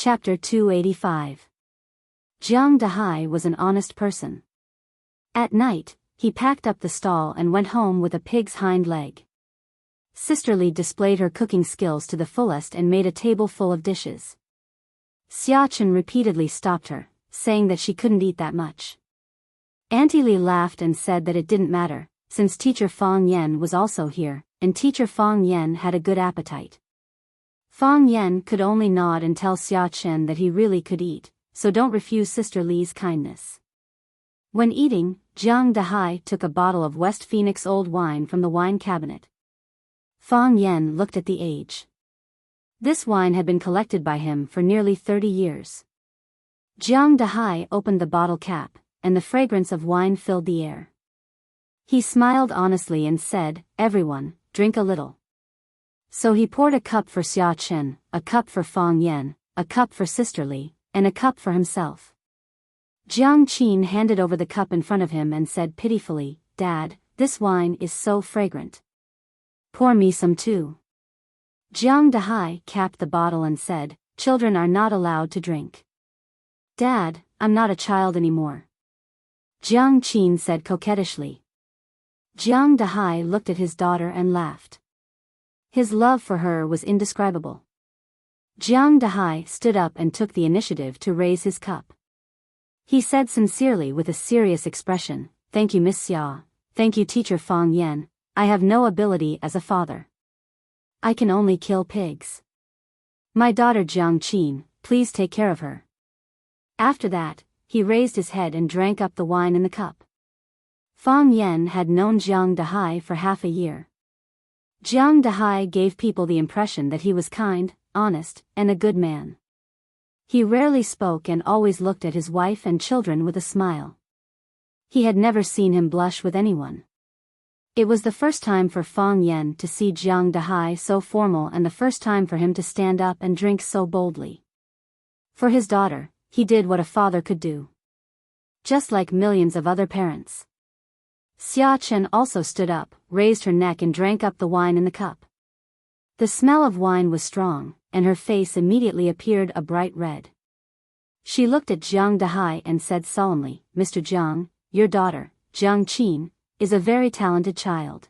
Chapter 285. Jiang Dahai was an honest person. At night, he packed up the stall and went home with a pig's hind leg. Sister Li displayed her cooking skills to the fullest and made a table full of dishes. Xia Chen repeatedly stopped her, saying that she couldn't eat that much. Auntie Li laughed and said that it didn't matter, since Teacher Fang Yan was also here, and Teacher Fang Yan had a good appetite. Fang Yan could only nod and tell Xia Chen that he really could eat, so don't refuse Sister Li's kindness. When eating, Jiang Dahai took a bottle of West Phoenix old wine from the wine cabinet. Fang Yan looked at the age. This wine had been collected by him for nearly 30 years. Jiang Dahai opened the bottle cap, and the fragrance of wine filled the air. He smiled honestly and said, "Everyone, drink a little." So he poured a cup for Xia Chen, a cup for Fang Yan, a cup for Sister Li, and a cup for himself. Jiang Qin handed over the cup in front of him and said pitifully, "Dad, this wine is so fragrant. Pour me some too." Jiang Dahai capped the bottle and said, "Children are not allowed to drink." "Dad, I'm not a child anymore," Jiang Qin said coquettishly. Jiang Dahai looked at his daughter and laughed. His love for her was indescribable. Jiang Dahai stood up and took the initiative to raise his cup. He said sincerely with a serious expression, "Thank you, Miss Xia. Thank you, Teacher Fang Yan. I have no ability as a father. I can only kill pigs. My daughter Jiang Qin, please take care of her." After that, he raised his head and drank up the wine in the cup. Fang Yan had known Jiang Dahai for half a year. Jiang Dahai gave people the impression that he was kind, honest, and a good man. He rarely spoke and always looked at his wife and children with a smile. He had never seen him blush with anyone. It was the first time for Fang Yan to see Jiang Dahai so formal and the first time for him to stand up and drink so boldly. For his daughter, he did what a father could do. Just like millions of other parents. Xia Chen also stood up, raised her neck and drank up the wine in the cup. The smell of wine was strong, and her face immediately appeared a bright red. She looked at Jiang Dahai and said solemnly, "Mr. Jiang, your daughter, Jiang Qin, is a very talented child.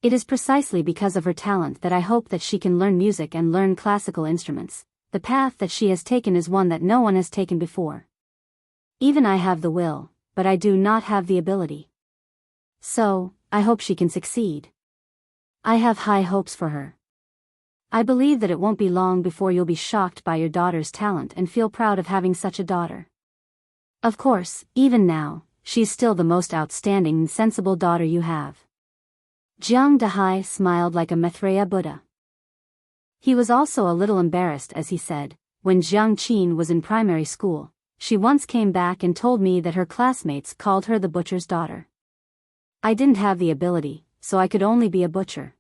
It is precisely because of her talent that I hope that she can learn music and learn classical instruments. The path that she has taken is one that no one has taken before. Even I have the will, but I do not have the ability. So, I hope she can succeed. I have high hopes for her. I believe that it won't be long before you'll be shocked by your daughter's talent and feel proud of having such a daughter. Of course, even now, she's still the most outstanding and sensible daughter you have." Jiang Dahai smiled like a Maitreya Buddha. He was also a little embarrassed as he said, "When Jiang Qin was in primary school, she once came back and told me that her classmates called her the butcher's daughter. I didn't have the ability, so I could only be a butcher.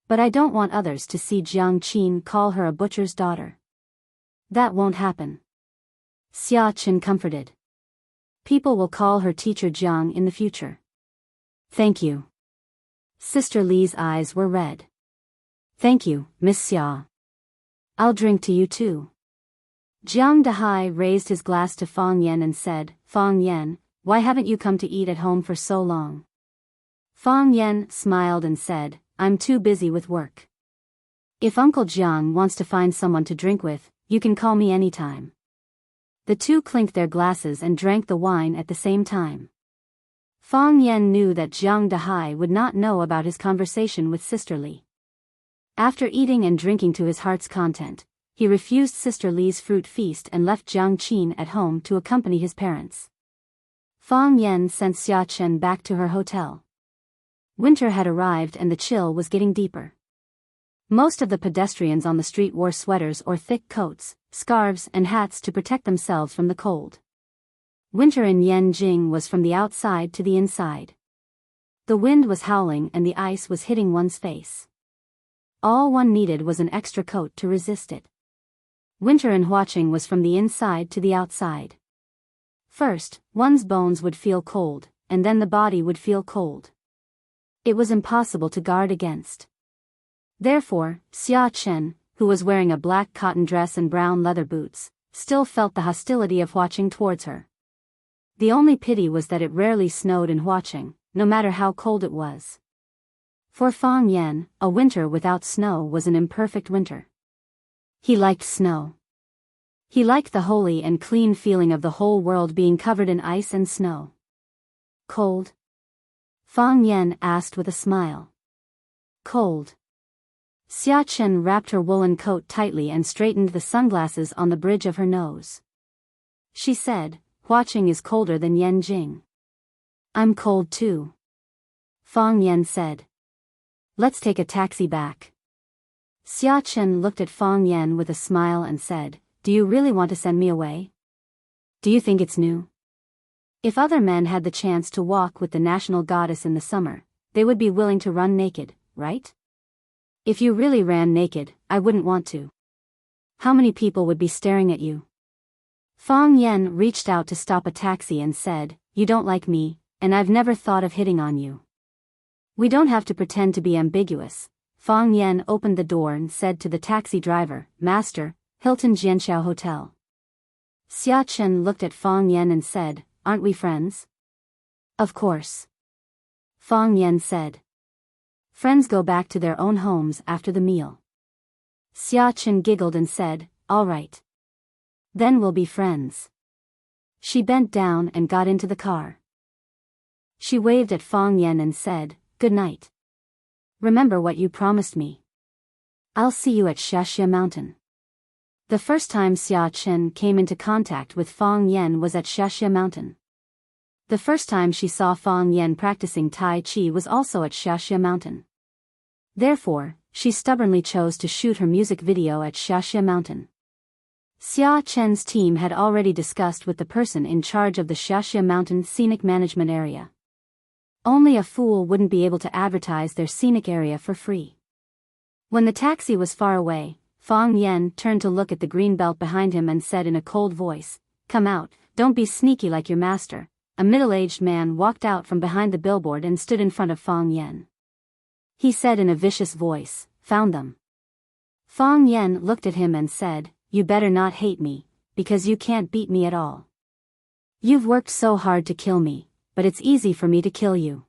But I don't want others to see Jiang Qin call her a butcher's daughter. That won't happen." Xia Chen comforted. "People will call her Teacher Jiang in the future." "Thank you." Sister Li's eyes were red. "Thank you, Miss Xia. I'll drink to you too." Jiang Dahai raised his glass to Fang Yan and said, "Fang Yan, why haven't you come to eat at home for so long?" Fang Yan smiled and said, "I'm too busy with work. If Uncle Jiang wants to find someone to drink with, you can call me anytime." The two clinked their glasses and drank the wine at the same time. Fang Yan knew that Jiang Dahai would not know about his conversation with Sister Li. After eating and drinking to his heart's content, he refused Sister Li's fruit feast and left Jiang Qin at home to accompany his parents. Fang Yan sent Xia Chen back to her hotel. Winter had arrived and the chill was getting deeper. Most of the pedestrians on the street wore sweaters or thick coats, scarves and hats to protect themselves from the cold. Winter in Yanjing was from the outside to the inside. The wind was howling and the ice was hitting one's face. All one needed was an extra coat to resist it. Winter in Huaqing was from the inside to the outside. First, one's bones would feel cold, and then the body would feel cold. It was impossible to guard against. Therefore, Xia Chen, who was wearing a black cotton dress and brown leather boots, still felt the hostility of Huaching towards her. The only pity was that it rarely snowed in Huaching, no matter how cold it was. For Fang Yan, a winter without snow was an imperfect winter. He liked snow. He liked the holy and clean feeling of the whole world being covered in ice and snow. Cold? Fang Yan asked with a smile. Cold. Xia Chen wrapped her woolen coat tightly and straightened the sunglasses on the bridge of her nose. She said, Huaching is colder than Yanjing. I'm cold too. Fang Yan said. Let's take a taxi back. Xia Chen looked at Fang Yan with a smile and said, Do you really want to send me away? Do you think it's new? If other men had the chance to walk with the national goddess in the summer, they would be willing to run naked, right? If you really ran naked, I wouldn't want to. How many people would be staring at you? Fang Yan reached out to stop a taxi and said, You don't like me, and I've never thought of hitting on you. We don't have to pretend to be ambiguous. Fang Yan opened the door and said to the taxi driver, Master, Hilton Jianxiao Hotel. Xia Chen looked at Fang Yan and said, Aren't we friends? Of course. Fang Yan said. Friends go back to their own homes after the meal. Xia Chen giggled and said, All right. Then we'll be friends. She bent down and got into the car. She waved at Fang Yan and said, Good night. Remember what you promised me. I'll see you at Xiaxia Mountain. The first time Xia Chen came into contact with Fang Yan was at Xiaxia Mountain. The first time she saw Fang Yan practicing Tai Chi was also at Xiaxia Mountain. Therefore, she stubbornly chose to shoot her music video at Xiaxia Mountain. Xia Chen's team had already discussed with the person in charge of the Xiaxia Mountain Scenic Management Area. Only a fool wouldn't be able to advertise their scenic area for free. When the taxi was far away, Fang Yan turned to look at the green belt behind him and said in a cold voice, Come out, don't be sneaky like your master. A middle-aged man walked out from behind the billboard and stood in front of Fang Yan. He said in a vicious voice, Found them. Fang Yan looked at him and said, You better not hate me, because you can't beat me at all. You've worked so hard to kill me, but it's easy for me to kill you.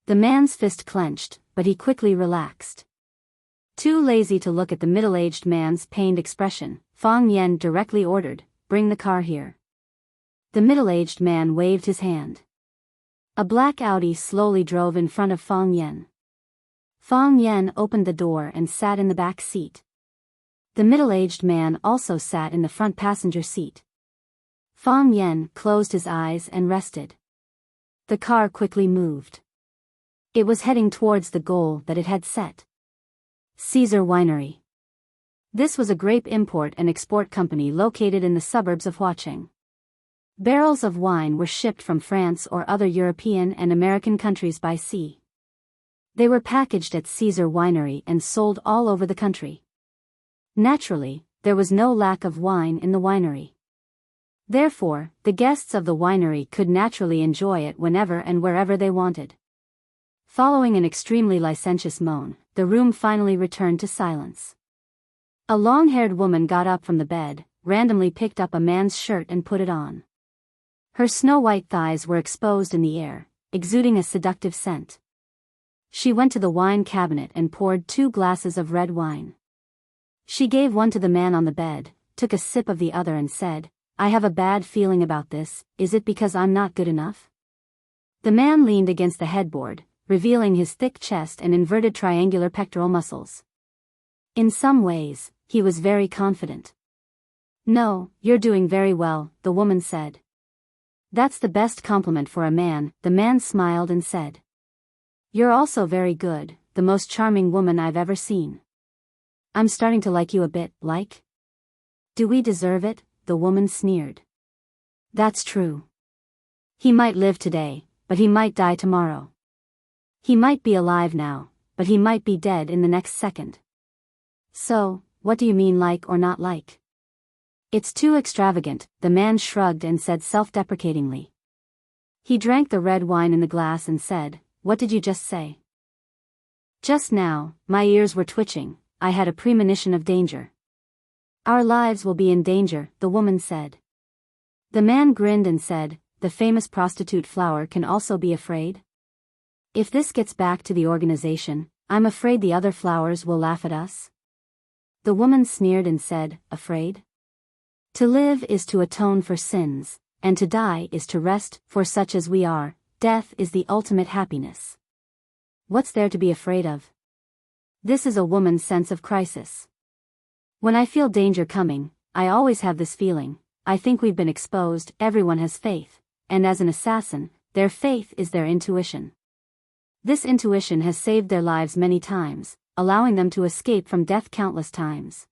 The man's fist clenched, but he quickly relaxed. Too lazy to look at the middle-aged man's pained expression, Fang Yan directly ordered, Bring the car here. The middle-aged man waved his hand. A black Audi slowly drove in front of Fang Yan. Fang Yan opened the door and sat in the back seat. The middle-aged man also sat in the front passenger seat. Fang Yan closed his eyes and rested. The car quickly moved. It was heading towards the goal that it had set. Caesar Winery. This was a grape import and export company located in the suburbs of Huaching. Barrels of wine were shipped from France or other European and American countries by sea. They were packaged at Caesar Winery and sold all over the country. Naturally, there was no lack of wine in the winery. Therefore, the guests of the winery could naturally enjoy it whenever and wherever they wanted. Following an extremely licentious moan, the room finally returned to silence. A long-haired woman got up from the bed, randomly picked up a man's shirt and put it on. Her snow-white thighs were exposed in the air, exuding a seductive scent. She went to the wine cabinet and poured 2 glasses of red wine. She gave one to the man on the bed, took a sip of the other and said, I have a bad feeling about this, is it because I'm not good enough? The man leaned against the headboard, revealing his thick chest and inverted triangular pectoral muscles. In some ways, he was very confident. No, you're doing very well, the woman said. That's the best compliment for a man, the man smiled and said. You're also very good, the most charming woman I've ever seen. I'm starting to like you a bit, like? Do we deserve it? The woman sneered. That's true. He might live today, but he might die tomorrow. He might be alive now, but he might be dead in the next second. So, what do you mean like or not like? It's too extravagant, the man shrugged and said self-deprecatingly. He drank the red wine in the glass and said, What did you just say? Just now, my ears were twitching, I had a premonition of danger. Our lives will be in danger, the woman said. The man grinned and said, the famous prostitute Flower can also be afraid? If this gets back to the organization, I'm afraid the other flowers will laugh at us. The woman sneered and said, afraid? To live is to atone for sins, and to die is to rest, for such as we are, death is the ultimate happiness. What's there to be afraid of? This is a woman's sense of crisis. When I feel danger coming, I always have this feeling, I think we've been exposed, everyone has faith, and as an assassin, their faith is their intuition. This intuition has saved their lives many times, allowing them to escape from death countless times.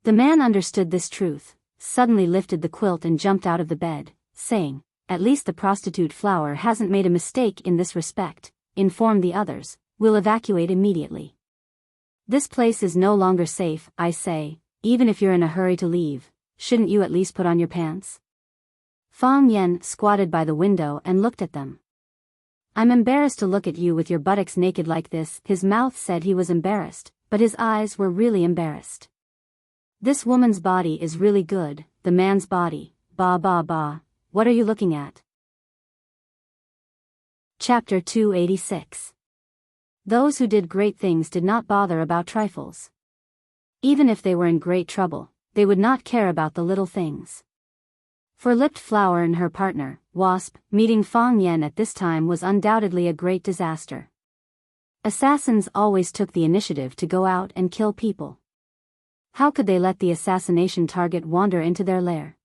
The man understood this truth, suddenly lifted the quilt and jumped out of the bed, saying, at least the prostitute Flower hasn't made a mistake in this respect. Inform the others, we'll evacuate immediately. This place is no longer safe, I say, even if you're in a hurry to leave, shouldn't you at least put on your pants? Fang Yen squatted by the window and looked at them. I'm embarrassed to look at you with your buttocks naked like this. His mouth said he was embarrassed, but his eyes were really embarrassed. This woman's body is really good, the man's body, ba ba ba, what are you looking at? Chapter 286. Those who did great things did not bother about trifles. Even if they were in great trouble, they would not care about the little things. For Lipped Flower and her partner, Wasp, meeting Fang Yen at this time was undoubtedly a great disaster. Assassins always took the initiative to go out and kill people. How could they let the assassination target wander into their lair?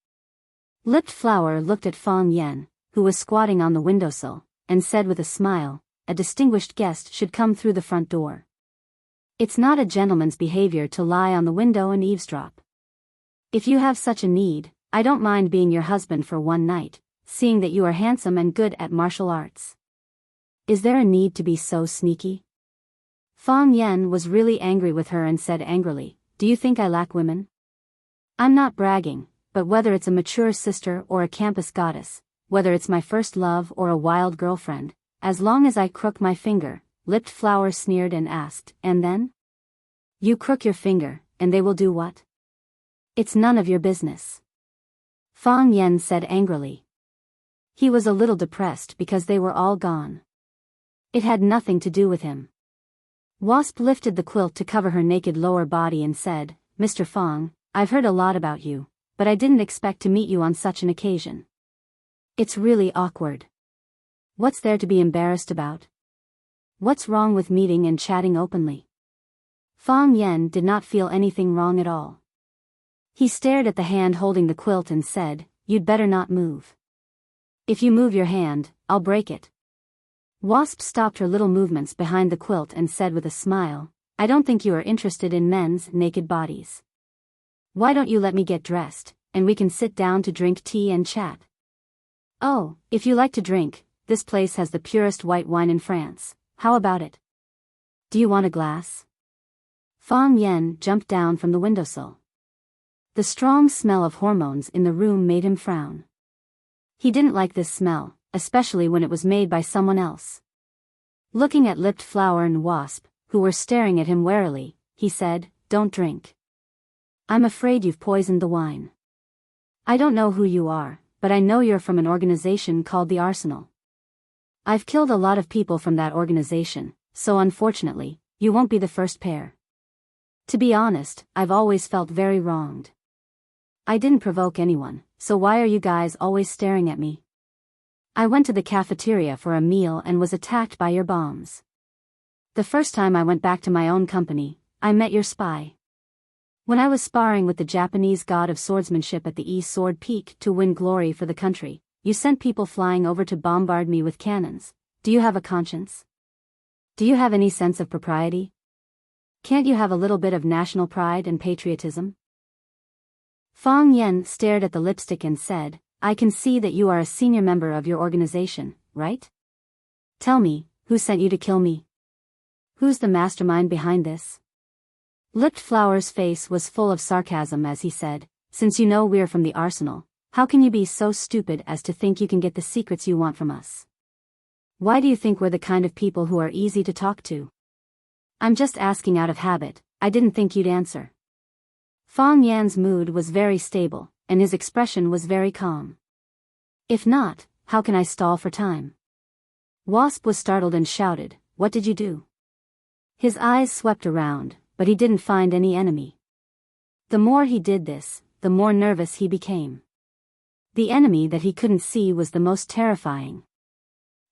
Lipped Flower looked at Fang Yen, who was squatting on the windowsill, and said with a smile, a distinguished guest should come through the front door. It's not a gentleman's behavior to lie on the window and eavesdrop. If you have such a need, I don't mind being your husband for one night, seeing that you are handsome and good at martial arts. Is there a need to be so sneaky? Fang Yen was really angry with her and said angrily, do you think I lack women? I'm not bragging, but whether it's a mature sister or a campus goddess, whether it's my first love or a wild girlfriend, as long as I crook my finger, Lipped Flower sneered and asked, and then? You crook your finger, and they will do what? It's none of your business. Fang Yen said angrily. He was a little depressed because they were all gone. It had nothing to do with him. Wasp lifted the quilt to cover her naked lower body and said, Mr. Fang, I've heard a lot about you, but I didn't expect to meet you on such an occasion. It's really awkward. What's there to be embarrassed about? What's wrong with meeting and chatting openly? Fang Yen did not feel anything wrong at all. He stared at the hand holding the quilt and said, you'd better not move. If you move your hand, I'll break it. Wasp stopped her little movements behind the quilt and said with a smile, I don't think you are interested in men's naked bodies. Why don't you let me get dressed, and we can sit down to drink tea and chat? Oh, if you like to drink, this place has the purest white wine in France, how about it? Do you want a glass? Fang Yen jumped down from the windowsill. The strong smell of hormones in the room made him frown. He didn't like this smell, especially when it was made by someone else. Looking at Lipped Flower and Wasp, who were staring at him warily, he said, don't drink. I'm afraid you've poisoned the wine. I don't know who you are, but I know you're from an organization called the Arsenal. I've killed a lot of people from that organization, so unfortunately, you won't be the first pair. To be honest, I've always felt very wronged. I didn't provoke anyone, so why are you guys always staring at me? I went to the cafeteria for a meal and was attacked by your bombs. The first time I went back to my own company, I met your spy. When I was sparring with the Japanese god of swordsmanship at the East Sword Peak to win glory for the country, you sent people flying over to bombard me with cannons. Do you have a conscience? Do you have any sense of propriety? Can't you have a little bit of national pride and patriotism? Fang Yen stared at the lipstick and said, I can see that you are a senior member of your organization, right? Tell me, who sent you to kill me? Who's the mastermind behind this? Lipped Flower's face was full of sarcasm as he said, since you know we're from the Arsenal, how can you be so stupid as to think you can get the secrets you want from us? Why do you think we're the kind of people who are easy to talk to? I'm just asking out of habit, I didn't think you'd answer. Fang Yan's mood was very stable, and his expression was very calm. If not, how can I stall for time? Wasp was startled and shouted, "What did you do?" His eyes swept around, but he didn't find any enemy. The more he did this, the more nervous he became. The enemy that he couldn't see was the most terrifying.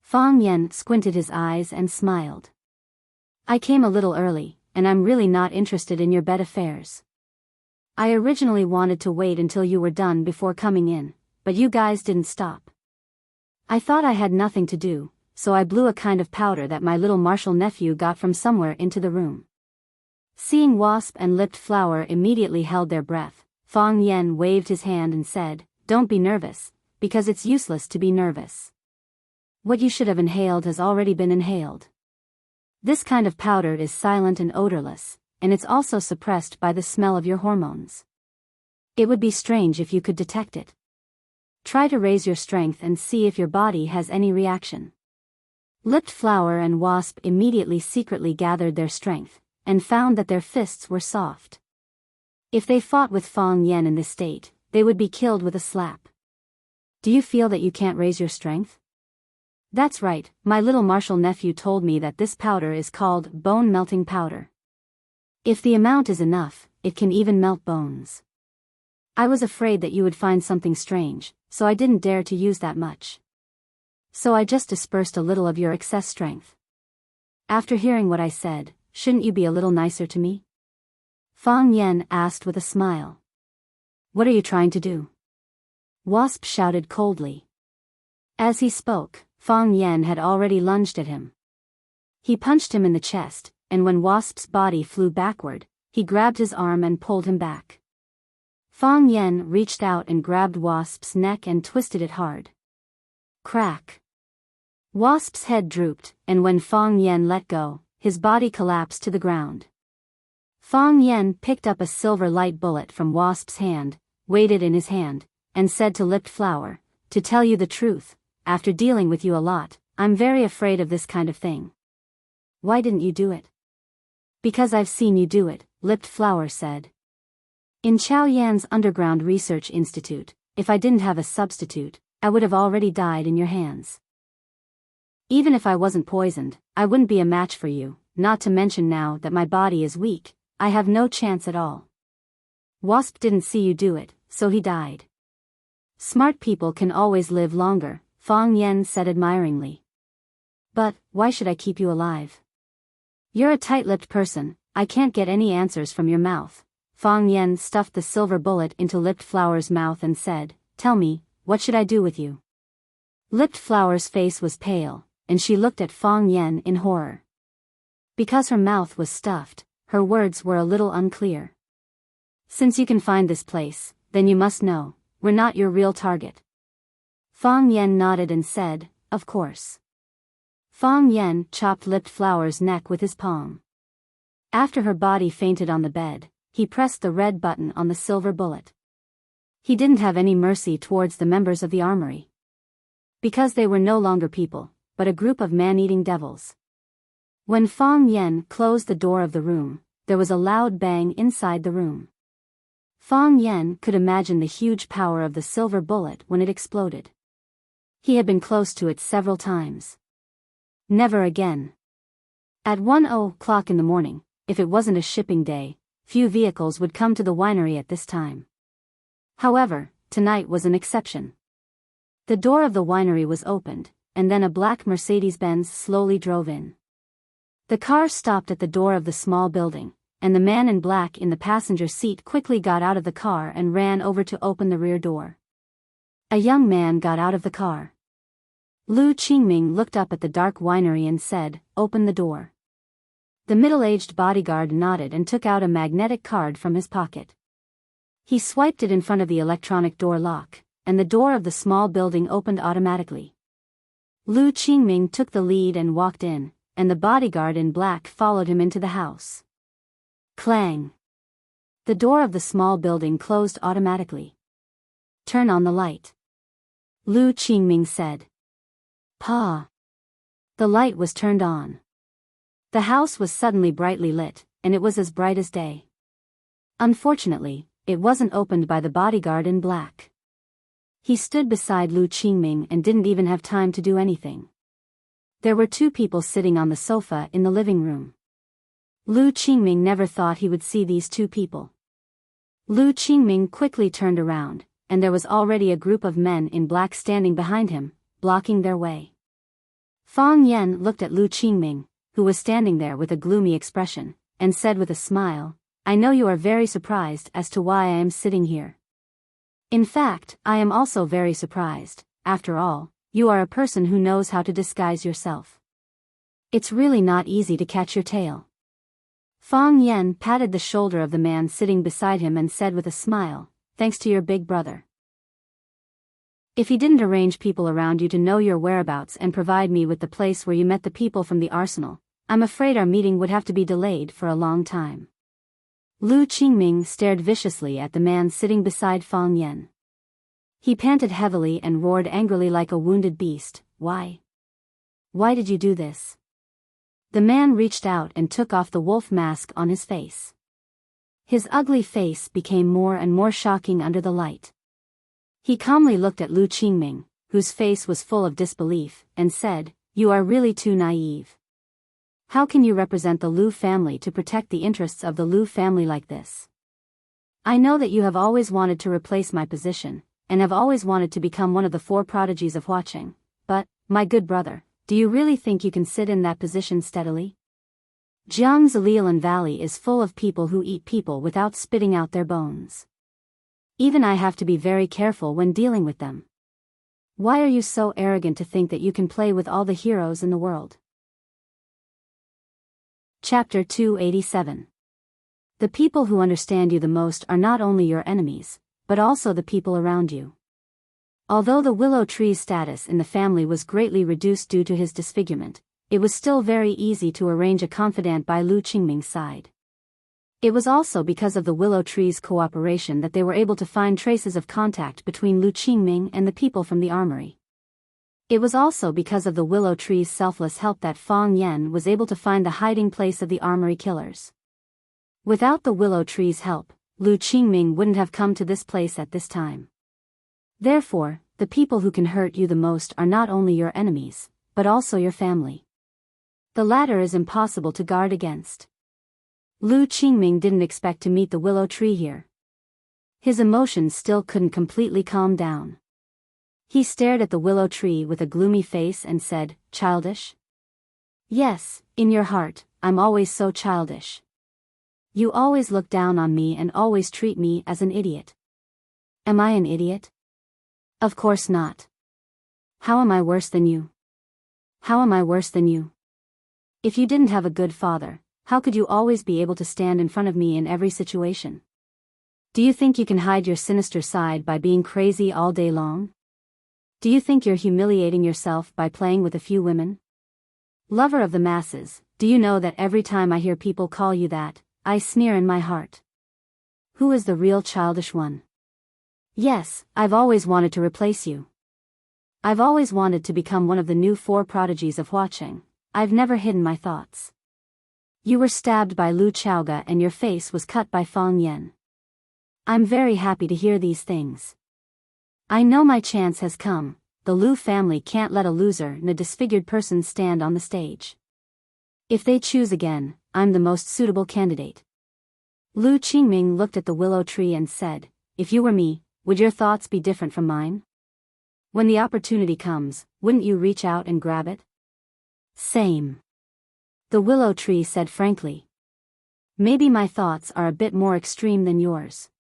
Fang Yan squinted his eyes and smiled. I came a little early, and I'm really not interested in your bed affairs. I originally wanted to wait until you were done before coming in, but you guys didn't stop. I thought I had nothing to do, so I blew a kind of powder that my little martial nephew got from somewhere into the room. Seeing Wasp and Lipped Flower immediately held their breath, Fang Yan waved his hand and said, "Don't be nervous, because it's useless to be nervous. What you should have inhaled has already been inhaled. This kind of powder is silent and odorless, and it's also suppressed by the smell of your hormones. It would be strange if you could detect it. Try to raise your strength and see if your body has any reaction." Lipped Flower and Wasp immediately secretly gathered their strength, and found that their fists were soft. If they fought with Fang Yan in this state, they would be killed with a slap. Do you feel that you can't raise your strength? That's right, my little martial nephew told me that this powder is called bone-melting powder. If the amount is enough, it can even melt bones. I was afraid that you would find something strange, so I didn't dare to use that much. So I just dispersed a little of your excess strength. After hearing what I said, shouldn't you be a little nicer to me? Fang Yan asked with a smile. What are you trying to do? Wasp shouted coldly. As he spoke, Fang Yan had already lunged at him. He punched him in the chest, and when Wasp's body flew backward, he grabbed his arm and pulled him back. Fang Yan reached out and grabbed Wasp's neck and twisted it hard. Crack! Wasp's head drooped, and when Fang Yan let go, his body collapsed to the ground. Fang Yan picked up a silver light bullet from Wasp's hand, weighed it in his hand, and said to Lipped Flower, "To tell you the truth, after dealing with you a lot, I'm very afraid of this kind of thing." "Why didn't you do it?" "Because I've seen you do it," Lipped Flower said. "In Chaoyan's Underground Research Institute, if I didn't have a substitute, I would have already died in your hands. Even if I wasn't poisoned, I wouldn't be a match for you, not to mention now that my body is weak, I have no chance at all. Wasp didn't see you do it, so he died." "Smart people can always live longer," Fang Yan said admiringly. "But, why should I keep you alive? You're a tight-lipped person, I can't get any answers from your mouth." Fang Yan stuffed the silver bullet into Lipped Flower's mouth and said, "Tell me, what should I do with you?" Lipped Flower's face was pale, and she looked at Fang Yan in horror. Because her mouth was stuffed, her words were a little unclear. "Since you can find this place, then you must know, we're not your real target." Fang Yan nodded and said, "Of course." Fang Yan chopped Lipped Flower's neck with his palm. After her body fainted on the bed, he pressed the red button on the silver bullet. He didn't have any mercy towards the members of the armory. Because they were no longer people, but a group of man-eating devils. When Fang Yan closed the door of the room, there was a loud bang inside the room. Fang Yan could imagine the huge power of the silver bullet when it exploded. He had been close to it several times. Never again. At 1:00 in the morning, if it wasn't a shipping day, few vehicles would come to the winery at this time. However, tonight was an exception. The door of the winery was opened, and then a black Mercedes-Benz slowly drove in. The car stopped at the door of the small building, and the man in black in the passenger seat quickly got out of the car and ran over to open the rear door. A young man got out of the car. Lu Qingming looked up at the dark winery and said, "Open the door." The middle-aged bodyguard nodded and took out a magnetic card from his pocket. He swiped it in front of the electronic door lock, and the door of the small building opened automatically. Lu Qingming took the lead and walked in, and the bodyguard in black followed him into the house. Clang! The door of the small building closed automatically. "Turn on the light," Lu Qingming said. Pa! The light was turned on. The house was suddenly brightly lit, and it was as bright as day. Unfortunately, it wasn't opened by the bodyguard in black. He stood beside Lu Qingming and didn't even have time to do anything. There were two people sitting on the sofa in the living room. Lu Qingming never thought he would see these two people. Lu Qingming quickly turned around, and there was already a group of men in black standing behind him, blocking their way. Fang Yan looked at Lu Qingming, who was standing there with a gloomy expression, and said with a smile, "I know you are very surprised as to why I am sitting here. In fact, I am also very surprised. After all, you are a person who knows how to disguise yourself. It's really not easy to catch your tail." Fang Yan patted the shoulder of the man sitting beside him and said with a smile, "Thanks to your big brother. If he didn't arrange people around you to know your whereabouts and provide me with the place where you met the people from the arsenal, I'm afraid our meeting would have to be delayed for a long time." Lu Qingming stared viciously at the man sitting beside Fang Yan. He panted heavily and roared angrily like a wounded beast, "Why? Why did you do this?" The man reached out and took off the wolf mask on his face. His ugly face became more and more shocking under the light. He calmly looked at Lu Qingming, whose face was full of disbelief, and said, "You are really too naive. How can you represent the Lu family to protect the interests of the Lu family like this? I know that you have always wanted to replace my position, and have always wanted to become one of the four prodigies of watching, but, my good brother, do you really think you can sit in that position steadily? Jiang's Lilan Valley is full of people who eat people without spitting out their bones. Even I have to be very careful when dealing with them. Why are you so arrogant to think that you can play with all the heroes in the world?" Chapter 287. The people who understand you the most are not only your enemies, but also the people around you. Although the willow tree's status in the family was greatly reduced due to his disfigurement, it was still very easy to arrange a confidant by Lu Qingming's side. It was also because of the willow tree's cooperation that they were able to find traces of contact between Lu Qingming and the people from the armory. It was also because of the willow tree's selfless help that Fang Yan was able to find the hiding place of the armory killers. Without the willow tree's help, Lu Qingming wouldn't have come to this place at this time. Therefore, the people who can hurt you the most are not only your enemies, but also your family. The latter is impossible to guard against. Lu Qingming didn't expect to meet the willow tree here. His emotions still couldn't completely calm down. He stared at the willow tree with a gloomy face and said, "Childish? Yes, in your heart, I'm always so childish. You always look down on me and always treat me as an idiot. Am I an idiot? Of course not. How am I worse than you? How am I worse than you? If you didn't have a good father, how could you always be able to stand in front of me in every situation? Do you think you can hide your sinister side by being crazy all day long? Do you think you're humiliating yourself by playing with a few women? Lover of the masses, do you know that every time I hear people call you that, I sneer in my heart? Who is the real childish one? Yes, I've always wanted to replace you. I've always wanted to become one of the new four prodigies of watching. I've never hidden my thoughts. You were stabbed by Lu Chaoga and your face was cut by Fang Yan. I'm very happy to hear these things. I know my chance has come. The Lu family can't let a loser and a disfigured person stand on the stage. If they choose again, I'm the most suitable candidate." Lu Qingming looked at the willow tree and said, "If you were me, would your thoughts be different from mine? When the opportunity comes, wouldn't you reach out and grab it?" "Same," the willow tree said frankly. "Maybe my thoughts are a bit more extreme than yours.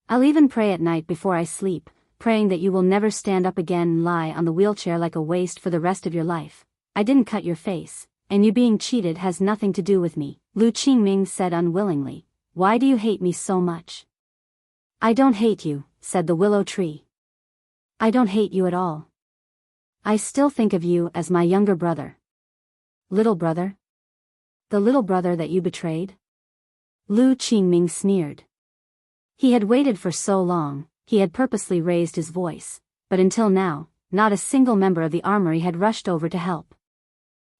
I'll even pray at night before I sleep, praying that you will never stand up again and lie on the wheelchair like a waste for the rest of your life. I didn't cut your face, and you being cheated has nothing to do with me," Lu Qingming said unwillingly. "Why do you hate me so much?" "I don't hate you," said the willow tree. "I don't hate you at all. I still think of you as my younger brother." "Little brother? The little brother that you betrayed?" Lu Qingming sneered. He had waited for so long, he had purposely raised his voice, but until now, not a single member of the armory had rushed over to help.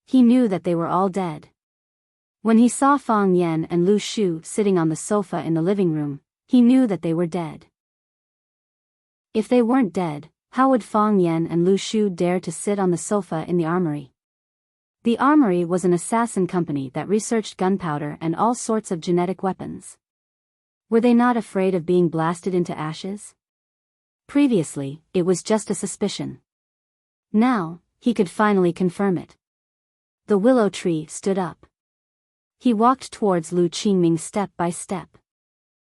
He knew that they were all dead. When he saw Fang Yan and Lu Shu sitting on the sofa in the living room, he knew that they were dead. If they weren't dead, how would Fang Yan and Lu Shu dare to sit on the sofa in the armory? The armory was an assassin company that researched gunpowder and all sorts of genetic weapons. Were they not afraid of being blasted into ashes? Previously, it was just a suspicion. Now, he could finally confirm it. The willow tree stood up. He walked towards Lu Qingming step by step.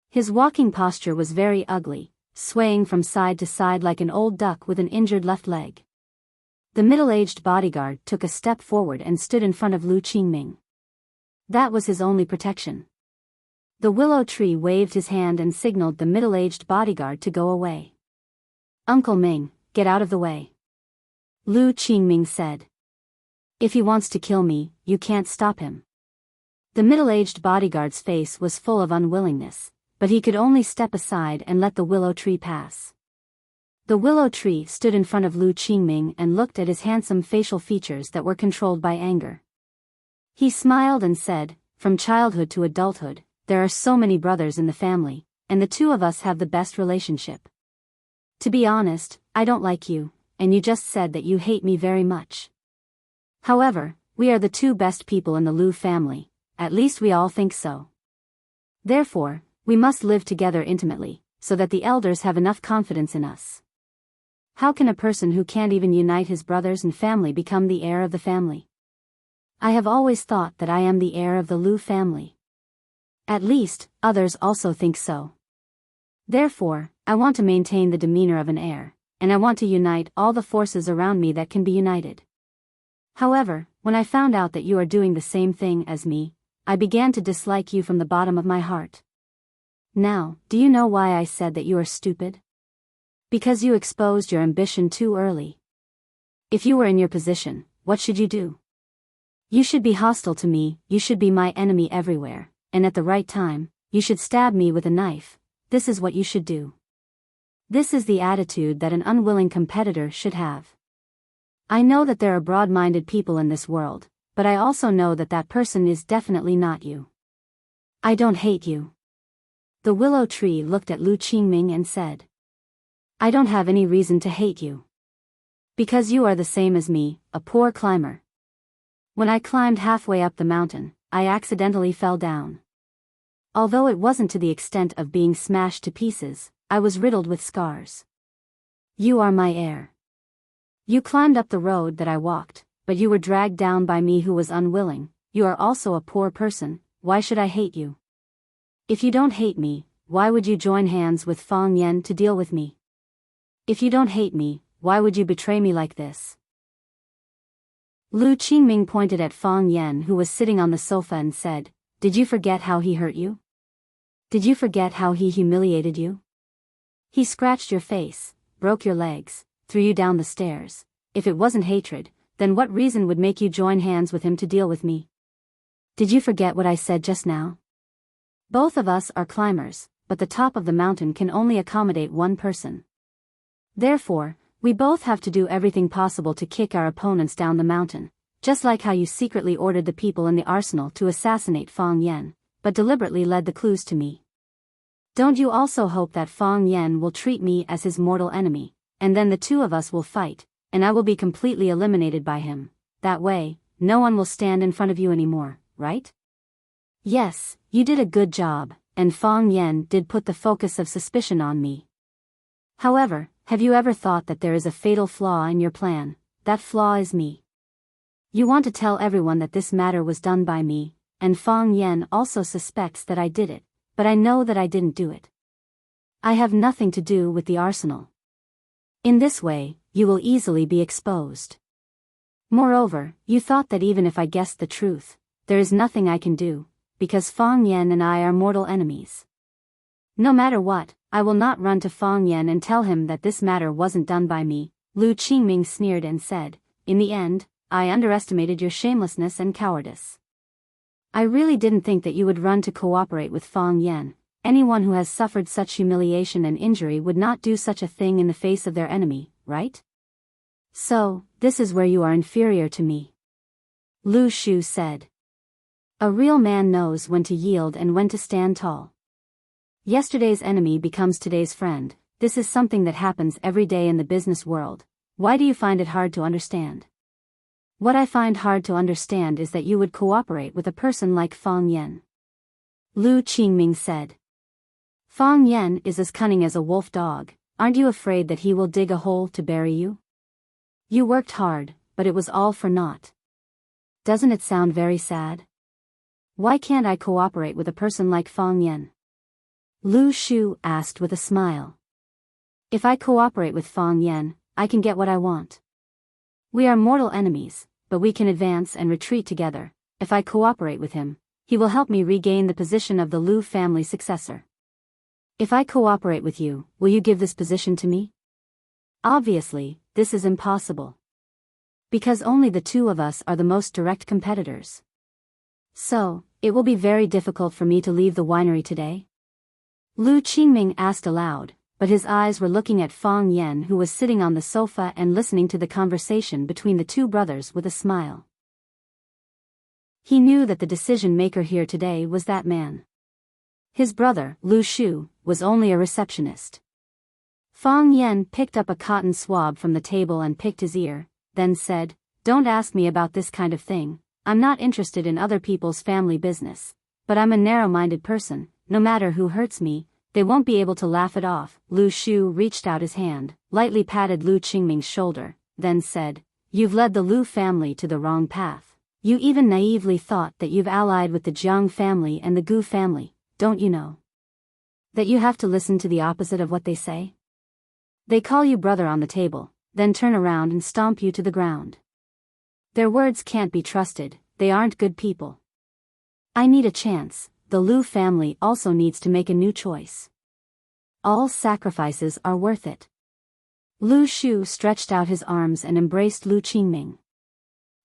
His walking posture was very ugly, swaying from side to side like an old duck with an injured left leg. The middle-aged bodyguard took a step forward and stood in front of Lu Qingming. That was his only protection. The willow tree waved his hand and signaled the middle-aged bodyguard to go away. "Uncle Ming, get out of the way," Lu Qingming said. "If he wants to kill me, you can't stop him." The middle-aged bodyguard's face was full of unwillingness, but he could only step aside and let the willow tree pass. The willow tree stood in front of Lu Qingming and looked at his handsome facial features that were controlled by anger. He smiled and said, "From childhood to adulthood, there are so many brothers in the family, and the two of us have the best relationship. To be honest, I don't like you, and you just said that you hate me very much. However, we are the two best people in the Lu family, at least we all think so. Therefore, we must live together intimately, so that the elders have enough confidence in us. How can a person who can't even unite his brothers and family become the heir of the family? I have always thought that I am the heir of the Lu family. At least, others also think so. Therefore, I want to maintain the demeanor of an heir, and I want to unite all the forces around me that can be united. However, when I found out that you are doing the same thing as me, I began to dislike you from the bottom of my heart. Now, do you know why I said that you are stupid? Because you exposed your ambition too early. If you were in your position, what should you do? You should be hostile to me, you should be my enemy everywhere, and at the right time, you should stab me with a knife. This is what you should do. This is the attitude that an unwilling competitor should have. I know that there are broad-minded people in this world, but I also know that that person is definitely not you. I don't hate you." The willow tree looked at Lu Qingming and said, "I don't have any reason to hate you. Because you are the same as me, a poor climber. When I climbed halfway up the mountain, I accidentally fell down. Although it wasn't to the extent of being smashed to pieces, I was riddled with scars. You are my heir. You climbed up the road that I walked, but you were dragged down by me who was unwilling. You are also a poor person, why should I hate you? If you don't hate me, why would you join hands with Fang Yan to deal with me? If you don't hate me, why would you betray me like this?" Lu Qingming pointed at Fang Yan who was sitting on the sofa and said, "Did you forget how he hurt you? Did you forget how he humiliated you? He scratched your face, broke your legs, threw you down the stairs. If it wasn't hatred, then what reason would make you join hands with him to deal with me? Did you forget what I said just now? Both of us are climbers, but the top of the mountain can only accommodate one person. Therefore, we both have to do everything possible to kick our opponents down the mountain, just like how you secretly ordered the people in the arsenal to assassinate Fang Yan, but deliberately led the clues to me. Don't you also hope that Fang Yan will treat me as his mortal enemy, and then the two of us will fight, and I will be completely eliminated by him. That way, no one will stand in front of you anymore, right? Yes, you did a good job, and Fang Yan did put the focus of suspicion on me. However, have you ever thought that there is a fatal flaw in your plan? That flaw is me. You want to tell everyone that this matter was done by me, and Fang Yan also suspects that I did it, but I know that I didn't do it. I have nothing to do with the arsenal. In this way, you will easily be exposed. Moreover, you thought that even if I guessed the truth, there is nothing I can do, because Fang Yan and I are mortal enemies. No matter what, I will not run to Fang Yan and tell him that this matter wasn't done by me." Lu Qingming sneered and said, "In the end, I underestimated your shamelessness and cowardice. I really didn't think that you would run to cooperate with Fang Yan. Anyone who has suffered such humiliation and injury would not do such a thing in the face of their enemy, right? So, this is where you are inferior to me," Lu Shu said. A real man knows when to yield and when to stand tall. Yesterday's enemy becomes today's friend. This is something that happens every day in the business world. Why do you find it hard to understand? What I find hard to understand is that you would cooperate with a person like Fang Yan. Lu Qingming said. Fang Yan is as cunning as a wolf dog. Aren't you afraid that he will dig a hole to bury you? You worked hard, but it was all for naught. Doesn't it sound very sad? Why can't I cooperate with a person like Fang Yan? Lu Shu asked with a smile. If I cooperate with Fang Yan, I can get what I want. We are mortal enemies, but we can advance and retreat together. If I cooperate with him, he will help me regain the position of the Lu family successor. If I cooperate with you, will you give this position to me? Obviously, this is impossible. Because only the two of us are the most direct competitors. So, it will be very difficult for me to leave the winery today? Lu Qingming asked aloud, but his eyes were looking at Fang Yan, who was sitting on the sofa and listening to the conversation between the two brothers with a smile. He knew that the decision-maker here today was that man. His brother, Lu Shu, was only a receptionist. Fang Yan picked up a cotton swab from the table and picked his ear, then said, "Don't ask me about this kind of thing. I'm not interested in other people's family business. But I'm a narrow-minded person. No matter who hurts me, they won't be able to laugh it off." Lu Shu reached out his hand, lightly patted Lu Qingming's shoulder, then said, "You've led the Lu family to the wrong path. You even naively thought that you've allied with the Jiang family and the Gu family. Don't you know that you have to listen to the opposite of what they say? They call you brother on the table, then turn around and stomp you to the ground. Their words can't be trusted. They aren't good people. I need a chance. The Lu family also needs to make a new choice. All sacrifices are worth it." Lu Shu stretched out his arms and embraced Lu Qingming.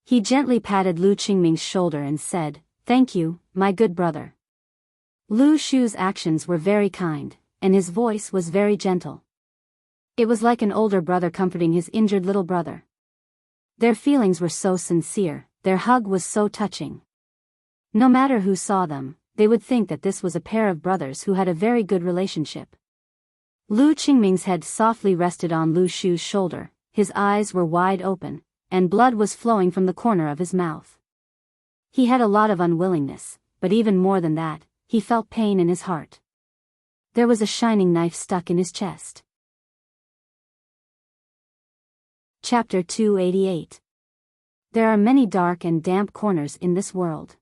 He gently patted Lu Qingming's shoulder and said, "Thank you, my good brother." Lu Shu's actions were very kind, and his voice was very gentle. It was like an older brother comforting his injured little brother. Their feelings were so sincere, their hug was so touching. No matter who saw them, they would think that this was a pair of brothers who had a very good relationship. Lu Qingming's head softly rested on Lu Shu's shoulder, his eyes were wide open, and blood was flowing from the corner of his mouth. He had a lot of unwillingness, but even more than that, he felt pain in his heart. There was a shining knife stuck in his chest. Chapter 288. There are many dark and damp corners in this world.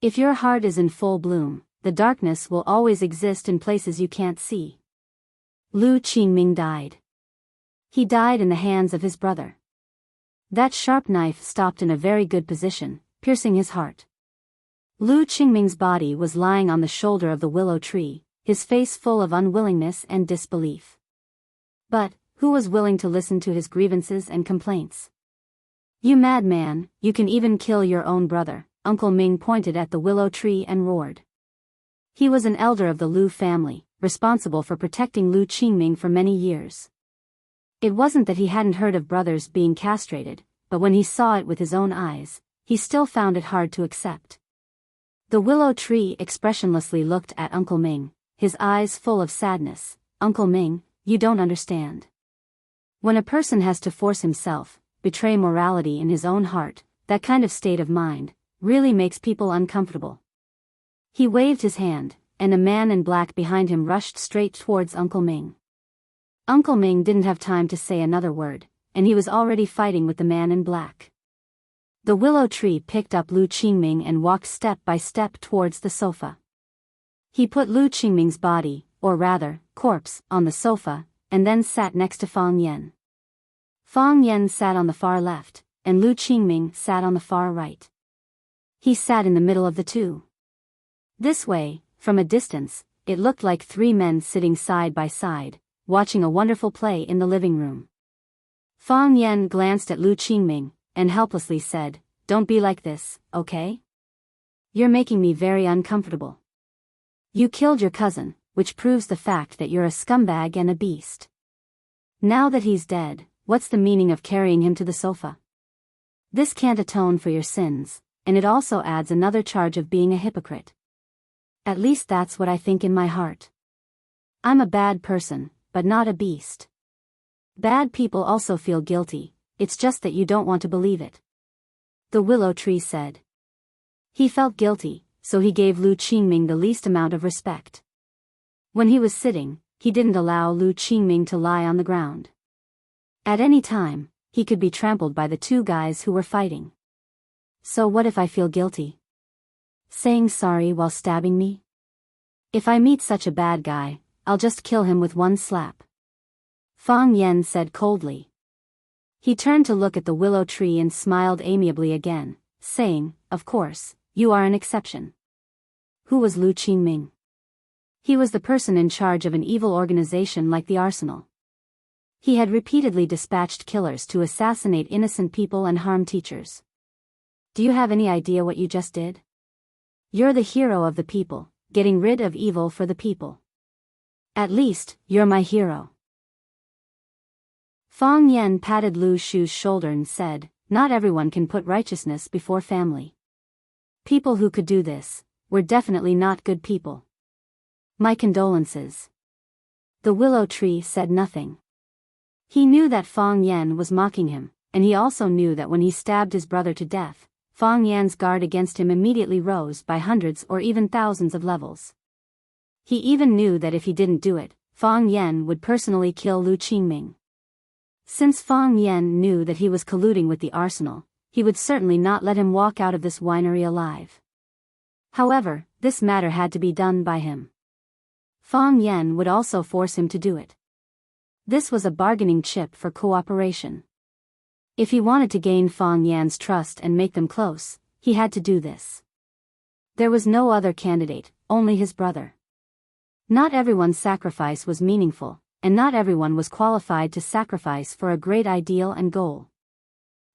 If your heart is in full bloom, the darkness will always exist in places you can't see. Lu Qingming died. He died in the hands of his brother. That sharp knife stopped in a very good position, piercing his heart. Lu Qingming's body was lying on the shoulder of the willow tree, his face full of unwillingness and disbelief. But who was willing to listen to his grievances and complaints? "You madman, you can even kill your own brother," Uncle Ming pointed at the willow tree and roared. He was an elder of the Lu family, responsible for protecting Lu Qingming for many years. It wasn't that he hadn't heard of brothers being castrated, but when he saw it with his own eyes, he still found it hard to accept. The willow tree expressionlessly looked at Uncle Ming, his eyes full of sadness. "Uncle Ming, you don't understand. When a person has to force himself, betray morality in his own heart, that kind of state of mind really makes people uncomfortable." He waved his hand, and a man in black behind him rushed straight towards Uncle Ming. Uncle Ming didn't have time to say another word, and he was already fighting with the man in black. The willow tree picked up Lu Qingming and walked step by step towards the sofa. He put Lu Qingming's body, or rather, corpse, on the sofa, and then sat next to Fang Yan. Fang Yan sat on the far left, and Lu Qingming sat on the far right. He sat in the middle of the two. This way, from a distance, it looked like three men sitting side by side, watching a wonderful play in the living room. Fang Yan glanced at Lu Qingming, and helplessly said, "Don't be like this, okay? You're making me very uncomfortable. You killed your cousin, which proves the fact that you're a scumbag and a beast. Now that he's dead, what's the meaning of carrying him to the sofa? This can't atone for your sins. and it also adds another charge of being a hypocrite. At least that's what I think in my heart. I'm a bad person, but not a beast. Bad people also feel guilty, it's just that you don't want to believe it. The willow tree said. He felt guilty, so he gave Lu Qingming the least amount of respect. When he was sitting, he didn't allow Lu Qingming to lie on the ground. At any time, he could be trampled by the two guys who were fighting. So what if I feel guilty? Saying sorry while stabbing me? If I meet such a bad guy, I'll just kill him with one slap. Fang Yan said coldly. He turned to look at the willow tree and smiled amiably again, saying, "Of course, you are an exception." Who was Lu Qingming? He was the person in charge of an evil organization like the Arsenal. He had repeatedly dispatched killers to assassinate innocent people and harm teachers. Do you have any idea what you just did? You're the hero of the people, getting rid of evil for the people. At least, you're my hero. Fang Yan patted Lu Shu's shoulder and said, "Not everyone can put righteousness before family. People who could do this were definitely not good people. My condolences." The willow tree said nothing. He knew that Fang Yan was mocking him, and he also knew that when he stabbed his brother to death, Fang Yan's guard against him immediately rose by hundreds or even thousands of levels. He even knew that if he didn't do it, Fang Yan would personally kill Lu Qingming. Since Fang Yan knew that he was colluding with the Arsenal, he would certainly not let him walk out of this winery alive. However, this matter had to be done by him. Fang Yan would also force him to do it. This was a bargaining chip for cooperation. If he wanted to gain Fang Yan's trust and make them close, he had to do this. There was no other candidate, only his brother. Not everyone's sacrifice was meaningful, and not everyone was qualified to sacrifice for a great ideal and goal.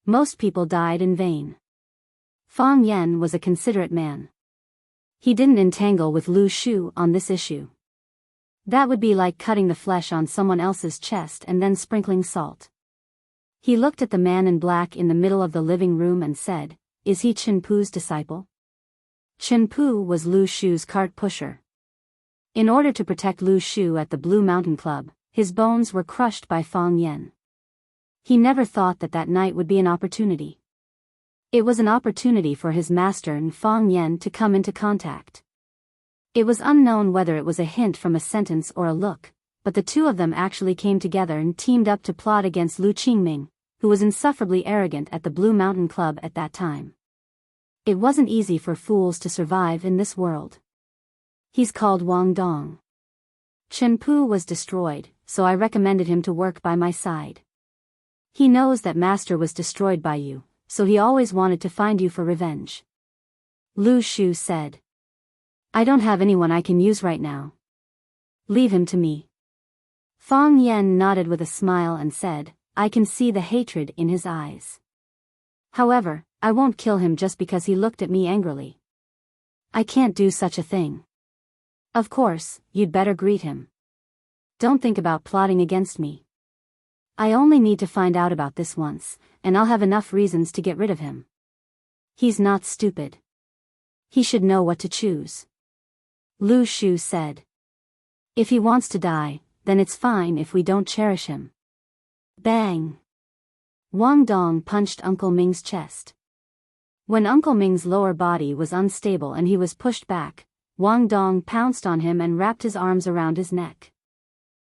Most people died in vain. Fang Yan was a considerate man. He didn't entangle with Lu Shu on this issue. That would be like cutting the flesh on someone else's chest and then sprinkling salt. He looked at the man in black in the middle of the living room and said, "Is he Chen Pu's disciple?" Chen Pu was Lu Shu's cart pusher. In order to protect Lu Shu at the Blue Mountain Club, his bones were crushed by Fang Yan. He never thought that that night would be an opportunity. It was an opportunity for his master and Fang Yan to come into contact. It was unknown whether it was a hint from a sentence or a look, but the two of them actually came together and teamed up to plot against Lu Qingming, who was insufferably arrogant at the Blue Mountain Club at that time. It wasn't easy for fools to survive in this world. He's called Wang Dong. Chen Pu was destroyed, so I recommended him to work by my side. He knows that Master was destroyed by you, so he always wanted to find you for revenge. Lu Shu said. I don't have anyone I can use right now. Leave him to me. Fang Yan nodded with a smile and said, I can see the hatred in his eyes. However, I won't kill him just because he looked at me angrily. I can't do such a thing. Of course, you'd better greet him. Don't think about plotting against me. I only need to find out about this once, and I'll have enough reasons to get rid of him. He's not stupid. He should know what to choose. Lu Shu said. If he wants to die, then it's fine if we don't cherish him. Bang! Wang Dong punched Uncle Ming's chest. When Uncle Ming's lower body was unstable and he was pushed back, Wang Dong pounced on him and wrapped his arms around his neck.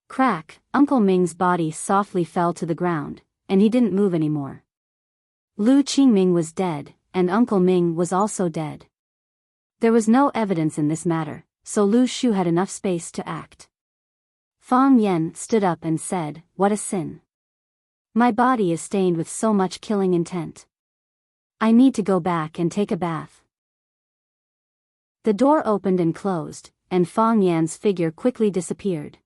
Crack! Uncle Ming's body softly fell to the ground, and he didn't move anymore. Lu Qingming was dead, and Uncle Ming was also dead. There was no evidence in this matter, so Lu Shu had enough space to act. Fang Yan stood up and said, What a sin. My body is stained with so much killing intent. I need to go back and take a bath. The door opened and closed, and Fang Yan's figure quickly disappeared.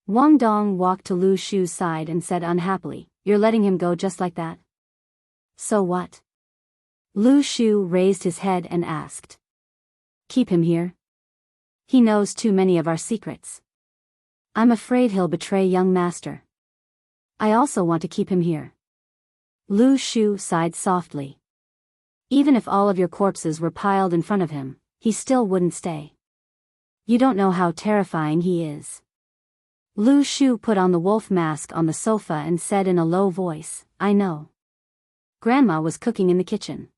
Wang Dong walked to Lu Shu's side and said unhappily, You're letting him go just like that? So what? Lu Shu raised his head and asked. Keep him here. He knows too many of our secrets. I'm afraid he'll betray young master. I also want to keep him here. Lu Shu sighed softly. Even if all of your corpses were piled in front of him, he still wouldn't stay. You don't know how terrifying he is. Lu Shu put on the wolf mask on the sofa and said in a low voice, I know. Grandma was cooking in the kitchen.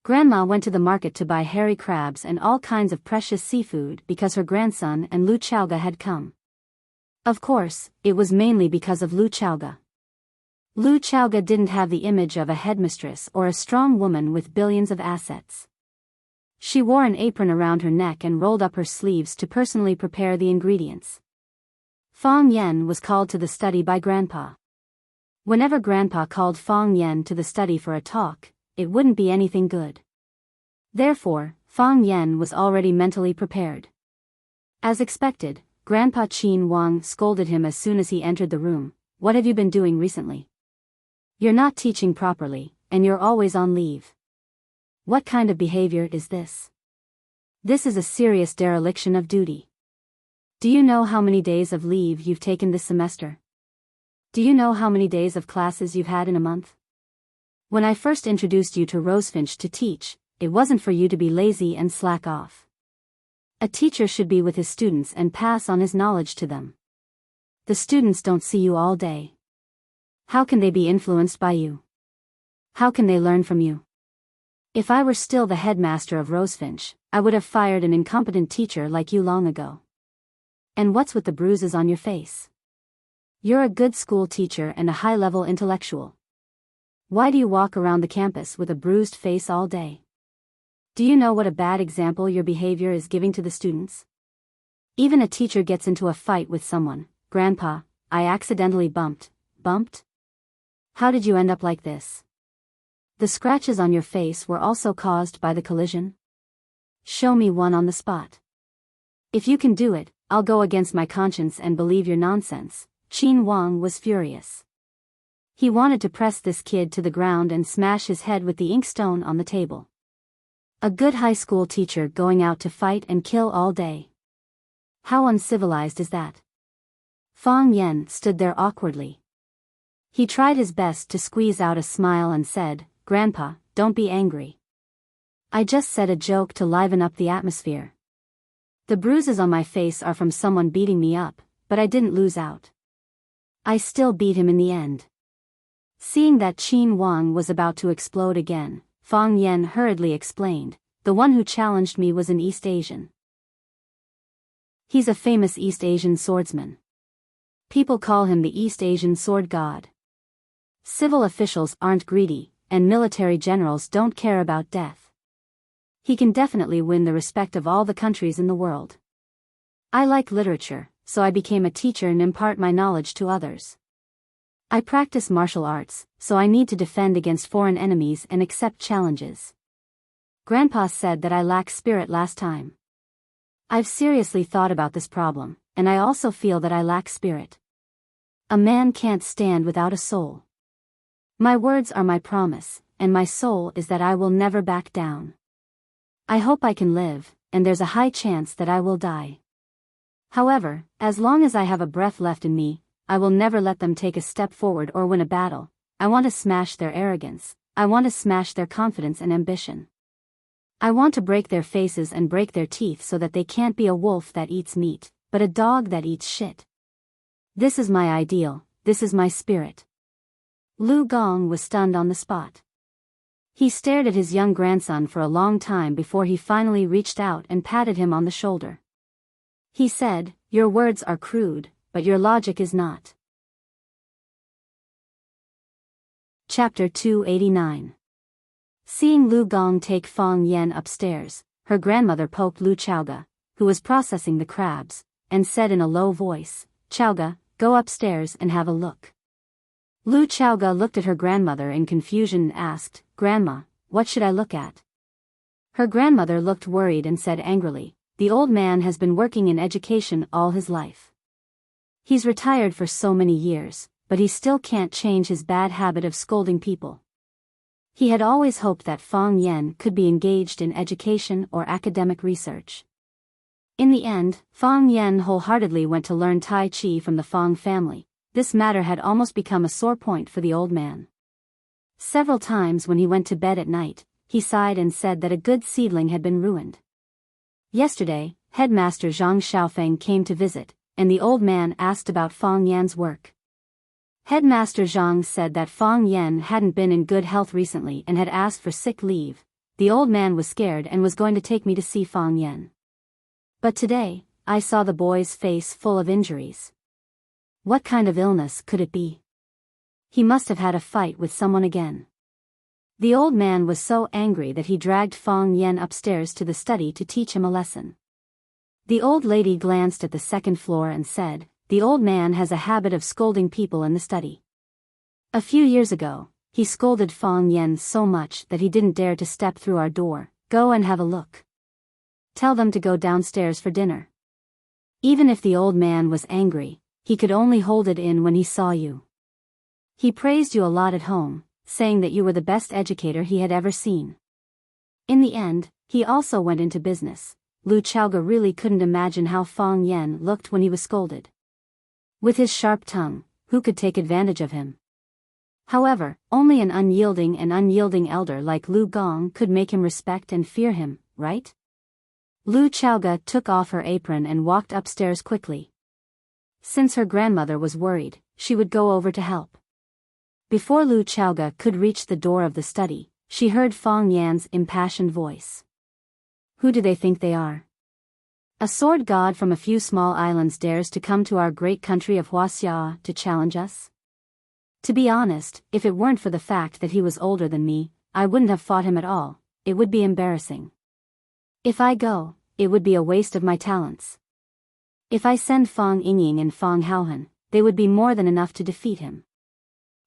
Grandma went to the market to buy hairy crabs and all kinds of precious seafood because her grandson and Lu Chaoga had come. Of course, it was mainly because of Lu Chaoga. Lu Chaoga didn't have the image of a headmistress or a strong woman with billions of assets. She wore an apron around her neck and rolled up her sleeves to personally prepare the ingredients. Fang Yen was called to the study by Grandpa. Whenever Grandpa called Fang Yen to the study for a talk, it wouldn't be anything good. Therefore, Fang Yen was already mentally prepared. As expected, Grandpa Qin Wang scolded him as soon as he entered the room. What have you been doing recently? You're not teaching properly, and you're always on leave. What kind of behavior is this? This is a serious dereliction of duty. Do you know how many days of leave you've taken this semester? Do you know how many days of classes you've had in a month? When I first introduced you to Rosefinch to teach, it wasn't for you to be lazy and slack off. A teacher should be with his students and pass on his knowledge to them. The students don't see you all day. How can they be influenced by you? How can they learn from you? If I were still the headmaster of Rosefinch, I would have fired an incompetent teacher like you long ago. And what's with the bruises on your face? You're a good school teacher and a high-level intellectual. Why do you walk around the campus with a bruised face all day? Do you know what a bad example your behavior is giving to the students? Even a teacher gets into a fight with someone. Grandpa, I accidentally bumped. How did you end up like this? The scratches on your face were also caused by the collision? Show me one on the spot. If you can do it, I'll go against my conscience and believe your nonsense. Qin Wang was furious. He wanted to press this kid to the ground and smash his head with the inkstone on the table. A good high school teacher going out to fight and kill all day. How uncivilized is that? Fang Yen stood there awkwardly. He tried his best to squeeze out a smile and said, Grandpa, don't be angry. I just said a joke to liven up the atmosphere. The bruises on my face are from someone beating me up, but I didn't lose out. I still beat him in the end. Seeing that Qin Wang was about to explode again, Fang Yen hurriedly explained, the one who challenged me was an East Asian. He's a famous East Asian swordsman. People call him the East Asian sword god. Civil officials aren't greedy, and military generals don't care about death. He can definitely win the respect of all the countries in the world. I like literature, so I became a teacher and impart my knowledge to others. I practice martial arts, so I need to defend against foreign enemies and accept challenges. Grandpa said that I lack spirit last time. I've seriously thought about this problem, and I also feel that I lack spirit. A man can't stand without a soul. My words are my promise, and my soul is that I will never back down. I hope I can live, and there's a high chance that I will die. However, as long as I have a breath left in me, I will never let them take a step forward or win a battle. I want to smash their arrogance. I want to smash their confidence and ambition. I want to break their faces and break their teeth so that they can't be a wolf that eats meat, but a dog that eats shit. This is my ideal, this is my spirit. Lu Gong was stunned on the spot. He stared at his young grandson for a long time before he finally reached out and patted him on the shoulder. He said, Your words are crude, but your logic is not. Chapter 289. Seeing Lu Gong take Fang Yen upstairs, her grandmother poked Lu Chaoga, who was processing the crabs, and said in a low voice, Chaoga, go upstairs and have a look. Lu Chaoga looked at her grandmother in confusion and asked, Grandma, what should I look at? Her grandmother looked worried and said angrily, The old man has been working in education all his life. He's retired for so many years, but he still can't change his bad habit of scolding people. He had always hoped that Fang Yen could be engaged in education or academic research. In the end, Fang Yen wholeheartedly went to learn Tai Chi from the Fang family. This matter had almost become a sore point for the old man. Several times when he went to bed at night, he sighed and said that a good seedling had been ruined. Yesterday, Headmaster Zhang Xiaofeng came to visit, and the old man asked about Fang Yan's work. Headmaster Zhang said that Fang Yan hadn't been in good health recently and had asked for sick leave. The old man was scared and was going to take me to see Fang Yan. But today, I saw the boy's face full of injuries. What kind of illness could it be? He must have had a fight with someone again. The old man was so angry that he dragged Fang Yan upstairs to the study to teach him a lesson. The old lady glanced at the second floor and said, "The old man has a habit of scolding people in the study. A few years ago, he scolded Fang Yan so much that he didn't dare to step through our door. Go and have a look. Tell them to go downstairs for dinner." Even if the old man was angry, he could only hold it in when he saw you. He praised you a lot at home, saying that you were the best educator he had ever seen. In the end, he also went into business. Lu Chaoga really couldn't imagine how Fang Yan looked when he was scolded. With his sharp tongue, who could take advantage of him? However, only an unyielding elder like Lu Gong could make him respect and fear him, right? Lu Chaoga took off her apron and walked upstairs quickly. Since her grandmother was worried, she would go over to help. Before Lu Chaoga could reach the door of the study, she heard Fang Yan's impassioned voice. "Who do they think they are? A sword god from a few small islands dares to come to our great country of Huaxia to challenge us? To be honest, if it weren't for the fact that he was older than me, I wouldn't have fought him at all. It would be embarrassing. If I go, it would be a waste of my talents. If I send Fang Yingying and Fang Haohan, they would be more than enough to defeat him.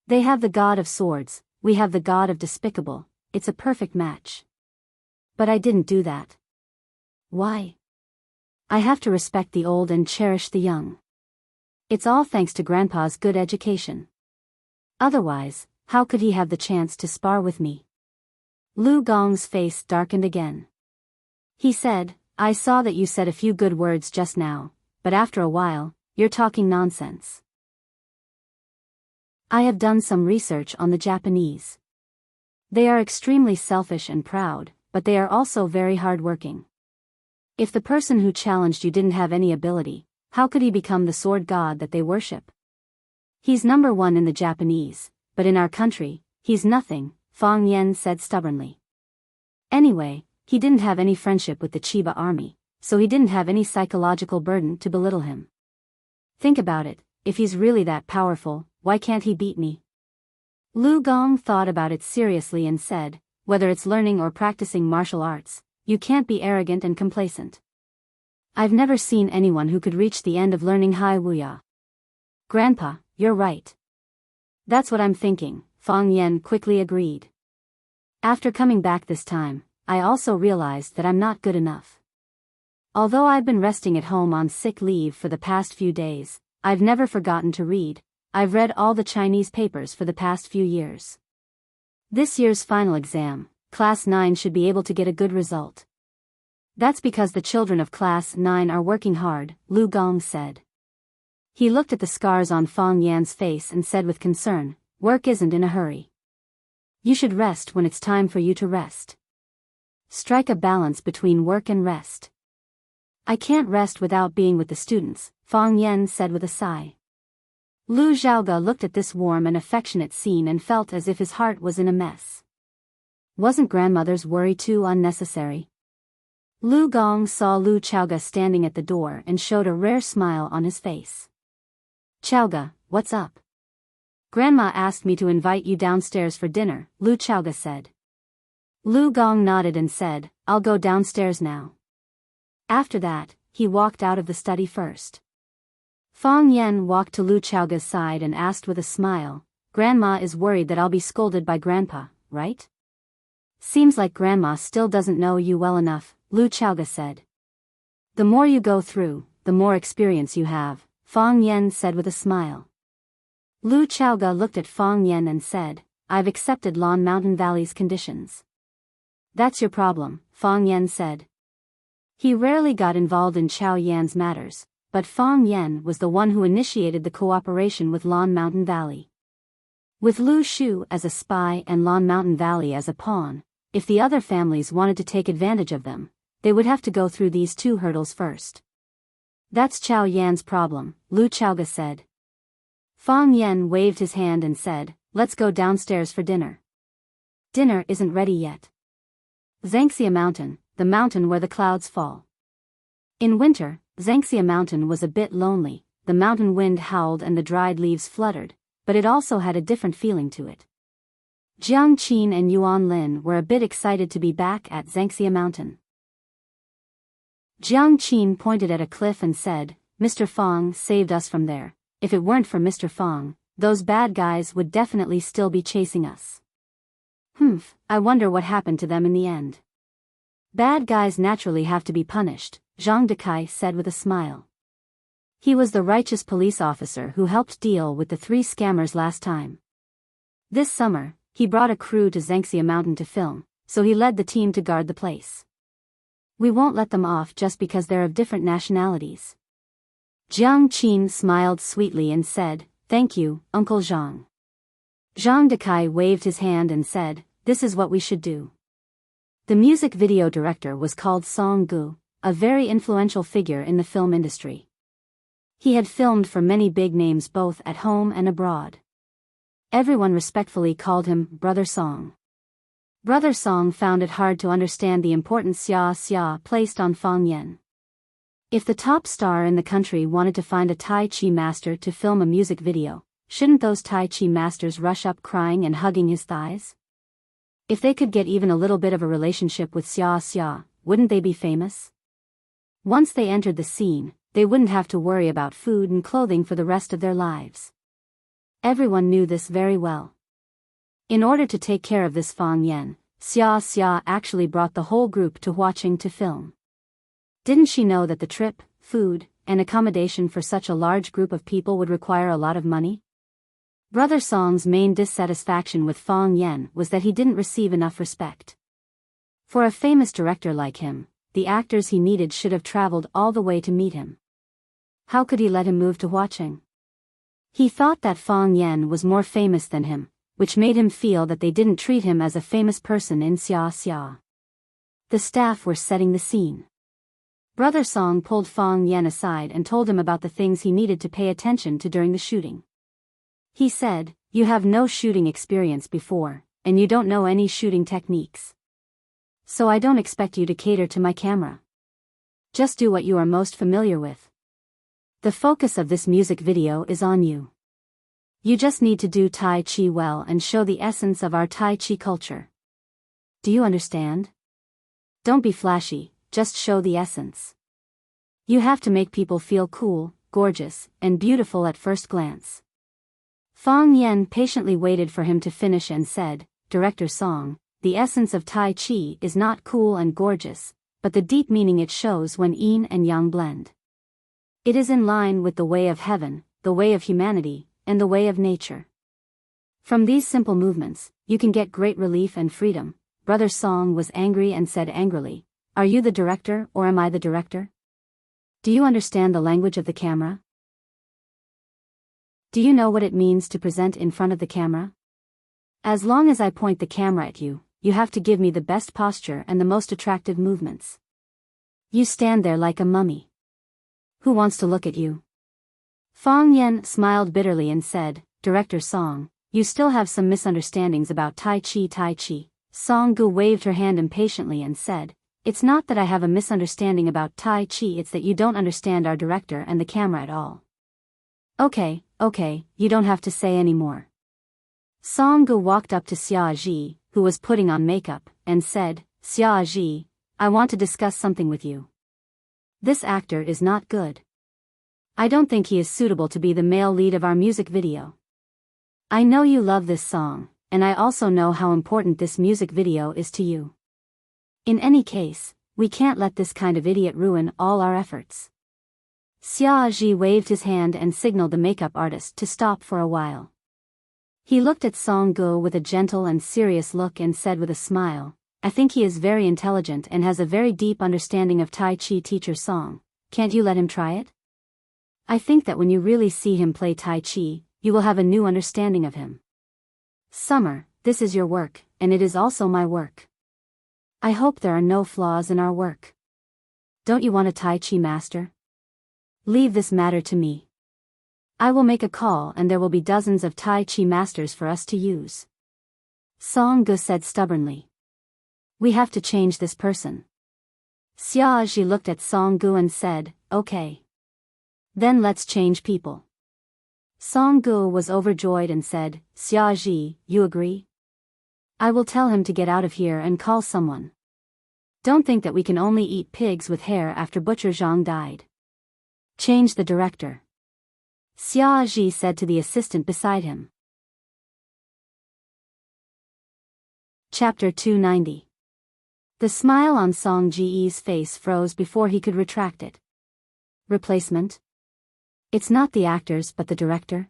They have the god of swords, we have the god of despicable, it's a perfect match. But I didn't do that. Why? I have to respect the old and cherish the young. It's all thanks to Grandpa's good education. Otherwise, how could he have the chance to spar with me?" Lu Gong's face darkened again. He said, "I saw that you said a few good words just now, but after a while, you're talking nonsense. I have done some research on the Japanese. They are extremely selfish and proud, but they are also very hard-working. If the person who challenged you didn't have any ability, how could he become the sword god that they worship? He's number one in the Japanese, but in our country, he's nothing," Fang Yan said stubbornly. Anyway, he didn't have any friendship with the Chiba army, so he didn't have any psychological burden to belittle him. Think about it, if he's really that powerful, why can't he beat me? Lu Gong thought about it seriously and said, "Whether it's learning or practicing martial arts, you can't be arrogant and complacent. I've never seen anyone who could reach the end of learning Hai Wuya." "Grandpa, you're right. That's what I'm thinking," Fang Yan quickly agreed. "After coming back this time, I also realized that I'm not good enough. Although I've been resting at home on sick leave for the past few days, I've never forgotten to read. I've read all the Chinese papers for the past few years. This year's final exam, Class 9 should be able to get a good result. That's because the children of Class 9 are working hard," Lu Gong said. He looked at the scars on Fang Yan's face and said with concern, "Work isn't in a hurry. You should rest when it's time for you to rest. Strike a balance between work and rest." "I can't rest without being with the students," Fang Yan said with a sigh. Lu Xiaoga looked at this warm and affectionate scene and felt as if his heart was in a mess. Wasn't grandmother's worry too unnecessary? Lu Gong saw Lu Xiaoga standing at the door and showed a rare smile on his face. "Xiaoga, what's up?" "Grandma asked me to invite you downstairs for dinner," Lu Xiaoga said. Lu Gong nodded and said, "I'll go downstairs now." After that, he walked out of the study first. Fang Yan walked to Lu Xiaoga's side and asked with a smile, "Grandma is worried that I'll be scolded by Grandpa, right?" "Seems like Grandma still doesn't know you well enough," Lu Xiaoga said. "The more you go through, the more experience you have," Fang Yan said with a smile. Lu Xiaoga looked at Fang Yan and said, "I've accepted Lon Mountain Valley's conditions." "That's your problem," Fang Yan said. He rarely got involved in Chao Yan's matters, but Fang Yan was the one who initiated the cooperation with Lon Mountain Valley. With Lu Shu as a spy and Lon Mountain Valley as a pawn, if the other families wanted to take advantage of them, they would have to go through these two hurdles first. That's Chow Yan's problem, Lu Chaoga said. Fang Yan waved his hand and said, let's go downstairs for dinner. Dinner isn't ready yet. Zhangxia Mountain, the mountain where the clouds fall. In winter, Zhangxia Mountain was a bit lonely, the mountain wind howled and the dried leaves fluttered, but it also had a different feeling to it. Jiang Qin and Yuan Lin were a bit excited to be back at Zhangxia Mountain. Jiang Qin pointed at a cliff and said, Mr. Fang saved us from there. If it weren't for Mr. Fang, those bad guys would definitely still be chasing us. I wonder what happened to them in the end. Bad guys naturally have to be punished, Zhang Dekai said with a smile. He was the righteous police officer who helped deal with the 3 scammers last time. This summer, he brought a crew to Zhangxia Mountain to film, so he led the team to guard the place. We won't let them off just because they're of different nationalities. Jiang Qin smiled sweetly and said, thank you, Uncle Zhang. Zhang Dekai waved his hand and said, this is what we should do. The music video director was called Song Gu, a very influential figure in the film industry. He had filmed for many big names both at home and abroad. Everyone respectfully called him Brother Song. Brother Song found it hard to understand the importance Xia placed on Fang Yan. If the top star in the country wanted to find a Tai Chi master to film a music video, shouldn't those Tai Chi masters rush up crying and hugging his thighs? If they could get even a little bit of a relationship with Xia, wouldn't they be famous? Once they entered the scene, they wouldn't have to worry about food and clothing for the rest of their lives. Everyone knew this very well. In order to take care of this Fang Yan, Xia actually brought the whole group to watching to film. Didn't she know that the trip, food, and accommodation for such a large group of people would require a lot of money? Brother Song's main dissatisfaction with Fang Yan was that he didn't receive enough respect. For a famous director like him, the actors he needed should have traveled all the way to meet him. How could he let him move to watching? He thought that Fang Yan was more famous than him, which made him feel that they didn't treat him as a famous person in Xia. The staff were setting the scene. Brother Song pulled Fang Yan aside and told him about the things he needed to pay attention to during the shooting. He said, you have no shooting experience before, and you don't know any shooting techniques. So I don't expect you to cater to my camera. Just do what you are most familiar with. The focus of this music video is on you. You just need to do Tai Chi well and show the essence of our Tai Chi culture. Do you understand? Don't be flashy, just show the essence. You have to make people feel cool, gorgeous, and beautiful at first glance. Fang Yan patiently waited for him to finish and said, Director Song, the essence of Tai Chi is not cool and gorgeous, but the deep meaning it shows when yin and yang blend. It is in line with the way of heaven, the way of humanity, and the way of nature. From these simple movements, you can get great relief and freedom. Brother Song was angry and said angrily, are you the director or am I the director? Do you understand the language of the camera? Do you know what it means to present in front of the camera? As long as I point the camera at you, you have to give me the best posture and the most attractive movements. You stand there like a mummy. Who wants to look at you? Fang Yan smiled bitterly and said, Director Song, you still have some misunderstandings about Tai Chi. Song Gu waved her hand impatiently and said, it's not that I have a misunderstanding about Tai Chi, it's that you don't understand our director and the camera at all. Okay, you don't have to say any more. Song Gu walked up to Xia Ji, who was putting on makeup, and said, Xia Ji, I want to discuss something with you. This actor is not good. I don't think he is suitable to be the male lead of our music video. I know you love this song, and I also know how important this music video is to you. In any case, we can't let this kind of idiot ruin all our efforts. Xia Ji waved his hand and signaled the makeup artist to stop for a while. He looked at Song Gu with a gentle and serious look and said with a smile, I think he is very intelligent and has a very deep understanding of Tai Chi. Teacher Song, can't you let him try it? I think that when you really see him play Tai Chi, you will have a new understanding of him. Summer, this is your work, and it is also my work. I hope there are no flaws in our work. Don't you want a Tai Chi master? Leave this matter to me. I will make a call and there will be dozens of Tai Chi masters for us to use. Song Gu said stubbornly. We have to change this person. Xia Ji looked at Song Gu and said, okay. Then let's change people. Song Gu was overjoyed and said, Xia Ji, you agree? I will tell him to get out of here and call someone. Don't think that we can only eat pigs with hair after Butcher Zhang died. Change the director. Xia Ji said to the assistant beside him. Chapter 290. The smile on Song Ji's face froze before he could retract it. Replacement? It's not the actors but the director?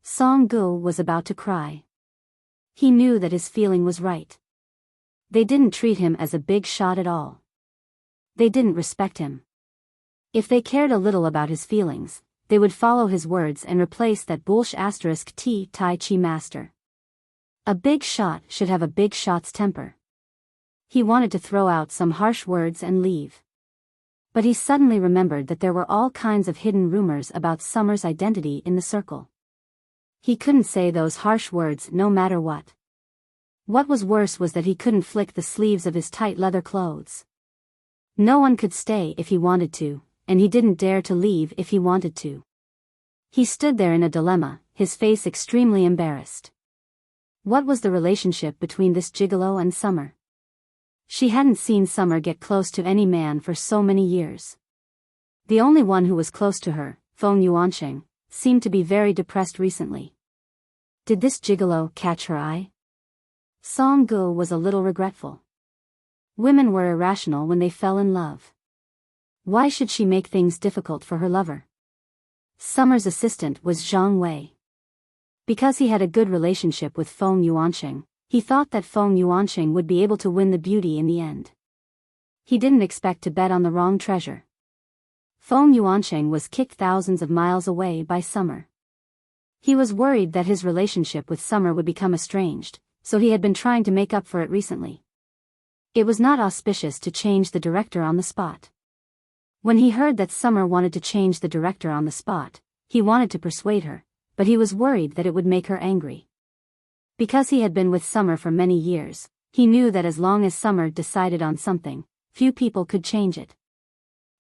Song Gu was about to cry. He knew that his feeling was right. They didn't treat him as a big shot at all. They didn't respect him. If they cared a little about his feelings, they would follow his words and replace that bullsh** T Tai Chi master. A big shot should have a big shot's temper. He wanted to throw out some harsh words and leave. But he suddenly remembered that there were all kinds of hidden rumors about Summer's identity in the circle. He couldn't say those harsh words no matter what. What was worse was that he couldn't flick the sleeves of his tight leather clothes. No one could stay if he wanted to, and he didn't dare to leave if he wanted to. He stood there in a dilemma, his face extremely embarrassed. What was the relationship between this gigolo and Summer? She hadn't seen Summer get close to any man for so many years. The only one who was close to her, Feng Yuanqing, seemed to be very depressed recently. Did this gigolo catch her eye? Song Gu was a little regretful. Women were irrational when they fell in love. Why should she make things difficult for her lover? Summer's assistant was Zhang Wei. Because he had a good relationship with Feng Yuanqing, he thought that Feng Yuanqing would be able to win the beauty in the end. He didn't expect to bet on the wrong treasure. Feng Yuanqing was kicked thousands of miles away by Summer. He was worried that his relationship with Summer would become estranged, so he had been trying to make up for it recently. It was not auspicious to change the director on the spot. When he heard that Summer wanted to change the director on the spot, he wanted to persuade her, but he was worried that it would make her angry. Because he had been with Summer for many years, he knew that as long as Summer decided on something, few people could change it.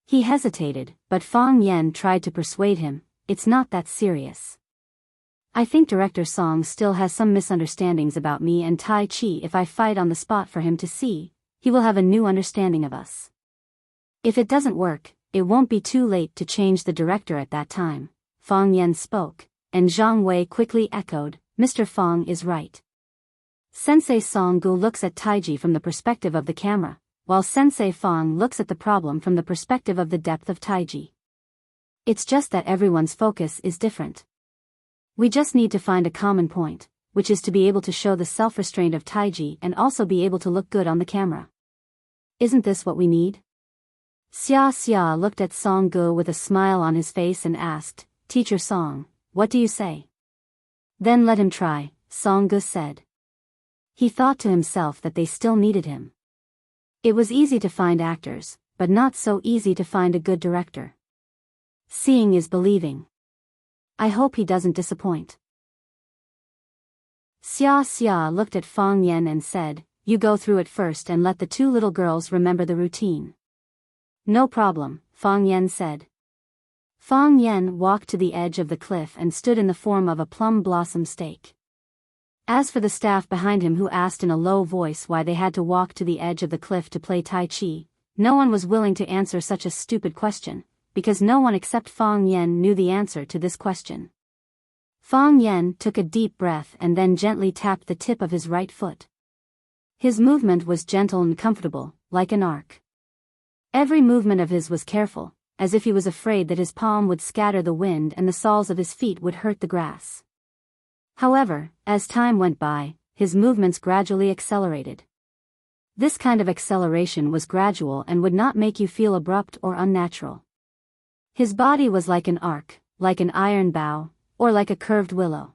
He hesitated, but Fang Yan tried to persuade him, it's not that serious. I think Director Song still has some misunderstandings about me and Tai Chi. If I fight on the spot for him to see, he will have a new understanding of us. If it doesn't work, it won't be too late to change the director at that time. Fang Yan spoke, and Zhang Wei quickly echoed, Mr. Fang is right. Sensei Song Gu looks at Taiji from the perspective of the camera, while Sensei Fang looks at the problem from the perspective of the depth of Taiji. It's just that everyone's focus is different. We just need to find a common point, which is to be able to show the self-restraint of Taiji and also be able to look good on the camera. Isn't this what we need? Xia looked at Song Gu with a smile on his face and asked, Teacher Song, what do you say? Then let him try, Song Gu said. He thought to himself that they still needed him. It was easy to find actors, but not so easy to find a good director. Seeing is believing. I hope he doesn't disappoint. Xia looked at Fang Yan and said, you go through it first and let the two little girls remember the routine. No problem, Fang Yan said. Fang Yan walked to the edge of the cliff and stood in the form of a plum blossom stake. As for the staff behind him who asked in a low voice why they had to walk to the edge of the cliff to play Tai Chi, no one was willing to answer such a stupid question, because no one except Fang Yan knew the answer to this question. Fang Yan took a deep breath and then gently tapped the tip of his right foot. His movement was gentle and comfortable, like an arc. Every movement of his was careful, as if he was afraid that his palm would scatter the wind and the soles of his feet would hurt the grass. However, as time went by, his movements gradually accelerated. This kind of acceleration was gradual and would not make you feel abrupt or unnatural. His body was like an arc, like an iron bow, or like a curved willow.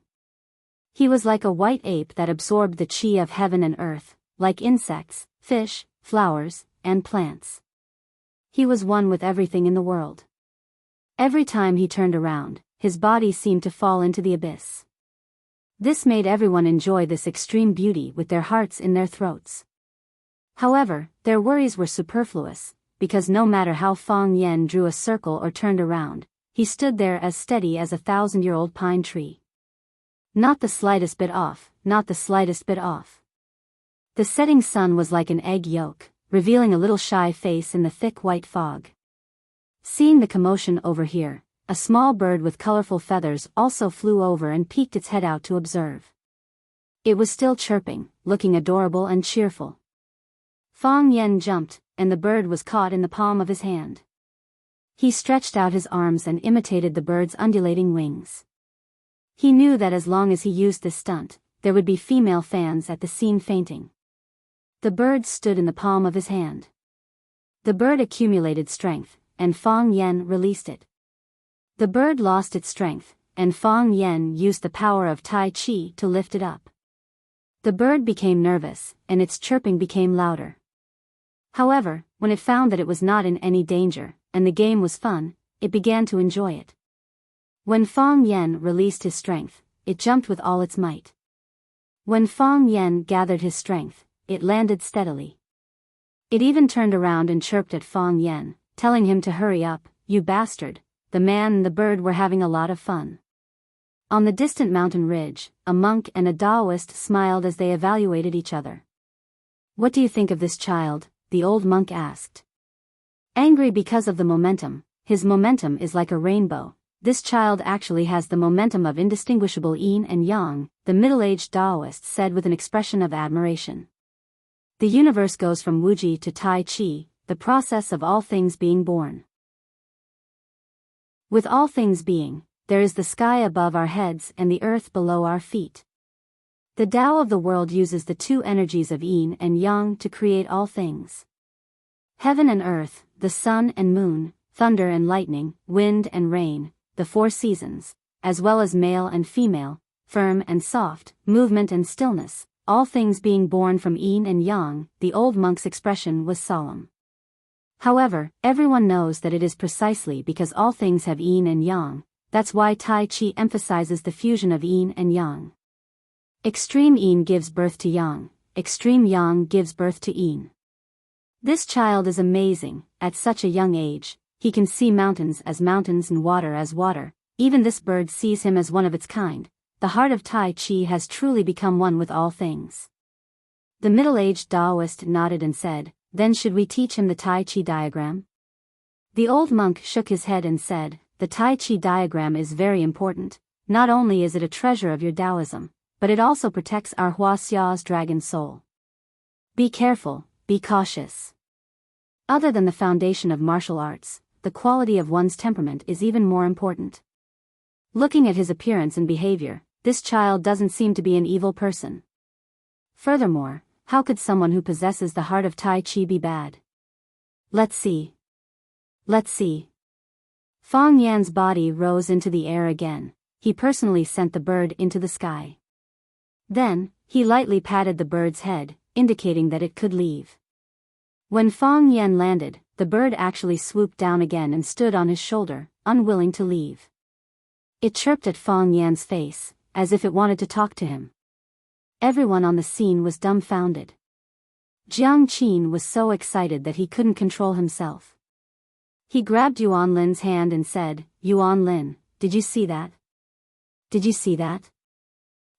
He was like a white ape that absorbed the chi of heaven and earth, like insects, fish, flowers, and plants. He was one with everything in the world. Every time he turned around, his body seemed to fall into the abyss. This made everyone enjoy this extreme beauty with their hearts in their throats. However, their worries were superfluous, because no matter how Fang Yen drew a circle or turned around, he stood there as steady as a 1,000-year-old pine tree. Not the slightest bit off, not the slightest bit off. The setting sun was like an egg yolk, revealing a little shy face in the thick white fog. Seeing the commotion over here, a small bird with colorful feathers also flew over and peeked its head out to observe. It was still chirping, looking adorable and cheerful. Fang Yen jumped, and the bird was caught in the palm of his hand. He stretched out his arms and imitated the bird's undulating wings. He knew that as long as he used this stunt, there would be female fans at the scene fainting. The bird stood in the palm of his hand. The bird accumulated strength, and Fang Yen released it. The bird lost its strength, and Fang Yen used the power of Tai Chi to lift it up. The bird became nervous, and its chirping became louder. However, when it found that it was not in any danger, and the game was fun, it began to enjoy it. When Fang Yen released his strength, it jumped with all its might. When Fang Yen gathered his strength, it landed steadily. It even turned around and chirped at Fang Yen, telling him to hurry up, "You bastard." The man and the bird were having a lot of fun. On the distant mountain ridge, a monk and a Taoist smiled as they evaluated each other. "What do you think of this child?" the old monk asked. Angry because of the momentum, his momentum is like a rainbow. This child actually has the momentum of indistinguishable yin and yang, the middle-aged Taoist said with an expression of admiration. The universe goes from Wuji to Tai Chi, the process of all things being born. With all things being, there is the sky above our heads and the earth below our feet. The Tao of the world uses the two energies of yin and yang to create all things. Heaven and earth, the sun and moon, thunder and lightning, wind and rain, the four seasons, as well as male and female, firm and soft, movement and stillness, all things being born from yin and yang, the old monk's expression was solemn. However, everyone knows that it is precisely because all things have yin and yang, that's why Tai Chi emphasizes the fusion of yin and yang. Extreme yin gives birth to yang, extreme yang gives birth to yin. This child is amazing. At such a young age, he can see mountains as mountains and water as water. Even this bird sees him as one of its kind. The heart of Tai Chi has truly become one with all things. The middle-aged Taoist nodded and said, "Then should we teach him the Tai Chi diagram?" The old monk shook his head and said, "The Tai Chi diagram is very important. Not only is it a treasure of your Taoism, but it also protects our Huaxia's dragon soul. Be careful, be cautious." Other than the foundation of martial arts, the quality of one's temperament is even more important. Looking at his appearance and behavior, this child doesn't seem to be an evil person. Furthermore, how could someone who possesses the heart of Tai Chi be bad? Let's see. Let's see. Fang Yan's body rose into the air again. He personally sent the bird into the sky. Then, he lightly patted the bird's head, indicating that it could leave. When Fang Yan landed, the bird actually swooped down again and stood on his shoulder, unwilling to leave. It chirped at Fang Yan's face, as if it wanted to talk to him. Everyone on the scene was dumbfounded. Jiang Qin was so excited that he couldn't control himself. He grabbed Yuan Lin's hand and said, "Yuan Lin, did you see that? Did you see that?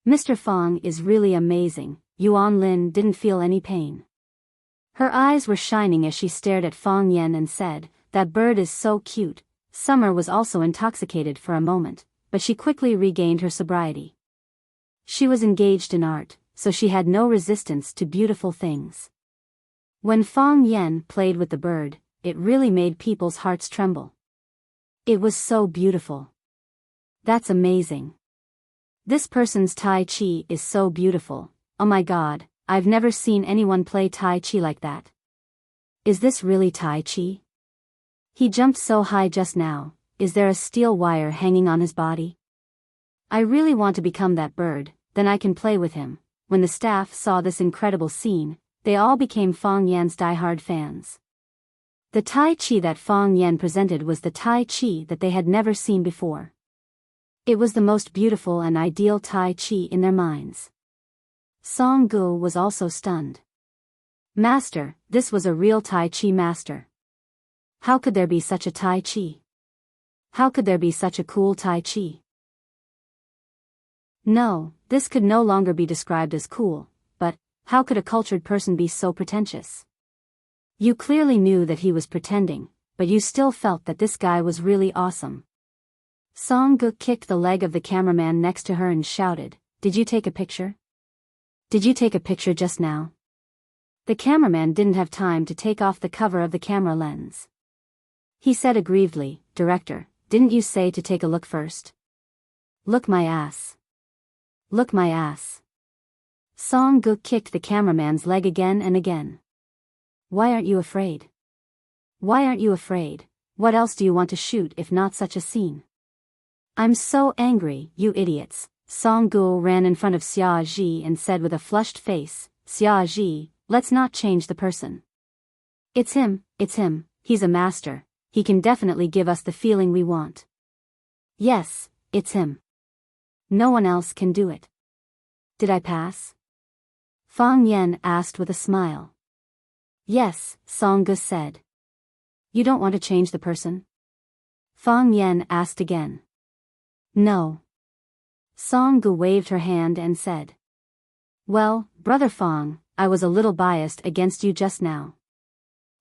Mr. Fang is really amazing." Yuan Lin didn't feel any pain. Her eyes were shining as she stared at Fang Yan and said, "That bird is so cute." Summer was also intoxicated for a moment, but she quickly regained her sobriety. She was engaged in art, so she had no resistance to beautiful things. When Fang Yan played with the bird, it really made people's hearts tremble. It was so beautiful. That's amazing. This person's Tai Chi is so beautiful. Oh my God, I've never seen anyone play Tai Chi like that. Is this really Tai Chi? He jumped so high just now. Is there a steel wire hanging on his body? I really want to become that bird, then I can play with him. When the staff saw this incredible scene, they all became Fang Yan's diehard fans. The Tai Chi that Fang Yan presented was the Tai Chi that they had never seen before. It was the most beautiful and ideal Tai Chi in their minds. Song Gu was also stunned. Master, this was a real Tai Chi master. How could there be such a Tai Chi? How could there be such a cool Tai Chi? No, this could no longer be described as cool, but how could a cultured person be so pretentious? You clearly knew that he was pretending, but you still felt that this guy was really awesome. Song Gu kicked the leg of the cameraman next to her and shouted, "Did you take a picture? Did you take a picture just now?" The cameraman didn't have time to take off the cover of the camera lens. He said aggrievedly, "Director, didn't you say to take a look first? Look my ass. Look my ass." Song Gu kicked the cameraman's leg again and again. "Why aren't you afraid? Why aren't you afraid? What else do you want to shoot if not such a scene? I'm so angry, you idiots." Song Gu ran in front of Xia Ji and said with a flushed face, "Xia Ji, let's not change the person. It's him, he's a master, he can definitely give us the feeling we want. Yes, it's him. No one else can do it." "Did I pass?" Fang Yan asked with a smile. "Yes," Song Gu said. "You don't want to change the person?" Fang Yan asked again. "No." Song Gu waved her hand and said, "Well, Brother Fang, I was a little biased against you just now.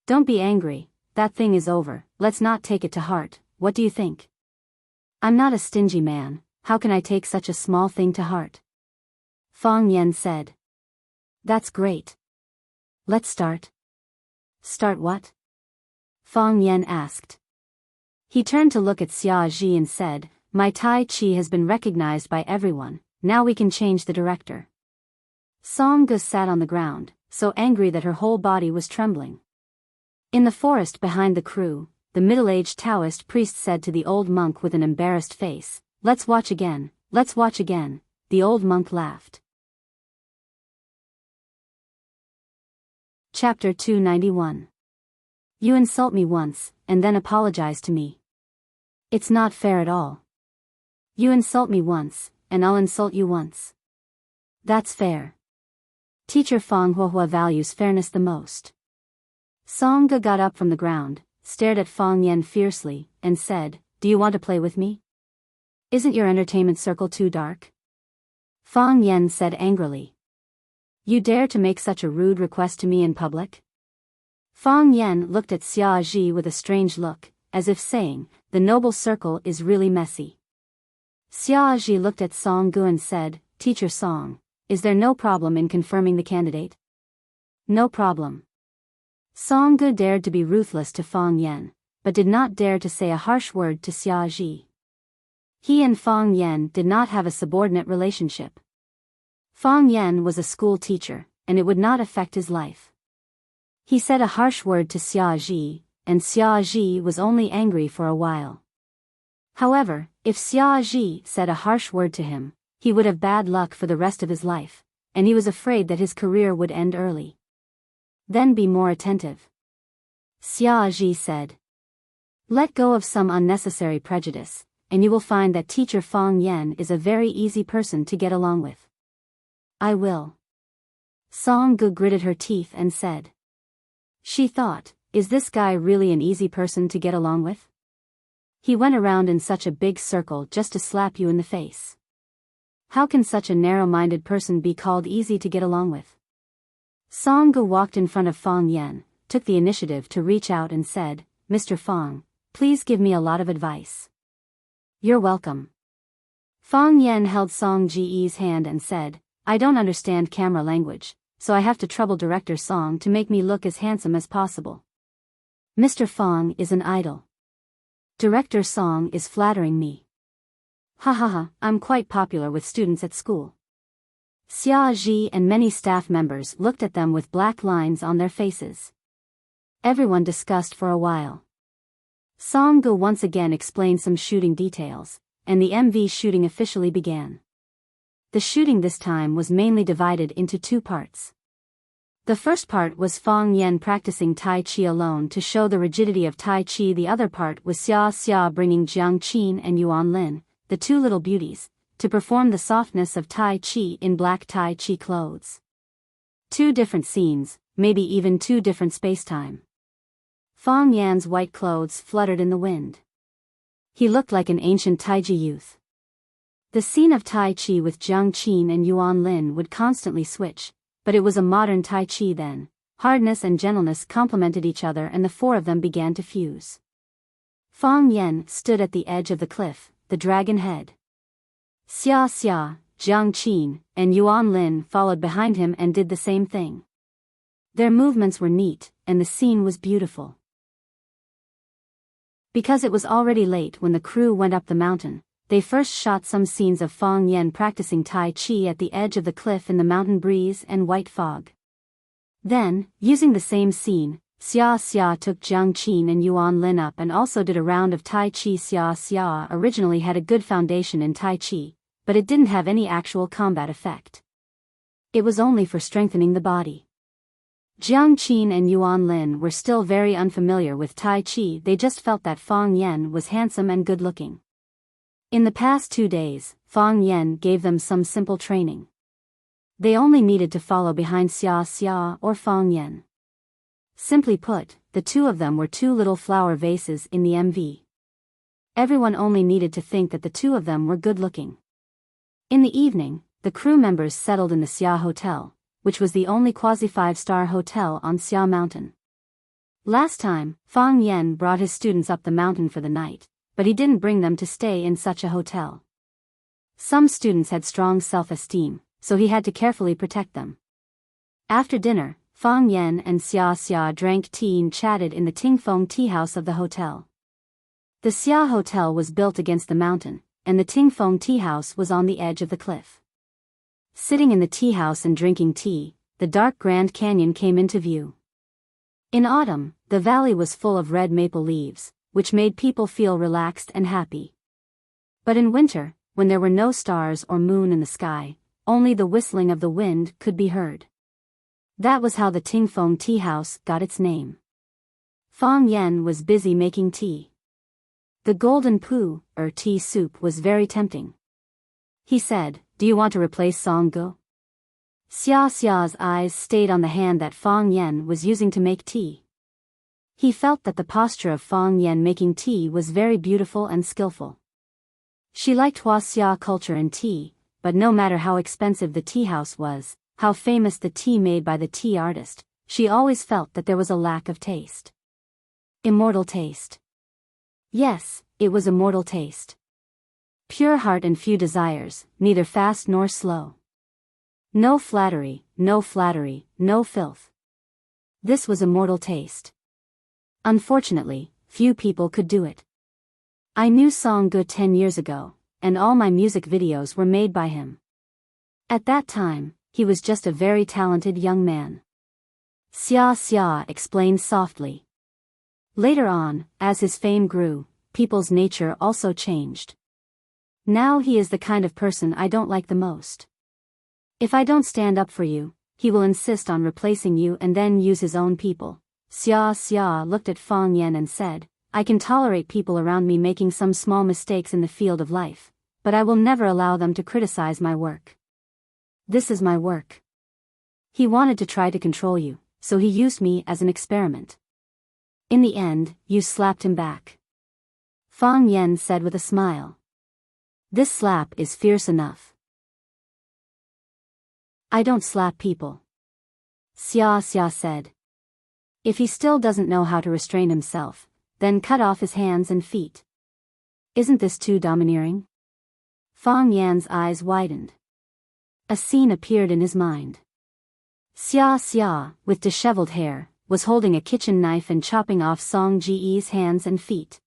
Don't be angry, that thing is over, let's not take it to heart, what do you think? I'm not a stingy man, how can I take such a small thing to heart?" Fang Yan said. "That's great. Let's start." "Start what?" Fang Yan asked. He turned to look at Xia Ji and said, "My Tai Chi has been recognized by everyone, now we can change the director." Song Gu sat on the ground, so angry that her whole body was trembling. In the forest behind the crew, the middle-aged Taoist priest said to the old monk with an embarrassed face, "Let's watch again, let's watch again." The old monk laughed. Chapter 291. You insult me once, and then apologize to me. It's not fair at all. You insult me once, and I'll insult you once. That's fair. Teacher Fang Huahua values fairness the most. Song Gu got up from the ground, stared at Fang Yan fiercely, and said, "Do you want to play with me? Isn't your entertainment circle too dark?" Fang Yan said angrily. "You dare to make such a rude request to me in public?" Fang Yan looked at Xia Ji with a strange look, as if saying, "The noble circle is really messy." Xia Ji looked at Song Gu and said, "Teacher Song, is there no problem in confirming the candidate?" "No problem." Song Gu dared to be ruthless to Fang Yan, but did not dare to say a harsh word to Xia Ji. He and Fang Yan did not have a subordinate relationship. Fang Yan was a school teacher, and it would not affect his life. He said a harsh word to Xia Ji, and Xia Ji was only angry for a while. However, if Xia Ji said a harsh word to him, he would have bad luck for the rest of his life, and he was afraid that his career would end early. Then be more attentive. Xia Ji said. Let go of some unnecessary prejudice, and you will find that teacher Fang Yan is a very easy person to get along with. I will. Song Gu gritted her teeth and said. She thought, is this guy really an easy person to get along with? He went around in such a big circle just to slap you in the face. How can such a narrow-minded person be called easy to get along with? Song Gu walked in front of Fang Yan, took the initiative to reach out and said, Mr. Fang, please give me a lot of advice. You're welcome. Fang Yan held Song Ji's hand and said, I don't understand camera language, so I have to trouble director Song to make me look as handsome as possible. Mr. Fang is an idol. Director Song is flattering me. Ha ha ha, I'm quite popular with students at school. Xia Ji and many staff members looked at them with black lines on their faces. Everyone discussed for a while. Song Gu once again explained some shooting details, and the MV shooting officially began. The shooting this time was mainly divided into two parts. The first part was Fang Yen practicing Tai Chi alone to show the rigidity of Tai Chi. The other part was Xia Xia bringing Jiang Qin and Yuan Lin, the two little beauties, to perform the softness of Tai Chi in black Tai Chi clothes. Two different scenes, maybe even two different space-time. Fang Yan's white clothes fluttered in the wind. He looked like an ancient Taiji youth. The scene of Tai Chi with Jiang Qin and Yuan Lin would constantly switch, but it was a modern Tai Chi then. Hardness and gentleness complemented each other and the four of them began to fuse. Fang Yan stood at the edge of the cliff, the dragon head. Xia Xia, Jiang Qin, and Yuan Lin followed behind him and did the same thing. Their movements were neat, and the scene was beautiful. Because it was already late when the crew went up the mountain, they first shot some scenes of Fang Yan practicing Tai Chi at the edge of the cliff in the mountain breeze and white fog. Then, using the same scene, Xia Xia took Jiang Qin and Yuan Lin up and also did a round of Tai Chi. Xia Xia originally had a good foundation in Tai Chi, but it didn't have any actual combat effect. It was only for strengthening the body. Jiang Qin and Yuan Lin were still very unfamiliar with Tai Chi. They just felt that Fang Yan was handsome and good-looking. In the past 2 days, Fang Yan gave them some simple training. They only needed to follow behind Xia Xia or Fang Yan. Simply put, the two of them were two little flower vases in the MV. Everyone only needed to think that the two of them were good-looking. In the evening, the crew members settled in the Xia Hotel, which was the only quasi-5-star hotel on Xia Mountain. Last time, Fang Yan brought his students up the mountain for the night, but he didn't bring them to stay in such a hotel. Some students had strong self-esteem, so he had to carefully protect them. After dinner, Fang Yan and Xia Xia drank tea and chatted in the Tingfeng tea house of the hotel. The Xia Hotel was built against the mountain, and the Tingfeng tea house was on the edge of the cliff. Sitting in the tea house and drinking tea, the dark Grand Canyon came into view. In autumn, the valley was full of red maple leaves, which made people feel relaxed and happy. But in winter, when there were no stars or moon in the sky, only the whistling of the wind could be heard. That was how the Tingfeng tea house got its name. Fang Yan was busy making tea. The golden pu, or tea soup, was very tempting. He said, "Do you want to replace Songgu?" Xia Xia's eyes stayed on the hand that Fang Yan was using to make tea. He felt that the posture of Fang Yan making tea was very beautiful and skillful. She liked Huaxia culture in tea, but no matter how expensive the tea house was, how famous the tea made by the tea artist, she always felt that there was a lack of taste. Immortal taste. Yes, it was immortal taste. Pure heart and few desires, neither fast nor slow. No flattery, no filth. This was immortal taste. Unfortunately, few people could do it. I knew Songgu 10 years ago, and all my music videos were made by him. At that time, he was just a very talented young man. Xia Xia explained softly. Later on, as his fame grew, people's nature also changed. Now he is the kind of person I don't like the most. If I don't stand up for you, he will insist on replacing you and then use his own people. Xia Xia looked at Fang Yan and said, "I can tolerate people around me making some small mistakes in the field of life, but I will never allow them to criticize my work. This is my work." He wanted to try to control you, so he used me as an experiment. In the end, you slapped him back. Fang Yan said with a smile. This slap is fierce enough. I don't slap people. Xia Xia said. If he still doesn't know how to restrain himself, then cut off his hands and feet. Isn't this too domineering? Fang Yan's eyes widened. A scene appeared in his mind. Xia Xia, with disheveled hair, was holding a kitchen knife and chopping off Song Ji's hands and feet.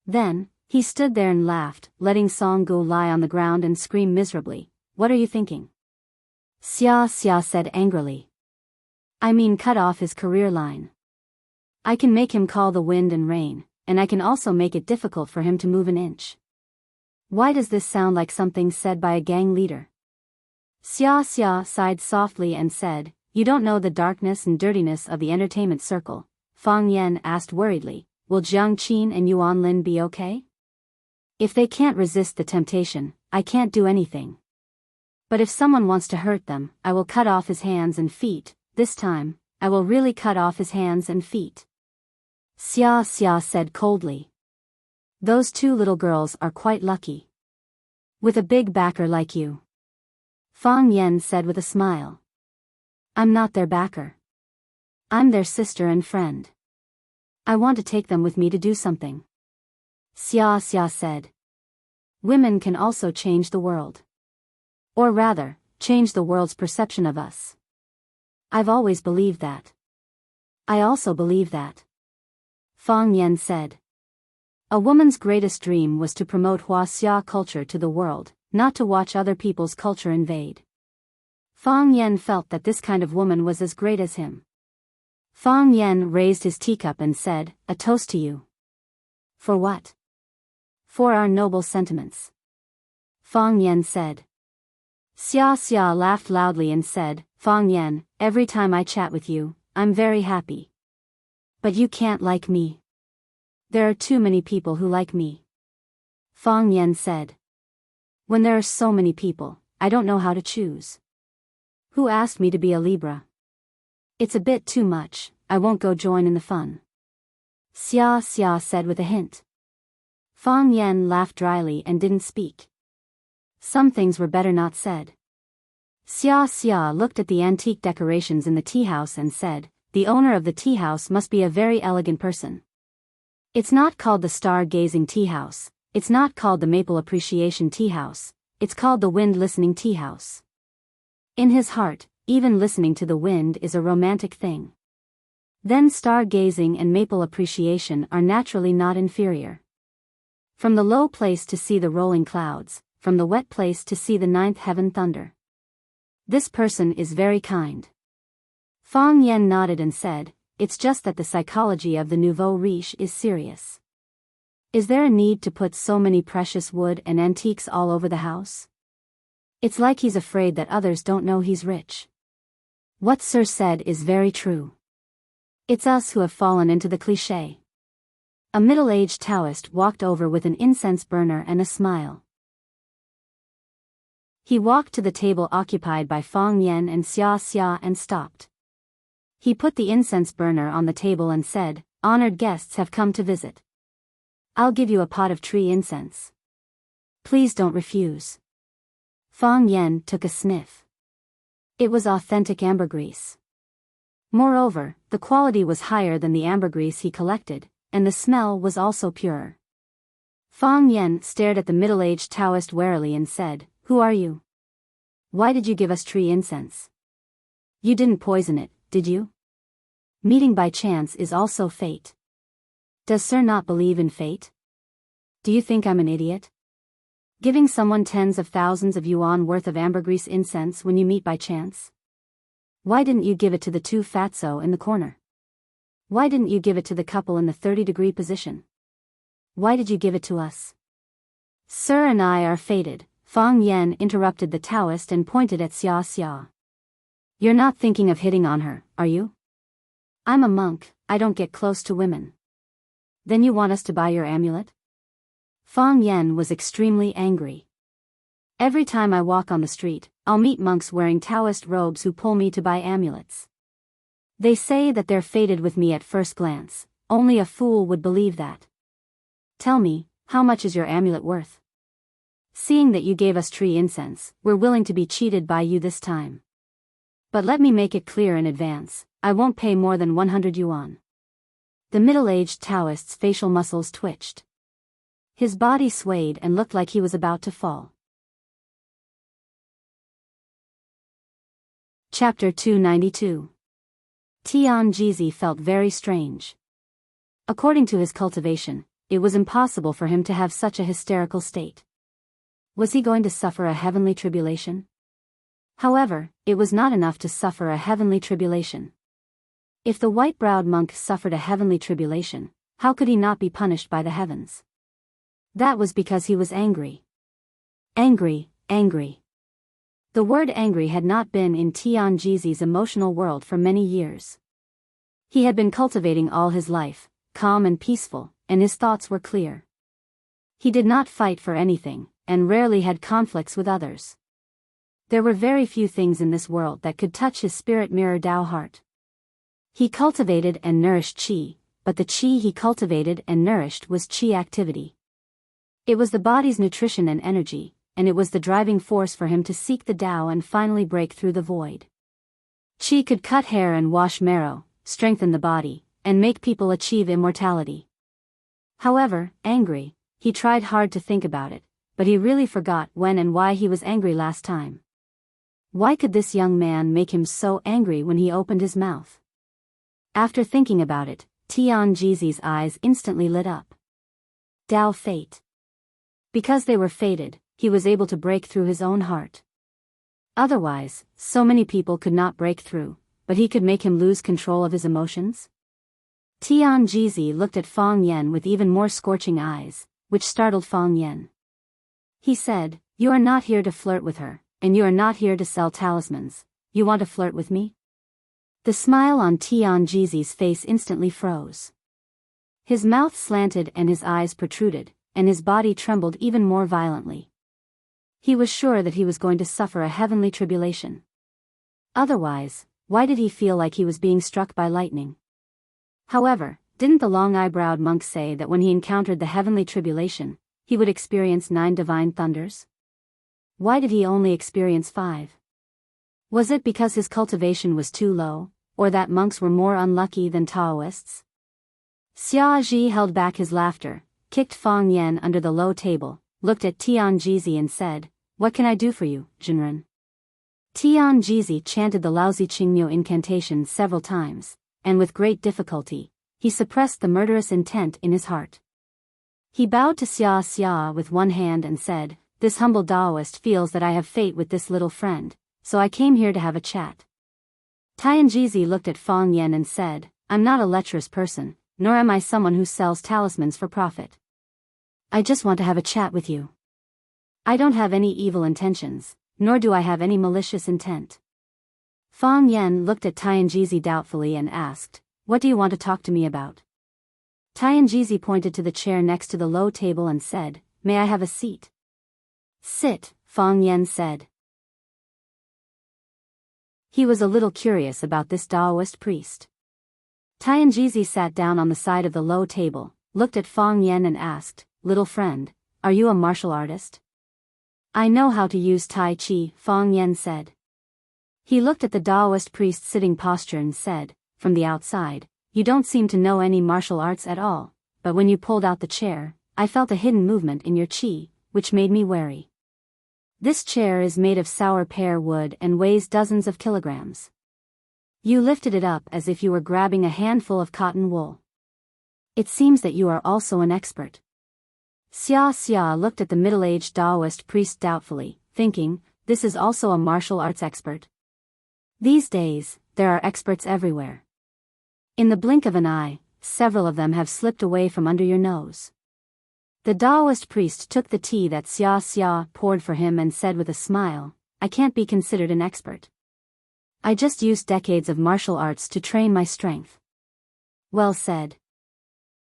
Then, he stood there and laughed, letting Songgu lie on the ground and scream miserably. What are you thinking? Xia Xia said angrily. I mean cut off his career line. I can make him call the wind and rain, and I can also make it difficult for him to move an inch. Why does this sound like something said by a gang leader? Xia Xia sighed softly and said, You don't know the darkness and dirtiness of the entertainment circle, Fang Yan asked worriedly. Will Jiang Qin and Yuan Lin be okay? If they can't resist the temptation, I can't do anything. But if someone wants to hurt them, I will cut off his hands and feet. This time, I will really cut off his hands and feet. Xia Xia said coldly. Those two little girls are quite lucky. With a big backer like you. Fang Yan said with a smile. I'm not their backer. I'm their sister and friend. I want to take them with me to do something. Xia Xia said. Women can also change the world. Or rather, change the world's perception of us. I've always believed that. I also believe that. Fang Yan said. A woman's greatest dream was to promote Huaxia culture to the world, not to watch other people's culture invade. Fang Yan felt that this kind of woman was as great as him. Fang Yan raised his teacup and said, a toast to you. For what? For our noble sentiments. Fang Yan said. Xia Xia laughed loudly and said, Fang Yan, every time I chat with you, I'm very happy. But you can't like me. There are too many people who like me. Fang Yan said. When there are so many people, I don't know how to choose. Who asked me to be a Libra? It's a bit too much, I won't go join in the fun. Xia Xia said with a hint. Fang Yan laughed dryly and didn't speak. Some things were better not said. Xia Xia looked at the antique decorations in the tea house and said, the owner of the tea house must be a very elegant person. It's not called the star-gazing tea house, it's not called the maple appreciation tea house, it's called the wind-listening tea house. In his heart, even listening to the wind is a romantic thing. Then star-gazing and maple appreciation are naturally not inferior. From the low place to see the rolling clouds, from the wet place to see the ninth heaven thunder. This person is very kind. Fang Yan nodded and said, it's just that the psychology of the nouveau riche is serious. Is there a need to put so many precious wood and antiques all over the house? It's like he's afraid that others don't know he's rich. What Sir said is very true. It's us who have fallen into the cliché. A middle-aged Taoist walked over with an incense burner and a smile. He walked to the table occupied by Fang Yan and Xia Xia and stopped. He put the incense burner on the table and said, honored guests have come to visit. I'll give you a pot of tree incense. Please don't refuse. Fang Yan took a sniff. It was authentic ambergris. Moreover, the quality was higher than the ambergris he collected, and the smell was also purer. Fang Yan stared at the middle-aged Taoist warily and said, who are you? Why did you give us tree incense? You didn't poison it, did you? Meeting by chance is also fate. Does Sir not believe in fate? Do you think I'm an idiot? Giving someone tens of thousands of yuan worth of ambergris incense when you meet by chance? Why didn't you give it to the two fatso in the corner? Why didn't you give it to the couple in the 30-degree position? Why did you give it to us? Sir and I are fated, Fang Yan interrupted the Taoist and pointed at Xia Xia. You're not thinking of hitting on her, are you? I'm a monk, I don't get close to women. Then you want us to buy your amulet? Fang Yan was extremely angry. Every time I walk on the street, I'll meet monks wearing Taoist robes who pull me to buy amulets. They say that they're fated with me at first glance, only a fool would believe that. Tell me, how much is your amulet worth? Seeing that you gave us tree incense, we're willing to be cheated by you this time. But let me make it clear in advance, I won't pay more than 100 yuan. The middle-aged Taoist's facial muscles twitched. His body swayed and looked like he was about to fall. Chapter 292. Tian Jizi felt very strange. According to his cultivation, it was impossible for him to have such a hysterical state. Was he going to suffer a heavenly tribulation? However, it was not enough to suffer a heavenly tribulation. If the white-browed monk suffered a heavenly tribulation, how could he not be punished by the heavens? That was because he was angry. Angry, angry. The word angry had not been in Tianji's emotional world for many years. He had been cultivating all his life, calm and peaceful, and his thoughts were clear. He did not fight for anything, and rarely had conflicts with others. There were very few things in this world that could touch his spirit mirror Tao heart. He cultivated and nourished qi, but the qi he cultivated and nourished was qi activity. It was the body's nutrition and energy, and it was the driving force for him to seek the Tao and finally break through the void. Qi could cut hair and wash marrow, strengthen the body, and make people achieve immortality. However, angry, he tried hard to think about it, but he really forgot when and why he was angry last time. Why could this young man make him so angry when he opened his mouth? After thinking about it, Tianji's eyes instantly lit up. Tao fate. Because they were fated, he was able to break through his own heart. Otherwise, so many people could not break through, but he could make him lose control of his emotions? Tianji looked at Fang Yan with even more scorching eyes, which startled Fang Yan. He said, "You are not here to flirt with her, and you are not here to sell talismans. You want to flirt with me?" The smile on Tianji's face instantly froze. His mouth slanted and his eyes protruded, and his body trembled even more violently. He was sure that he was going to suffer a heavenly tribulation. Otherwise, why did he feel like he was being struck by lightning? However, didn't the long-eyebrowed monk say that when he encountered the heavenly tribulation, he would experience 9 divine thunders? Why did he only experience 5? Was it because his cultivation was too low, or that monks were more unlucky than Taoists? Xiaozhi held back his laughter, kicked Fang Yan under the low table, looked at Tianji and said, "What can I do for you, Jinren?" Tianji chanted the Laozi Qingmiu incantation several times, and with great difficulty, he suppressed the murderous intent in his heart. He bowed to Xia with one hand and said, "This humble Taoist feels that I have fate with this little friend, so I came here to have a chat." Tianji looked at Fang Yan and said, "I'm not a lecherous person, nor am I someone who sells talismans for profit. I just want to have a chat with you. I don't have any evil intentions, nor do I have any malicious intent." Fang Yan looked at Tianji doubtfully and asked, "What do you want to talk to me about?" Tianji pointed to the chair next to the low table and said, "May I have a seat?" "Sit," Fang Yan said. He was a little curious about this Taoist priest. Tianji sat down on the side of the low table, looked at Fang Yan and asked, "Little friend, are you a martial artist?" "I know how to use Tai Chi," Fang Yan said. He looked at the Taoist priest sitting posture and said, "From the outside, you don't seem to know any martial arts at all, but when you pulled out the chair, I felt a hidden movement in your qi, which made me wary. This chair is made of sour pear wood and weighs dozens of kilograms. You lifted it up as if you were grabbing a handful of cotton wool. It seems that you are also an expert." Xia looked at the middle-aged Taoist priest doubtfully, thinking, this is also a martial arts expert. These days, there are experts everywhere. In the blink of an eye, several of them have slipped away from under your nose. The Taoist priest took the tea that Xia poured for him and said with a smile, "I can't be considered an expert. I just used decades of martial arts to train my strength." "Well said."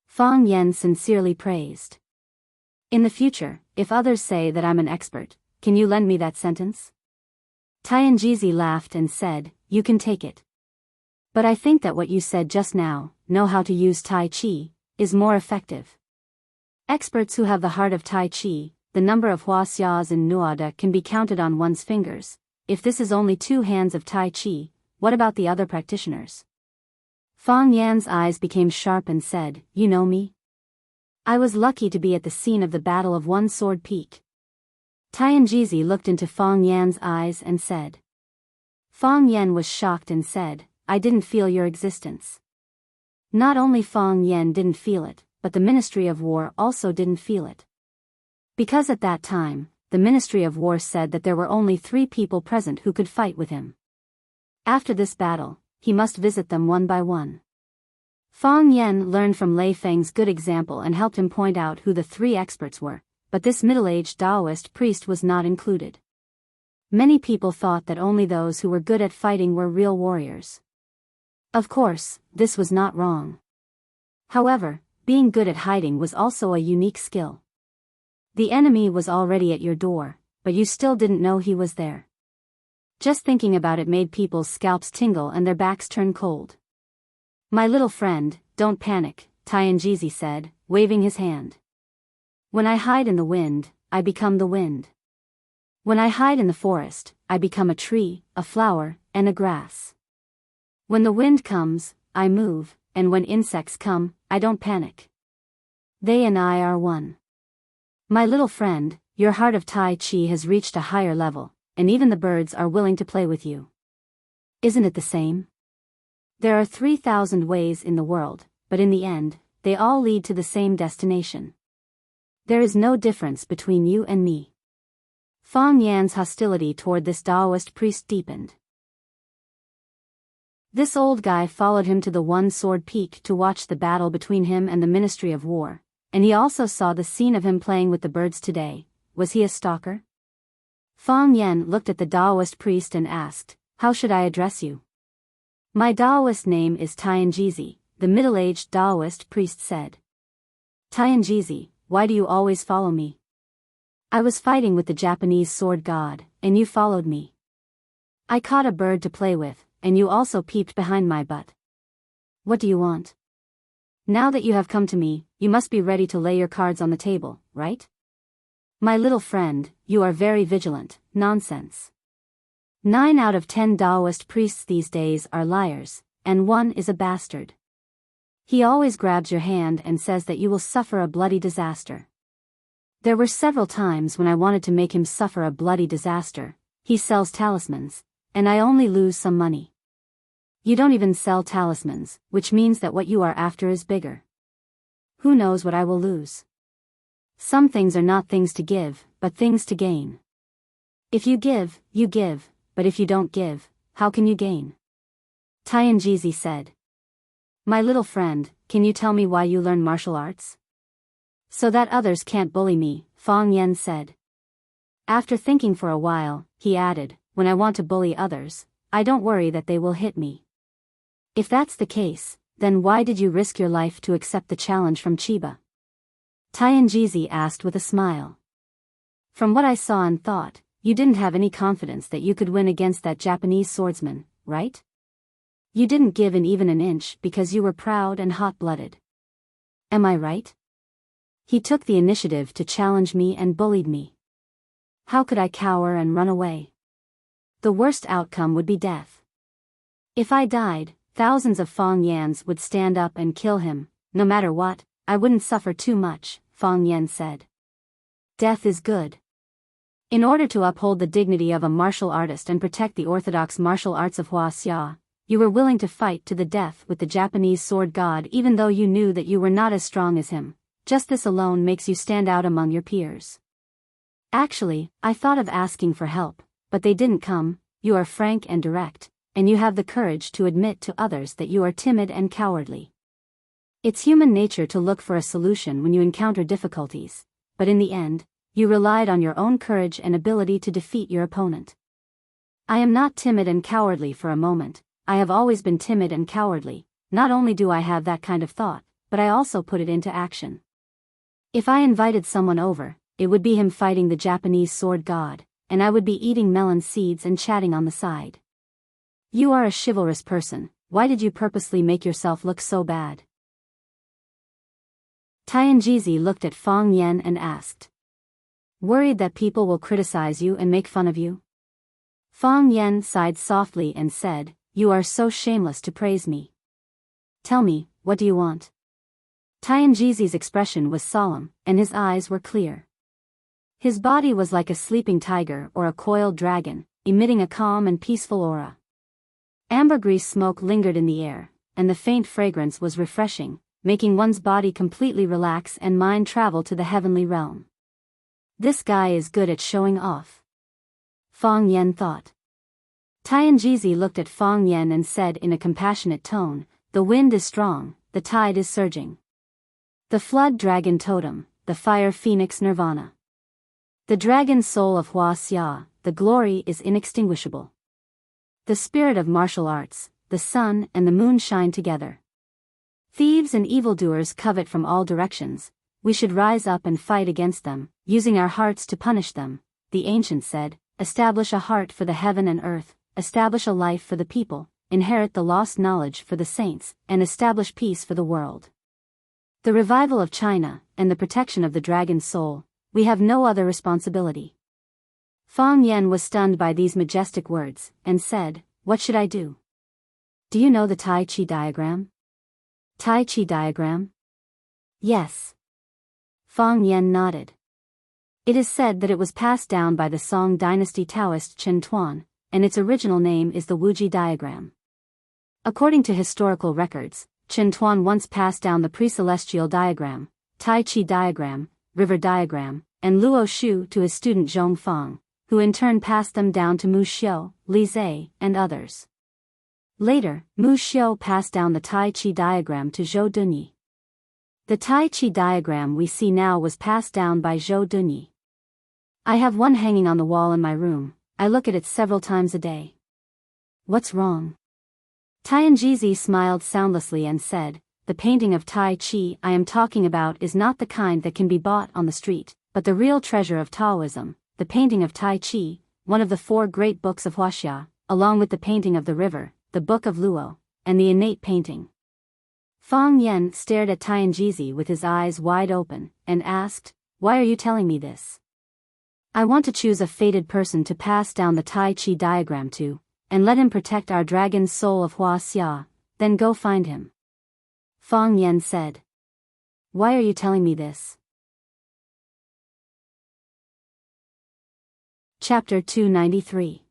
Fang Yan sincerely praised. "In the future, if others say that I'm an expert, can you lend me that sentence?" Tianji laughed and said, "You can take it. But I think that what you said just now, know how to use Tai Chi, is more effective. Experts who have the heart of Tai Chi, the number of Hua Xias in Nuada can be counted on one's fingers. If this is only 2 hands of Tai Chi, what about the other practitioners?" Fang Yan's eyes became sharp and said, "You know me? I was lucky to be at the scene of the Battle of One Sword Peak." Tianji looked into Fang Yan's eyes and said. Fang Yan was shocked and said, "I didn't feel your existence." Not only Fang Yan didn't feel it, but the Ministry of War also didn't feel it. Because at that time, the Ministry of War said that there were only 3 people present who could fight with him. After this battle, he must visit them one by one. Fang Yan learned from Lei Feng's good example and helped him point out who the 3 experts were, but this middle-aged Taoist priest was not included. Many people thought that only those who were good at fighting were real warriors. Of course, this was not wrong. However, being good at hiding was also a unique skill. The enemy was already at your door, but you still didn't know he was there. Just thinking about it made people's scalps tingle and their backs turn cold. My little friend, don't panic, Tianjizi said, waving his hand. When I hide in the wind, I become the wind. When I hide in the forest, I become a tree, a flower, and a grass. When the wind comes, I move, and when insects come, I don't panic. They and I are one. My little friend, your heart of Tai Chi has reached a higher level, and even the birds are willing to play with you. Isn't it the same? There are 3,000 ways in the world, but in the end, they all lead to the same destination. There is no difference between you and me. Fang Yan's hostility toward this Taoist priest deepened. This old guy followed him to the One-Sword Peak to watch the battle between him and the Ministry of War, and he also saw the scene of him playing with the birds today. Was he a stalker? Fang Yan looked at the Taoist priest and asked, "How should I address you?" "My Taoist name is Tianjizi," the middle-aged Taoist priest said. "Tianjizi, why do you always follow me?" "I was fighting with the Japanese sword god, and you followed me. I caught a bird to play with, and you also peeped behind my butt. What do you want? Now that you have come to me, you must be ready to lay your cards on the table, right?" "My little friend, you are very vigilant." "Nonsense. 9 out of 10 Taoist priests these days are liars, and one is a bastard. He always grabs your hand and says that you will suffer a bloody disaster. There were several times when I wanted to make him suffer a bloody disaster. He sells talismans, and I only lose some money. You don't even sell talismans, which means that what you are after is bigger. Who knows what I will lose? Some things are not things to give, but things to gain. If you give, but if you don't give, how can you gain?" Tianjizi said. "My little friend, can you tell me why you learn martial arts?" "So that others can't bully me," Fang Yan said. After thinking for a while, he added, "When I want to bully others, I don't worry that they will hit me." "If that's the case, then why did you risk your life to accept the challenge from Chiba?" Tianjizi asked with a smile. "From what I saw and thought, you didn't have any confidence that you could win against that Japanese swordsman, right? You didn't give in even an inch because you were proud and hot-blooded. Am I right? He took the initiative to challenge me and bullied me. How could I cower and run away? The worst outcome would be death. If I died, thousands of Fang Yans would stand up and kill him. No matter what, I wouldn't suffer too much," Fang Yan said. "Death is good. In order to uphold the dignity of a martial artist and protect the orthodox martial arts of Huaxia, you were willing to fight to the death with the Japanese sword god even though you knew that you were not as strong as him. Just this alone makes you stand out among your peers. Actually, I thought of asking for help, but they didn't come. You are frank and direct, and you have the courage to admit to others that you are timid and cowardly. It's human nature to look for a solution when you encounter difficulties, but in the end, you relied on your own courage and ability to defeat your opponent. I am not timid and cowardly for a moment. I have always been timid and cowardly. Not only do I have that kind of thought, but I also put it into action. If I invited someone over, it would be him fighting the Japanese sword god, and I would be eating melon seeds and chatting on the side. You are a chivalrous person. Why did you purposely make yourself look so bad?" Tianjizi looked at Fang Yan and asked. "Worried that people will criticize you and make fun of you?" Fang Yan sighed softly and said, "You are so shameless to praise me. Tell me, what do you want?" Tianjizi's expression was solemn, and his eyes were clear. His body was like a sleeping tiger or a coiled dragon, emitting a calm and peaceful aura. Ambergris smoke lingered in the air, and the faint fragrance was refreshing, making one's body completely relax and mind travel to the heavenly realm. This guy is good at showing off, Fang Yan thought. Tianjizi looked at Fang Yan and said in a compassionate tone, "The wind is strong, the tide is surging. The flood dragon totem, the fire phoenix nirvana. The dragon soul of Huaxia, the the glory is inextinguishable. The spirit of martial arts, the sun and the moon shine together. Thieves and evildoers covet from all directions, we should rise up and fight against them, using our hearts to punish them, the ancients said, establish a heart for the heaven and earth, establish a life for the people, inherit the lost knowledge for the saints, and establish peace for the world. The revival of China, and the protection of the dragon's soul, we have no other responsibility. Fang Yen was stunned by these majestic words, and said, what should I do? Do you know the Tai Chi diagram? Tai Chi diagram? Yes. Fang Yen nodded. It is said that it was passed down by the Song dynasty Taoist Chen Tuan, and its original name is the Wuji diagram. According to historical records, Chen Tuan once passed down the pre-celestial diagram, Tai Chi diagram, river diagram, and Luo Shu to his student Zhong Fang, who in turn passed them down to Mu Xiu, Li Zhe, and others. Later, Mu Xiu passed down the Tai Chi diagram to Zhou Dunyi. The Tai Chi diagram we see now was passed down by Zhou Dunyi. I have one hanging on the wall in my room, I look at it several times a day. What's wrong? Tianjizi smiled soundlessly and said, the painting of Tai Chi I am talking about is not the kind that can be bought on the street, but the real treasure of Taoism, the painting of Tai Chi, one of the 4 great books of Huaxia, along with the painting of the river, the book of Luo, and the innate painting. Fang Yen stared at Tianjizi with his eyes wide open, and asked, why are you telling me this? I want to choose a fated person to pass down the Tai Chi diagram to, and let him protect our dragon's soul of Huaxia, then go find him. Fang Yen said. Why are you telling me this? Chapter 293.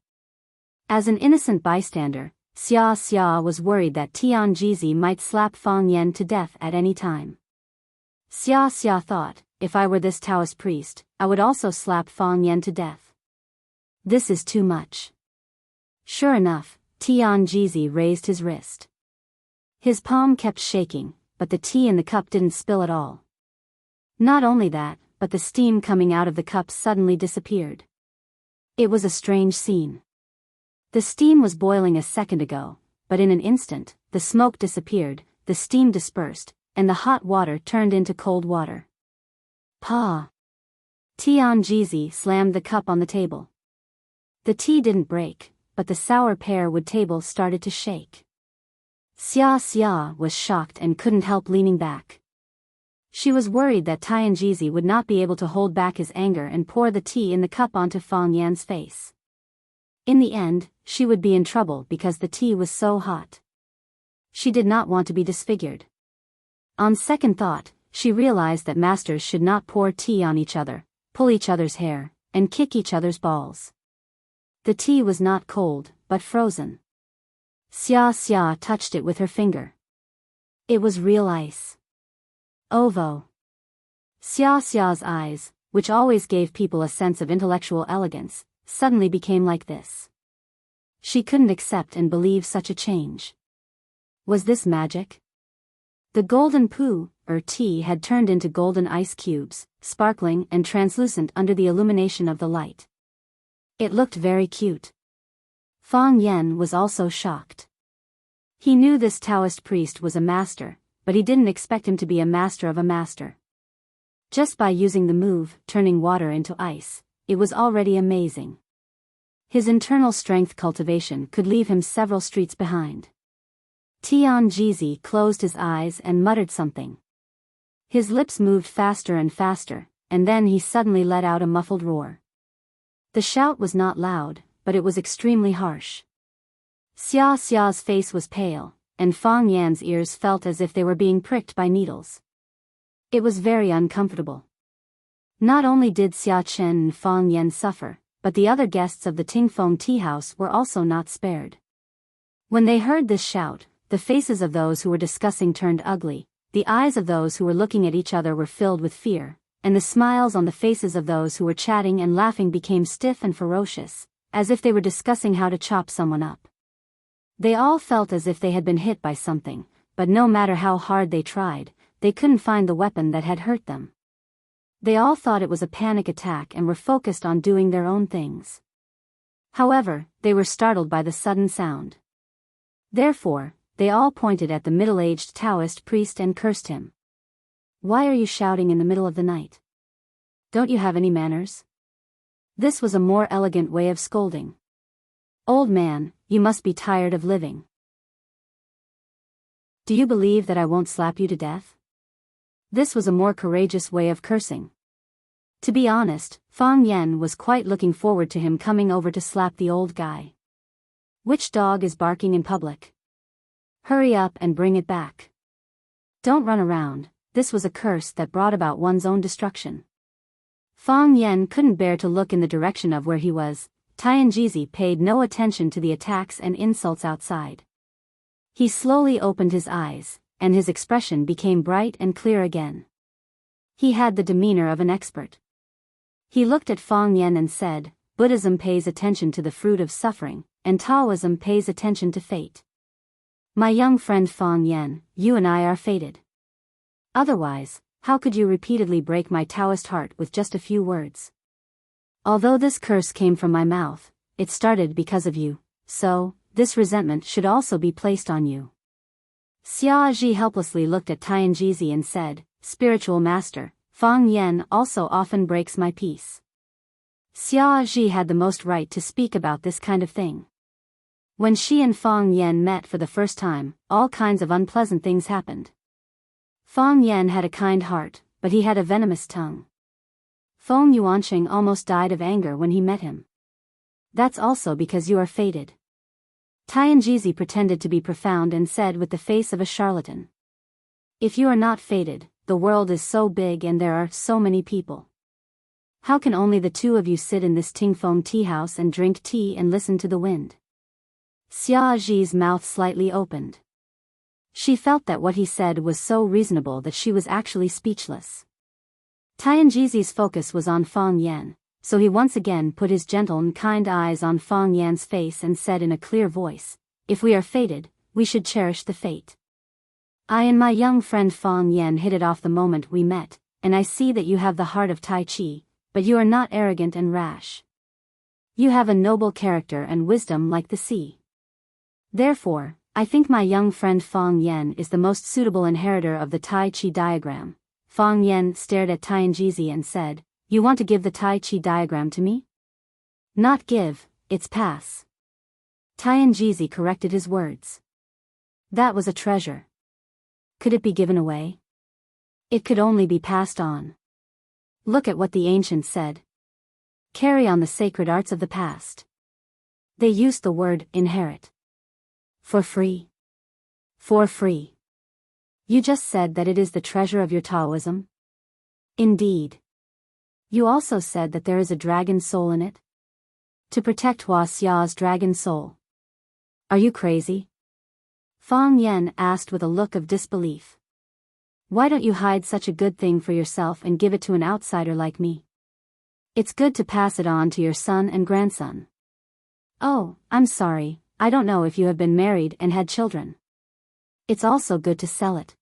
As an innocent bystander, Xia was worried that Tianjizi might slap Fang Yen to death at any time. Xia thought, if I were this Taoist priest, I would also slap Fang Yen to death. This is too much. Sure enough, Tianjizi raised his wrist. His palm kept shaking, but the tea in the cup didn't spill at all. Not only that, but the steam coming out of the cup suddenly disappeared. It was a strange scene. The steam was boiling a second ago, but in an instant, the smoke disappeared, the steam dispersed, and the hot water turned into cold water. Pa! Tianjizi slammed the cup on the table. The tea didn't break, but the sour pear-wood table started to shake. Xia was shocked and couldn't help leaning back. She was worried that Tianjizi would not be able to hold back his anger and pour the tea in the cup onto Fang Yan's face. In the end, she would be in trouble because the tea was so hot. She did not want to be disfigured. On second thought, she realized that masters should not pour tea on each other, pull each other's hair, and kick each other's balls. The tea was not cold, but frozen. Xia touched it with her finger. It was real ice. Ovo. Xia's eyes, which always gave people a sense of intellectual elegance, suddenly became like this. She couldn't accept and believe such a change. Was this magic? The golden poo, or tea, had turned into golden ice cubes, sparkling and translucent under the illumination of the light. It looked very cute. Fang Yen was also shocked. He knew this Taoist priest was a master, but he didn't expect him to be a master of a master. Just by using the move, turning water into ice, it was already amazing. His internal strength cultivation could leave him several streets behind. Tianjizi closed his eyes and muttered something. His lips moved faster and faster, and then he suddenly let out a muffled roar. The shout was not loud, but it was extremely harsh. Xia's face was pale, and Fang Yan's ears felt as if they were being pricked by needles. It was very uncomfortable. Not only did Xia Chen and Fang Yan suffer, but the other guests of the Tingfeng tea house were also not spared. When they heard this shout, the faces of those who were discussing turned ugly, the eyes of those who were looking at each other were filled with fear, and the smiles on the faces of those who were chatting and laughing became stiff and ferocious, as if they were discussing how to chop someone up. They all felt as if they had been hit by something, but no matter how hard they tried, they couldn't find the weapon that had hurt them. They all thought it was a panic attack and were focused on doing their own things. However, they were startled by the sudden sound. Therefore, they all pointed at the middle-aged Taoist priest and cursed him. "Why are you shouting in the middle of the night? Don't you have any manners?" This was a more elegant way of scolding. "Old man, you must be tired of living. Do you believe that I won't slap you to death?" This was a more courageous way of cursing. To be honest, Fang Yen was quite looking forward to him coming over to slap the old guy. "Which dog is barking in public? Hurry up and bring it back. Don't run around." This was a curse that brought about one's own destruction. Fang Yen couldn't bear to look in the direction of where he was. Tianjizi paid no attention to the attacks and insults outside. He slowly opened his eyes, and his expression became bright and clear again. He had the demeanor of an expert. He looked at Fang Yen and said, "Buddhism pays attention to the fruit of suffering, and Taoism pays attention to fate. My young friend Fang Yen, you and I are fated. Otherwise, how could you repeatedly break my Taoist heart with just a few words? Although this curse came from my mouth, it started because of you, so this resentment should also be placed on you." Xia Ji helplessly looked at Tianjizi and said, "Spiritual master, Fang Yen also often breaks my peace." Xia Ji had the most right to speak about this kind of thing. When she and Fang Yen met for the first time, all kinds of unpleasant things happened. Fang Yen had a kind heart, but he had a venomous tongue. Feng Yuanqing almost died of anger when he met him. "That's also because you are fated." Tianjizi pretended to be profound and said with the face of a charlatan, "If you are not fated, the world is so big and there are so many people. How can only the two of you sit in this Tingfeng tea house and drink tea and listen to the wind?" Xia Ji's mouth slightly opened. She felt that what he said was so reasonable that she was actually speechless. Tianjizi's focus was on Fang Yen, so he once again put his gentle and kind eyes on Fang Yan's face and said in a clear voice, "If we are fated, we should cherish the fate. I and my young friend Fang Yen hit it off the moment we met, and I see that you have the heart of Tai Chi, but you are not arrogant and rash. You have a noble character and wisdom like the sea. Therefore, I think my young friend Fang Yen is the most suitable inheritor of the Tai Chi diagram." Fang Yen stared at Tianjizi and said, "You want to give the Tai Chi diagram to me?" "Not give, it's pass." Tianjizi corrected his words. That was a treasure. Could it be given away? It could only be passed on. Look at what the ancients said. Carry on the sacred arts of the past. They used the word inherit. For free. For free. You just said that it is the treasure of your Taoism? Indeed. You also said that there is a dragon soul in it? To protect Hua Xia's dragon soul. Are you crazy? Fang Yen asked with a look of disbelief. Why don't you hide such a good thing for yourself and give it to an outsider like me? It's good to pass it on to your son and grandson. Oh, I'm sorry, I don't know if you have been married and had children. It's also good to sell it.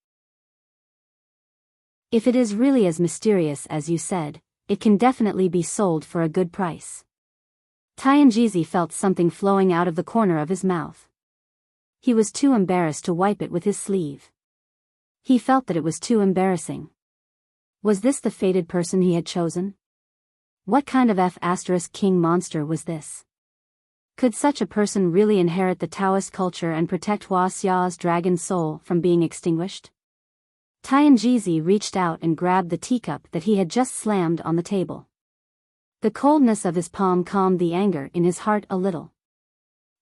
If it is really as mysterious as you said, it can definitely be sold for a good price. Tianjizi felt something flowing out of the corner of his mouth. He was too embarrassed to wipe it with his sleeve. He felt that it was too embarrassing. Was this the fated person he had chosen? What kind of F***king monster was this? Could such a person really inherit the Taoist culture and protect Hua Xia's dragon soul from being extinguished? Tianjizi reached out and grabbed the teacup that he had just slammed on the table. The coldness of his palm calmed the anger in his heart a little.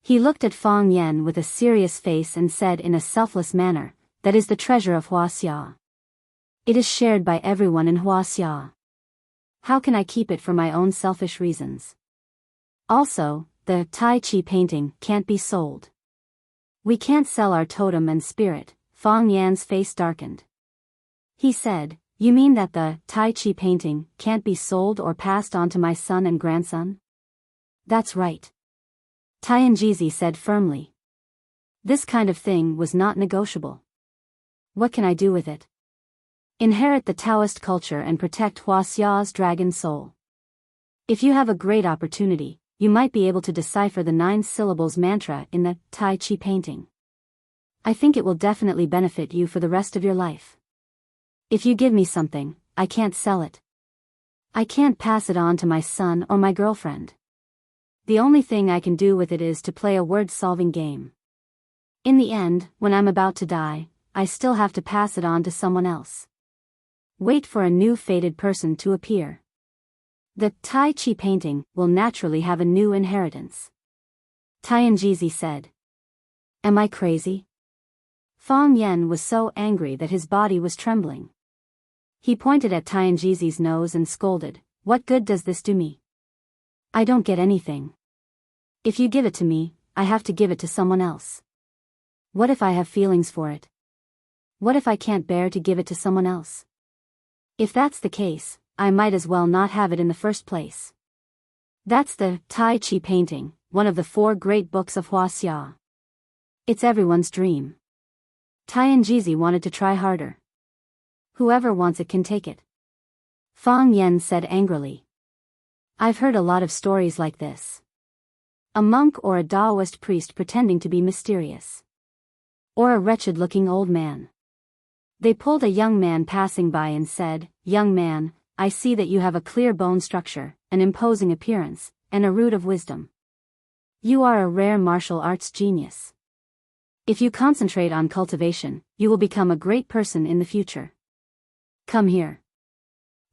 He looked at Fang Yen with a serious face and said in a selfless manner, "That is the treasure of Hua Xia. It is shared by everyone in Hua Xia. How can I keep it for my own selfish reasons? Also, the Tai Chi painting can't be sold. We can't sell our totem and spirit." Fang Yan's face darkened. He said, "You mean that the Tai Chi painting can't be sold or passed on to my son and grandson?" "That's right," Tianjizi said firmly. This kind of thing was not negotiable. "What can I do with it?" "Inherit the Taoist culture and protect Hua Xia's dragon soul. If you have a great opportunity, you might be able to decipher the 9 syllables mantra in the Tai Chi painting. I think it will definitely benefit you for the rest of your life. If you give me something, I can't sell it. I can't pass it on to my son or my girlfriend. The only thing I can do with it is to play a word-solving game. In the end, when I'm about to die, I still have to pass it on to someone else. Wait for a new fated person to appear. The Tai Chi painting will naturally have a new inheritance. Tianjizi said. Am I crazy? Fang Yen was so angry that his body was trembling. He pointed at Tianjizi's nose and scolded, What good does this do me? I don't get anything. If you give it to me, I have to give it to someone else. What if I have feelings for it? What if I can't bear to give it to someone else? If that's the case, I might as well not have it in the first place. That's the Tai Chi painting, one of the 4 great books of Huaxia. It's everyone's dream. Tianjizi wanted to try harder. Whoever wants it can take it. Fang Yen said angrily. I've heard a lot of stories like this. A monk or a Taoist priest pretending to be mysterious. Or a wretched-looking old man. They pulled a young man passing by and said, Young man, I see that you have a clear bone structure, an imposing appearance, and a root of wisdom. You are a rare martial arts genius. If you concentrate on cultivation, you will become a great person in the future. Come here.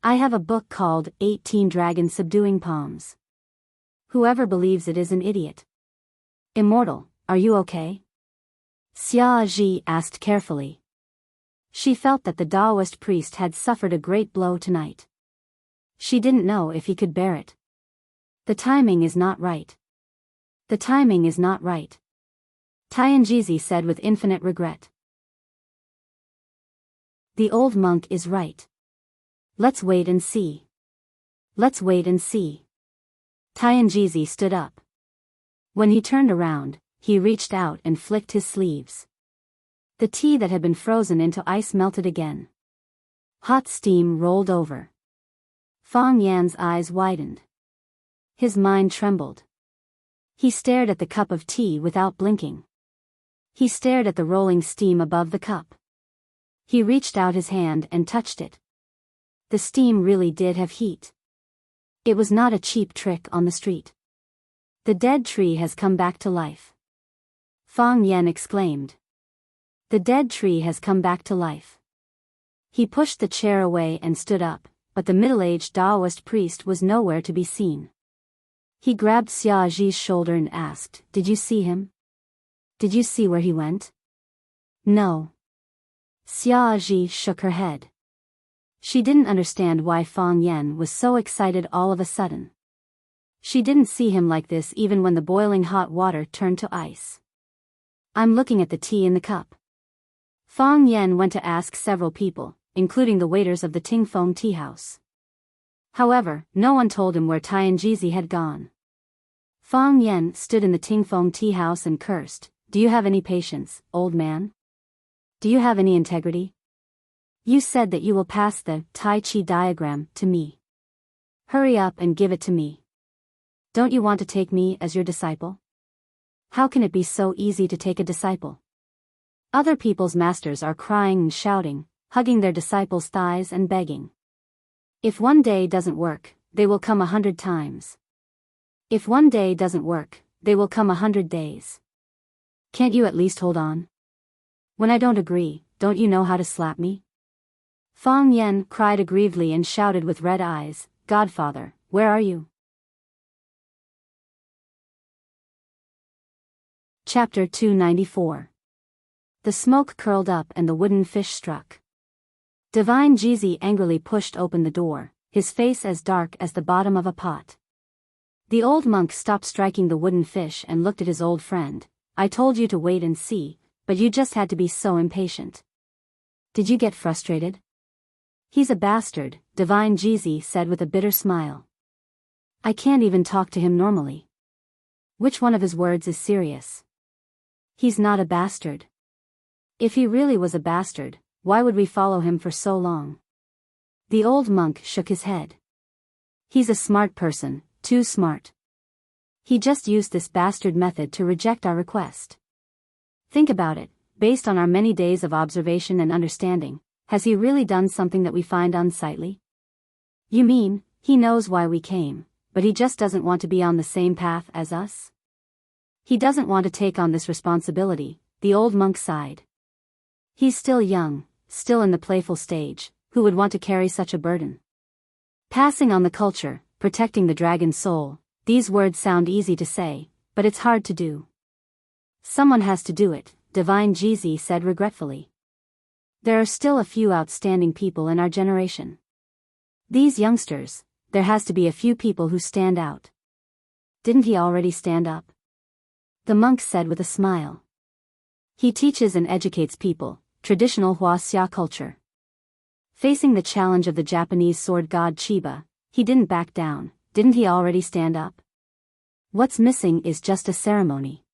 I have a book called 18 Dragons Subduing Palms. Whoever believes it is an idiot. Immortal, are you okay? Xia Ji asked carefully. She felt that the Taoist priest had suffered a great blow tonight. She didn't know if he could bear it. The timing is not right. The timing is not right. Tianjizi said with infinite regret. The old monk is right. Let's wait and see. Let's wait and see. Tianjizi stood up. When he turned around, he reached out and flicked his sleeves. The tea that had been frozen into ice melted again. Hot steam rolled over. Fang Yan's eyes widened. His mind trembled. He stared at the cup of tea without blinking. He stared at the rolling steam above the cup. He reached out his hand and touched it. The steam really did have heat. It was not a cheap trick on the street. The dead tree has come back to life. Fang Yan exclaimed. The dead tree has come back to life. He pushed the chair away and stood up, but the middle-aged Taoist priest was nowhere to be seen. He grabbed Xia Ji's shoulder and asked, Did you see him? Did you see where he went? No. Xia Ji shook her head. She didn't understand why Fang Yan was so excited all of a sudden. She didn't see him like this even when the boiling hot water turned to ice. I'm looking at the tea in the cup. Fang Yan went to ask several people, including the waiters of the Tingfeng tea house. However, no one told him where Tianjizi had gone. Fang Yan stood in the Tingfeng tea house and cursed, Do you have any patience, old man? Do you have any integrity? You said that you will pass the Tai Chi diagram to me. Hurry up and give it to me. Don't you want to take me as your disciple? How can it be so easy to take a disciple? Other people's masters are crying and shouting, hugging their disciples' thighs and begging. If one day doesn't work, they will come 100 times. If one day doesn't work, they will come 100 days. Can't you at least hold on? When I don't agree, don't you know how to slap me? Fang Yan cried aggrievedly and shouted with red eyes, Godfather, where are you? Chapter 294. The smoke curled up and the wooden fish struck. Divine Jizi angrily pushed open the door, his face as dark as the bottom of a pot. The old monk stopped striking the wooden fish and looked at his old friend. I told you to wait and see, but you just had to be so impatient. Did you get frustrated? He's a bastard, Divine Jizi said with a bitter smile. I can't even talk to him normally. Which one of his words is serious? He's not a bastard. If he really was a bastard, why would we follow him for so long? The old monk shook his head. He's a smart person, too smart. He just used this bastard method to reject our request. Think about it, based on our many days of observation and understanding, has he really done something that we find unsightly? You mean, he knows why we came, but he just doesn't want to be on the same path as us? He doesn't want to take on this responsibility, the old monk sighed. He's still young, still in the playful stage, who would want to carry such a burden? Passing on the culture, protecting the dragon's soul, these words sound easy to say, but it's hard to do. Someone has to do it, Divine Jeezy said regretfully. There are still a few outstanding people in our generation. These youngsters, there has to be a few people who stand out. Didn't he already stand up? The monk said with a smile. He teaches and educates people, traditional Huaxia culture. Facing the challenge of the Japanese sword god Chiba, he didn't back down. Didn't he already stand up? What's missing is just a ceremony.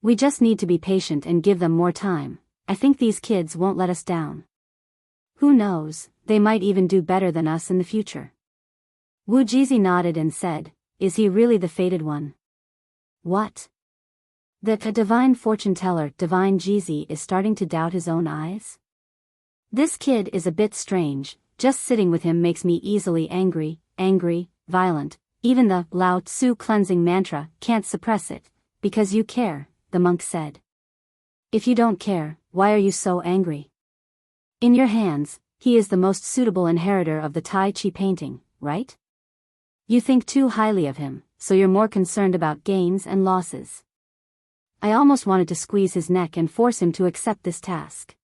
We just need to be patient and give them more time. I think these kids won't let us down. Who knows, they might even do better than us in the future. Wu Jizi nodded and said, is he really the fated one? What? The divine fortune teller Divine Jeezy is starting to doubt his own eyes? This kid is a bit strange, just sitting with him makes me easily angry, violent, even the Lao Tzu cleansing mantra can't suppress it, because you care, the monk said. If you don't care, why are you so angry? In your hands, he is the most suitable inheritor of the Tai Chi painting, right? You think too highly of him, so you're more concerned about gains and losses. I almost wanted to squeeze his neck and force him to accept this task.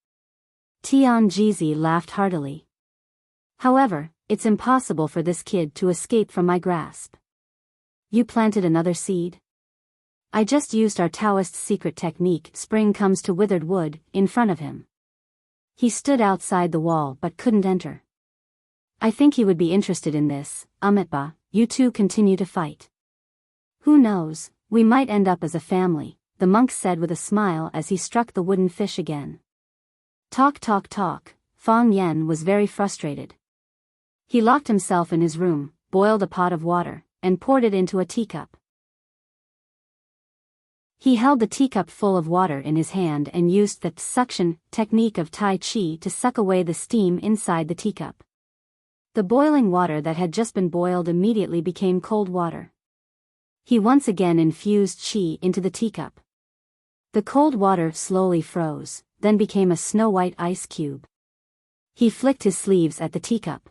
Tian Jeezy laughed heartily. However, it's impossible for this kid to escape from my grasp. You planted another seed? I just used our Taoist secret technique, spring comes to withered wood, in front of him. He stood outside the wall but couldn't enter. I think he would be interested in this, Amitba, you two continue to fight. Who knows, we might end up as a family, the monk said with a smile as he struck the wooden fish again. Talk. Fang Yen was very frustrated. He locked himself in his room, boiled a pot of water, and poured it into a teacup. He held the teacup full of water in his hand and used the suction technique of Tai Chi to suck away the steam inside the teacup. The boiling water that had just been boiled immediately became cold water. He once again infused Qi into the teacup. The cold water slowly froze, then became a snow-white ice cube. He flicked his sleeves at the teacup.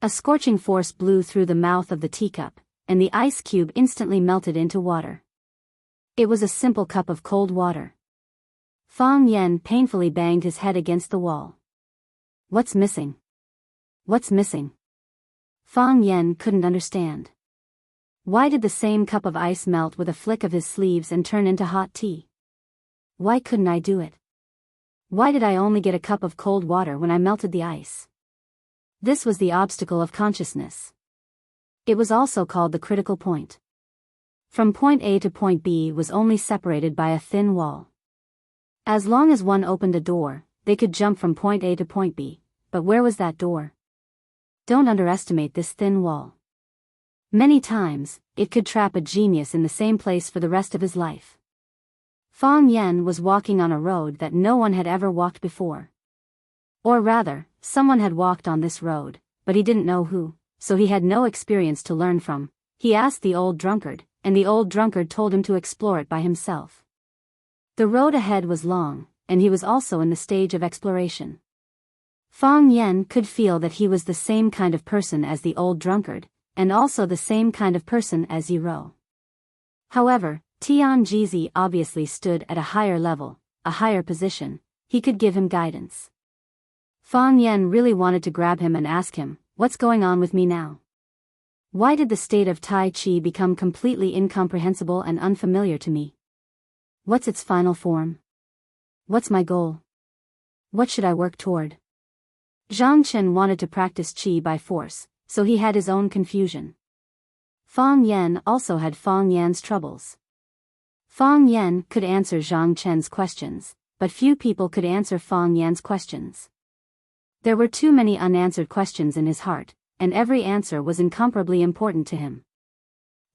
A scorching force blew through the mouth of the teacup, and the ice cube instantly melted into water. It was a simple cup of cold water. Fang Yen painfully banged his head against the wall. What's missing? What's missing? Fang Yen couldn't understand. Why did the same cup of ice melt with a flick of his sleeves and turn into hot tea? Why couldn't I do it? Why did I only get a cup of cold water when I melted the ice? This was the obstacle of consciousness. It was also called the critical point. From point A to point B was only separated by a thin wall. As long as one opened a door, they could jump from point A to point B, but where was that door? Don't underestimate this thin wall. Many times, it could trap a genius in the same place for the rest of his life. Fang Yen was walking on a road that no one had ever walked before. Or rather, someone had walked on this road, but he didn't know who, so he had no experience to learn from. He asked the old drunkard, and the old drunkard told him to explore it by himself. The road ahead was long, and he was also in the stage of exploration. Fang Yen could feel that he was the same kind of person as the old drunkard, and also the same kind of person as Yiro. However, Tian Jeezy obviously stood at a higher level, a higher position. He could give him guidance. Fang Yen really wanted to grab him and ask him, what's going on with me now? Why did the state of Tai Chi become completely incomprehensible and unfamiliar to me? What's its final form? What's my goal? What should I work toward? Zhang Chen wanted to practice Qi by force, so he had his own confusion. Fang Yen also had Fang Yan's troubles. Fang Yen could answer Zhang Chen's questions, but few people could answer Fang Yan's questions. There were too many unanswered questions in his heart, and every answer was incomparably important to him.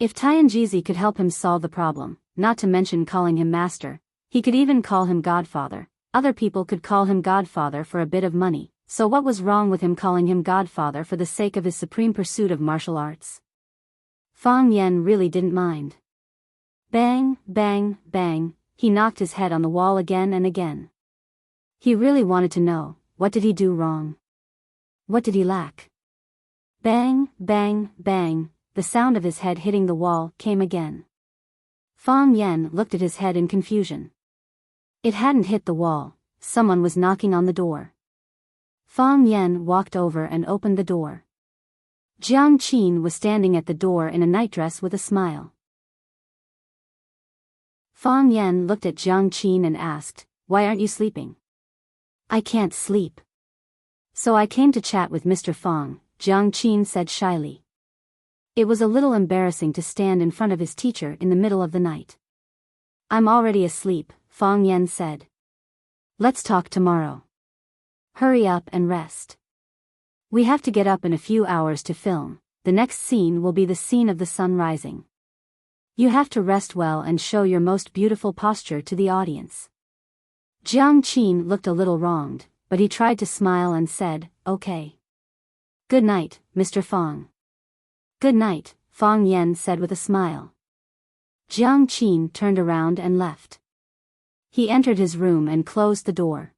If Tianjizi could help him solve the problem, not to mention calling him master, he could even call him godfather. Other people could call him godfather for a bit of money, so what was wrong with him calling him godfather for the sake of his supreme pursuit of martial arts? Fang Yan really didn't mind. Bang, bang, bang, he knocked his head on the wall again and again. He really wanted to know, what did he do wrong? What did he lack? Bang, bang, bang, the sound of his head hitting the wall came again. Fang Yan looked at his head in confusion. It hadn't hit the wall, someone was knocking on the door. Fang Yan walked over and opened the door. Jiang Qin was standing at the door in a nightdress with a smile. Fang Yan looked at Jiang Qin and asked, "Why aren't you sleeping?" "I can't sleep. So I came to chat with Mr. Fang," Jiang Qin said shyly. It was a little embarrassing to stand in front of his teacher in the middle of the night. "I'm already asleep," Fang Yan said. "Let's talk tomorrow. Hurry up and rest. We have to get up in a few hours to film. The next scene will be the scene of the sun rising. You have to rest well and show your most beautiful posture to the audience." Jiang Qin looked a little wronged, but he tried to smile and said, "Okay. Good night, Mr. Fang." "Good night," Fang Yan said with a smile. Jiang Qin turned around and left. He entered his room and closed the door.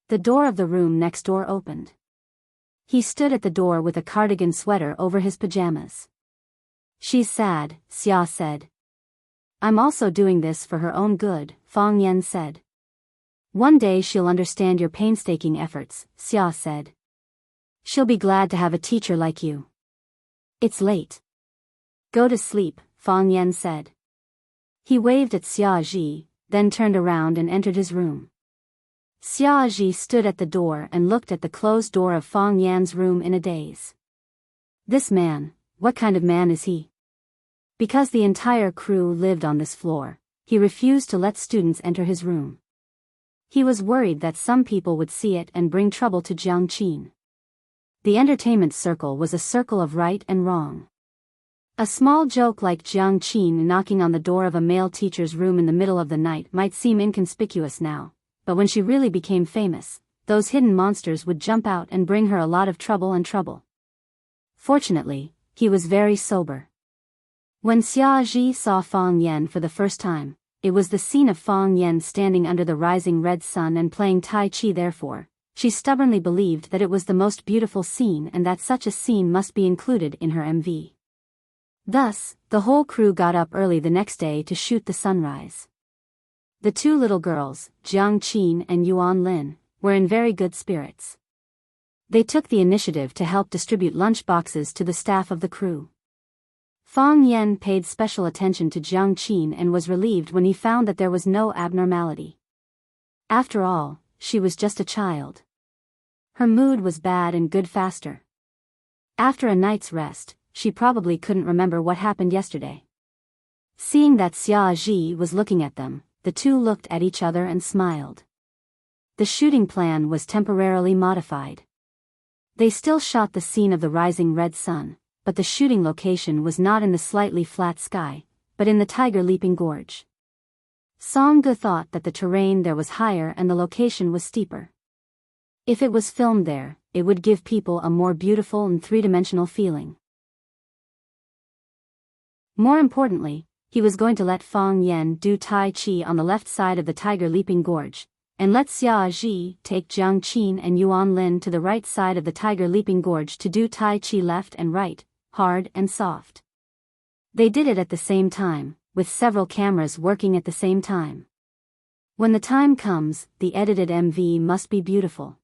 The door of the room next door opened. He stood at the door with a cardigan sweater over his pajamas. "She's sad," Xia said. "I'm also doing this for her own good," Fang Yan said. "One day she'll understand your painstaking efforts," Xia said. "She'll be glad to have a teacher like you." "It's late. Go to sleep," Fang Yan said. He waved at Xia Ji, then turned around and entered his room. Xia Ji stood at the door and looked at the closed door of Fang Yan's room in a daze. This man, what kind of man is he? Because the entire crew lived on this floor, he refused to let students enter his room. He was worried that some people would see it and bring trouble to Jiang Qin. The entertainment circle was a circle of right and wrong. A small joke like Jiang Qin knocking on the door of a male teacher's room in the middle of the night might seem inconspicuous now, but when she really became famous, those hidden monsters would jump out and bring her a lot of trouble. Fortunately, he was very sober. When Xia Ji saw Fang Yan for the first time, it was the scene of Fang Yan standing under the rising red sun and playing Tai Chi. Therefore, she stubbornly believed that it was the most beautiful scene and that such a scene must be included in her MV. Thus, the whole crew got up early the next day to shoot the sunrise. The two little girls, Jiang Qin and Yuan Lin, were in very good spirits. They took the initiative to help distribute lunch boxes to the staff of the crew. Fang Yan paid special attention to Jiang Qin and was relieved when he found that there was no abnormality. After all, she was just a child. Her mood was bad and good faster. After a night's rest, she probably couldn't remember what happened yesterday. Seeing that Xia Ji was looking at them, the two looked at each other and smiled. The shooting plan was temporarily modified. They still shot the scene of the rising red sun, but the shooting location was not in the slightly flat sky, but in the tiger leaping gorge. Song Ge thought that the terrain there was higher and the location was steeper. If it was filmed there, it would give people a more beautiful and three-dimensional feeling. More importantly, he was going to let Fang Yan do Tai Chi on the left side of the tiger leaping gorge, and let Xia Ji take Jiang Qin and Yuan Lin to the right side of the tiger leaping gorge to do Tai Chi left and right, hard and soft. They did it at the same time, with several cameras working at the same time. When the time comes, the edited MV must be beautiful.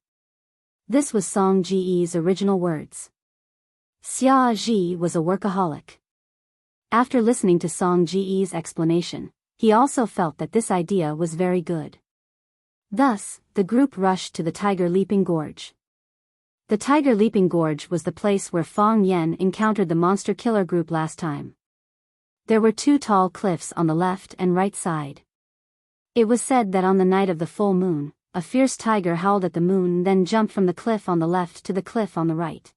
This was Song Ji's original words. Xia Ji was a workaholic. After listening to Song Ji's explanation, he also felt that this idea was very good. Thus, the group rushed to the Tiger Leaping Gorge. The Tiger Leaping Gorge was the place where Fang Yan encountered the monster killer group last time. There were two tall cliffs on the left and right side. It was said that on the night of the full moon, a fierce tiger howled at the moon, then jumped from the cliff on the left to the cliff on the right.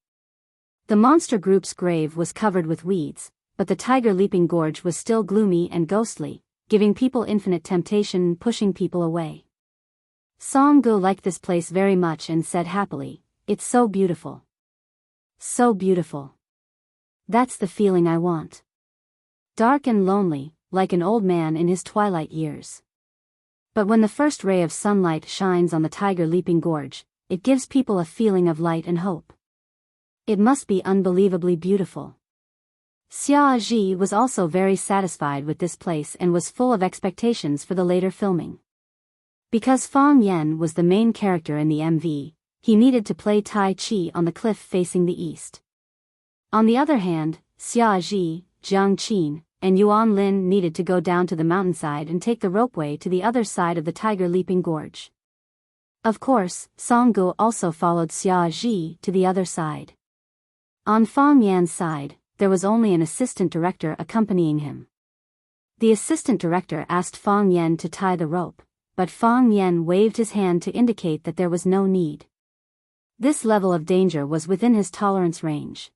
The monster group's grave was covered with weeds, but the tiger-leaping gorge was still gloomy and ghostly, giving people infinite temptation and pushing people away. Song-gu liked this place very much and said happily, "It's so beautiful. So beautiful. That's the feeling I want. Dark and lonely, like an old man in his twilight years. But when the first ray of sunlight shines on the tiger-leaping gorge, it gives people a feeling of light and hope. It must be unbelievably beautiful." Xia Ji was also very satisfied with this place and was full of expectations for the later filming. Because Fang Yan was the main character in the MV, he needed to play Tai Chi on the cliff facing the east. On the other hand, Xia Ji, Jiang Qin, and Yuan Lin needed to go down to the mountainside and take the ropeway to the other side of the tiger-leaping gorge. Of course, Song-gu also followed Xia Ji to the other side. On Fang Yan's side, there was only an assistant director accompanying him. The assistant director asked Fang Yan to tie the rope, but Fang Yan waved his hand to indicate that there was no need. This level of danger was within his tolerance range.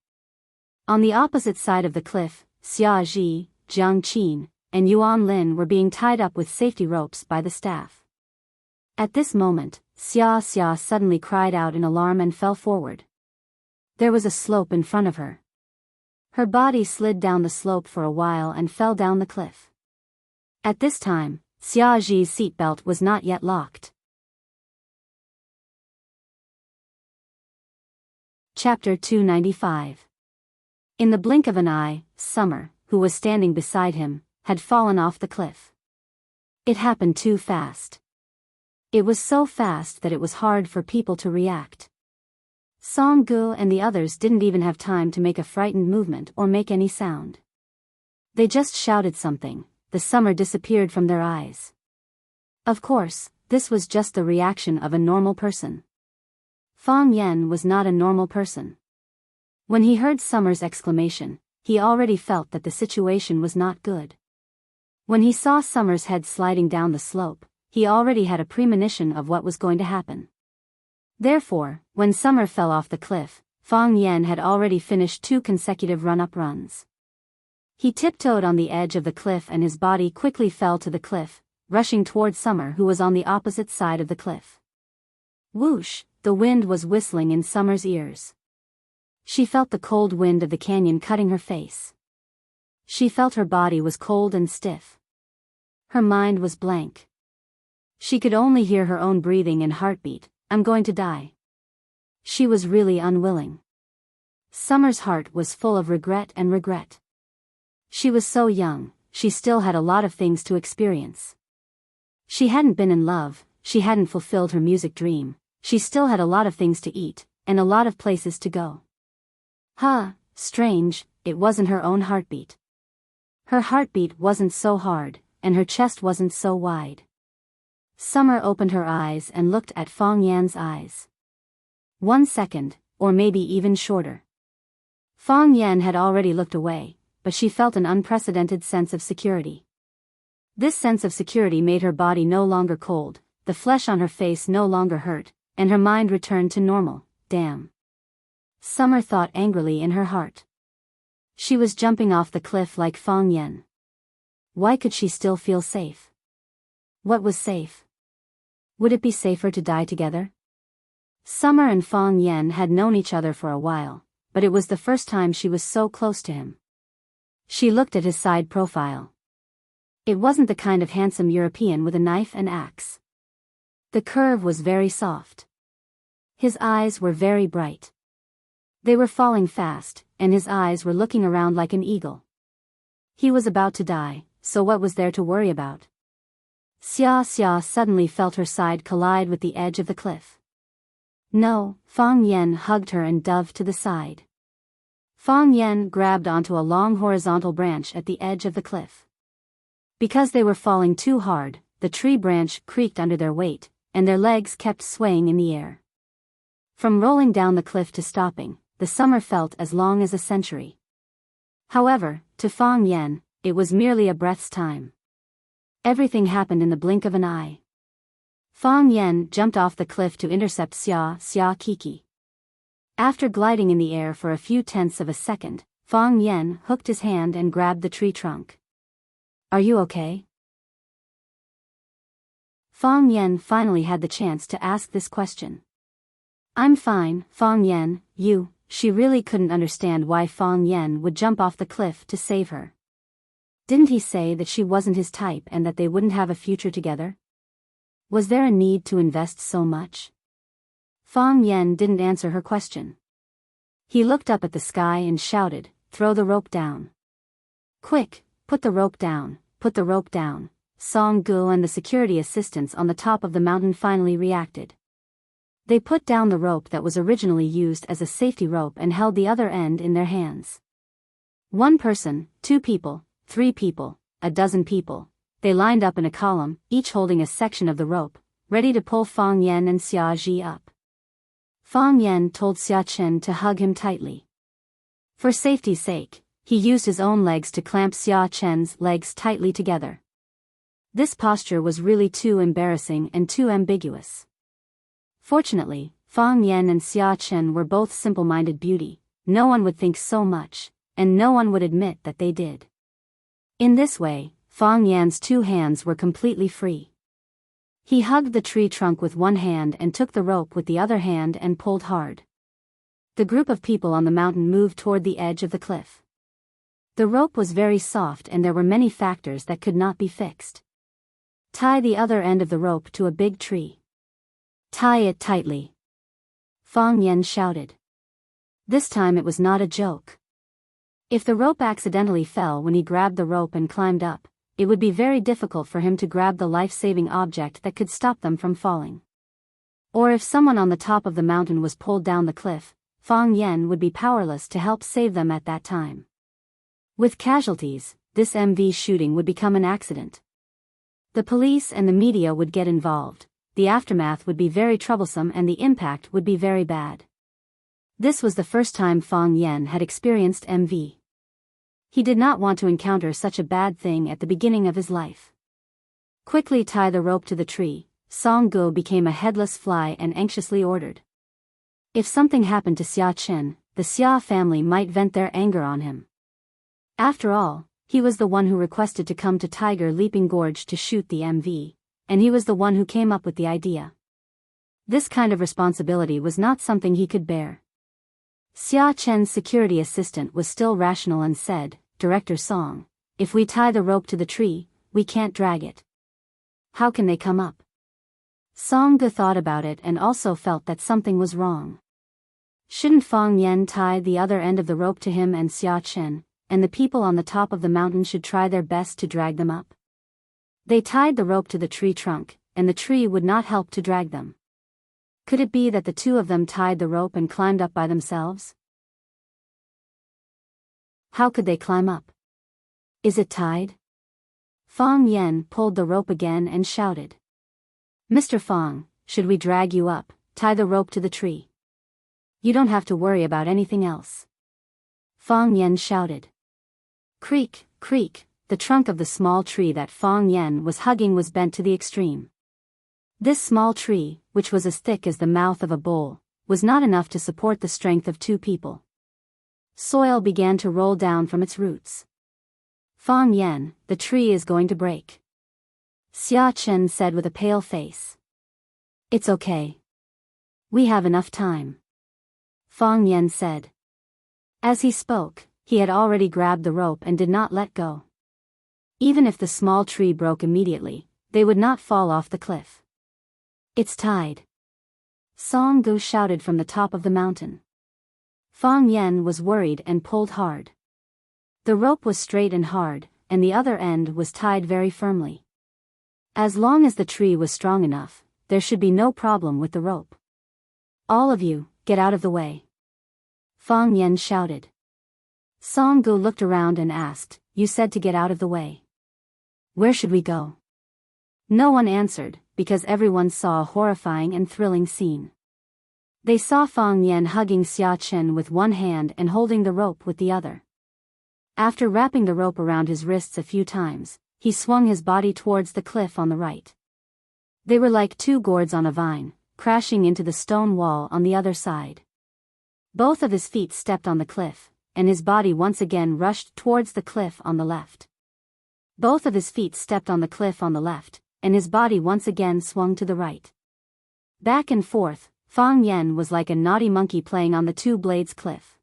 On the opposite side of the cliff, Xia Ji, Jiang Qin, and Yuan Lin were being tied up with safety ropes by the staff. At this moment, Xia suddenly cried out in alarm and fell forward. There was a slope in front of her. Her body slid down the slope for a while and fell down the cliff. At this time, Xia Ji's seatbelt was not yet locked. Chapter 295. In the blink of an eye, Summer, who was standing beside him, had fallen off the cliff. It happened too fast. It was so fast that it was hard for people to react. Song-gu and the others didn't even have time to make a frightened movement or make any sound. They just shouted something. The summer disappeared from their eyes. Of course, this was just the reaction of a normal person. Fang Yan was not a normal person. When he heard Summer's exclamation, he already felt that the situation was not good. When he saw Summer's head sliding down the slope, he already had a premonition of what was going to happen. Therefore, when Summer fell off the cliff, Fang Yan had already finished 2 consecutive run-up runs. He tiptoed on the edge of the cliff and his body quickly fell to the cliff, rushing toward Summer who was on the opposite side of the cliff. Whoosh, the wind was whistling in Summer's ears. She felt the cold wind of the canyon cutting her face. She felt her body was cold and stiff. Her mind was blank. She could only hear her own breathing and heartbeat. "I'm going to die." She was really unwilling. Summer's heart was full of regret. She was so young, she still had a lot of things to experience. She hadn't been in love, she hadn't fulfilled her music dream, she still had a lot of things to eat, and a lot of places to go. Strange, it wasn't her own heartbeat. Her heartbeat wasn't so hard, and her chest wasn't so wide. Summer opened her eyes and looked at Fang Yan's eyes. 1 second, or maybe even shorter. Fang Yan had already looked away, but she felt an unprecedented sense of security. This sense of security made her body no longer cold, the flesh on her face no longer hurt, and her mind returned to normal. Damn. Summer thought angrily in her heart. She was jumping off the cliff like Fang Yan. Why could she still feel safe? What was safe? Would it be safer to die together? Summer and Fang Yan had known each other for a while, but it was the first time she was so close to him. She looked at his side profile. It wasn't the kind of handsome European with a knife and axe. The curve was very soft. His eyes were very bright. They were falling fast, and his eyes were looking around like an eagle. He was about to die, so what was there to worry about? Xia suddenly felt her side collide with the edge of the cliff. No, Fang Yan hugged her and dove to the side. Fang Yan grabbed onto a long horizontal branch at the edge of the cliff. Because they were falling too hard, the tree branch creaked under their weight, and their legs kept swaying in the air. From rolling down the cliff to stopping, the summer felt as long as a century. However, to Fang Yan, it was merely a breath's time. Everything happened in the blink of an eye. Fang Yan jumped off the cliff to intercept Xia Kiki. After gliding in the air for a few tenths of a second, Fang Yen hooked his hand and grabbed the tree trunk. Are you okay? Fang Yen finally had the chance to ask this question. I'm fine, Fang Yen, she really couldn't understand why Fang Yen would jump off the cliff to save her. Didn't he say that she wasn't his type and that they wouldn't have a future together? Was there a need to invest so much? Fang Yen didn't answer her question. He looked up at the sky and shouted, "Throw the rope down. Quick, put the rope down, put the rope down." Song Gu and the security assistants on the top of the mountain finally reacted. They put down the rope that was originally used as a safety rope and held the other end in their hands. One person, 2 people, 3 people, a dozen people. They lined up in a column, each holding a section of the rope, ready to pull Fang Yen and Xia Ji up. Fang Yen told Xia Chen to hug him tightly. For safety's sake, he used his own legs to clamp Xia Chen's legs tightly together. This posture was really too embarrassing and too ambiguous. Fortunately, Fang Yen and Xia Chen were both simple-minded beauty. No one would think so much, and no one would admit that they did. In this way, Fang Yan's 2 hands were completely free. He hugged the tree trunk with one hand and took the rope with the other hand and pulled hard. The group of people on the mountain moved toward the edge of the cliff. The rope was very soft and there were many factors that could not be fixed. Tie the other end of the rope to a big tree. Tie it tightly. Fang Yen shouted. This time it was not a joke. If the rope accidentally fell when he grabbed the rope and climbed up, it would be very difficult for him to grab the life-saving object that could stop them from falling. Or if someone on the top of the mountain was pulled down the cliff, Fang Yen would be powerless to help save them at that time. With casualties, this MV shooting would become an accident. The police and the media would get involved, the aftermath would be very troublesome and the impact would be very bad. This was the first time Fang Yen had experienced MV. He did not want to encounter such a bad thing at the beginning of his life. Quickly tie the rope to the tree, Song Gu became a headless fly and anxiously ordered. If something happened to Xia Chen, the Xia family might vent their anger on him. After all, he was the one who requested to come to Tiger Leaping Gorge to shoot the MV, and he was the one who came up with the idea. This kind of responsibility was not something he could bear. Xia Chen's security assistant was still rational and said, "Director Song, if we tie the rope to the tree, we can't drag it. How can they come up?" Song Ge thought about it and also felt that something was wrong. Shouldn't Fang Yen tie the other end of the rope to him and Xia Chen, and the people on the top of the mountain should try their best to drag them up? They tied the rope to the tree trunk, and the tree would not help to drag them. Could it be that the 2 of them tied the rope and climbed up by themselves? How could they climb up? Is it tied? Fang Yen pulled the rope again and shouted. "Mr. Fang, should we drag you up, tie the rope to the tree? You don't have to worry about anything else." Fang Yen shouted. Creak, creak, the trunk of the small tree that Fang Yen was hugging was bent to the extreme. This small tree, which was as thick as the mouth of a bull, was not enough to support the strength of 2 people. Soil began to roll down from its roots. "Fang Yen, the tree is going to break," Xia Chen said with a pale face. "It's okay. We have enough time," Fang Yen said. As he spoke, he had already grabbed the rope and did not let go. Even if the small tree broke immediately, they would not fall off the cliff. "It's tied," Song Gu shouted from the top of the mountain. Fang Yen was worried and pulled hard. The rope was straight and hard, and the other end was tied very firmly. As long as the tree was strong enough, there should be no problem with the rope. "All of you, get out of the way," Fang Yen shouted. Song Gu looked around and asked, "You said to get out of the way. Where should we go?" No one answered, because everyone saw a horrifying and thrilling scene. They saw Fang Yen hugging Xia Chen with one hand and holding the rope with the other. After wrapping the rope around his wrists a few times, he swung his body towards the cliff on the right. They were like 2 gourds on a vine, crashing into the stone wall on the other side. Both of his feet stepped on the cliff, and his body once again rushed towards the cliff on the left. Both of his feet stepped on the cliff on the left, and his body once again swung to the right. Back and forth, Fang Yen was like a naughty monkey playing on the two blades cliff.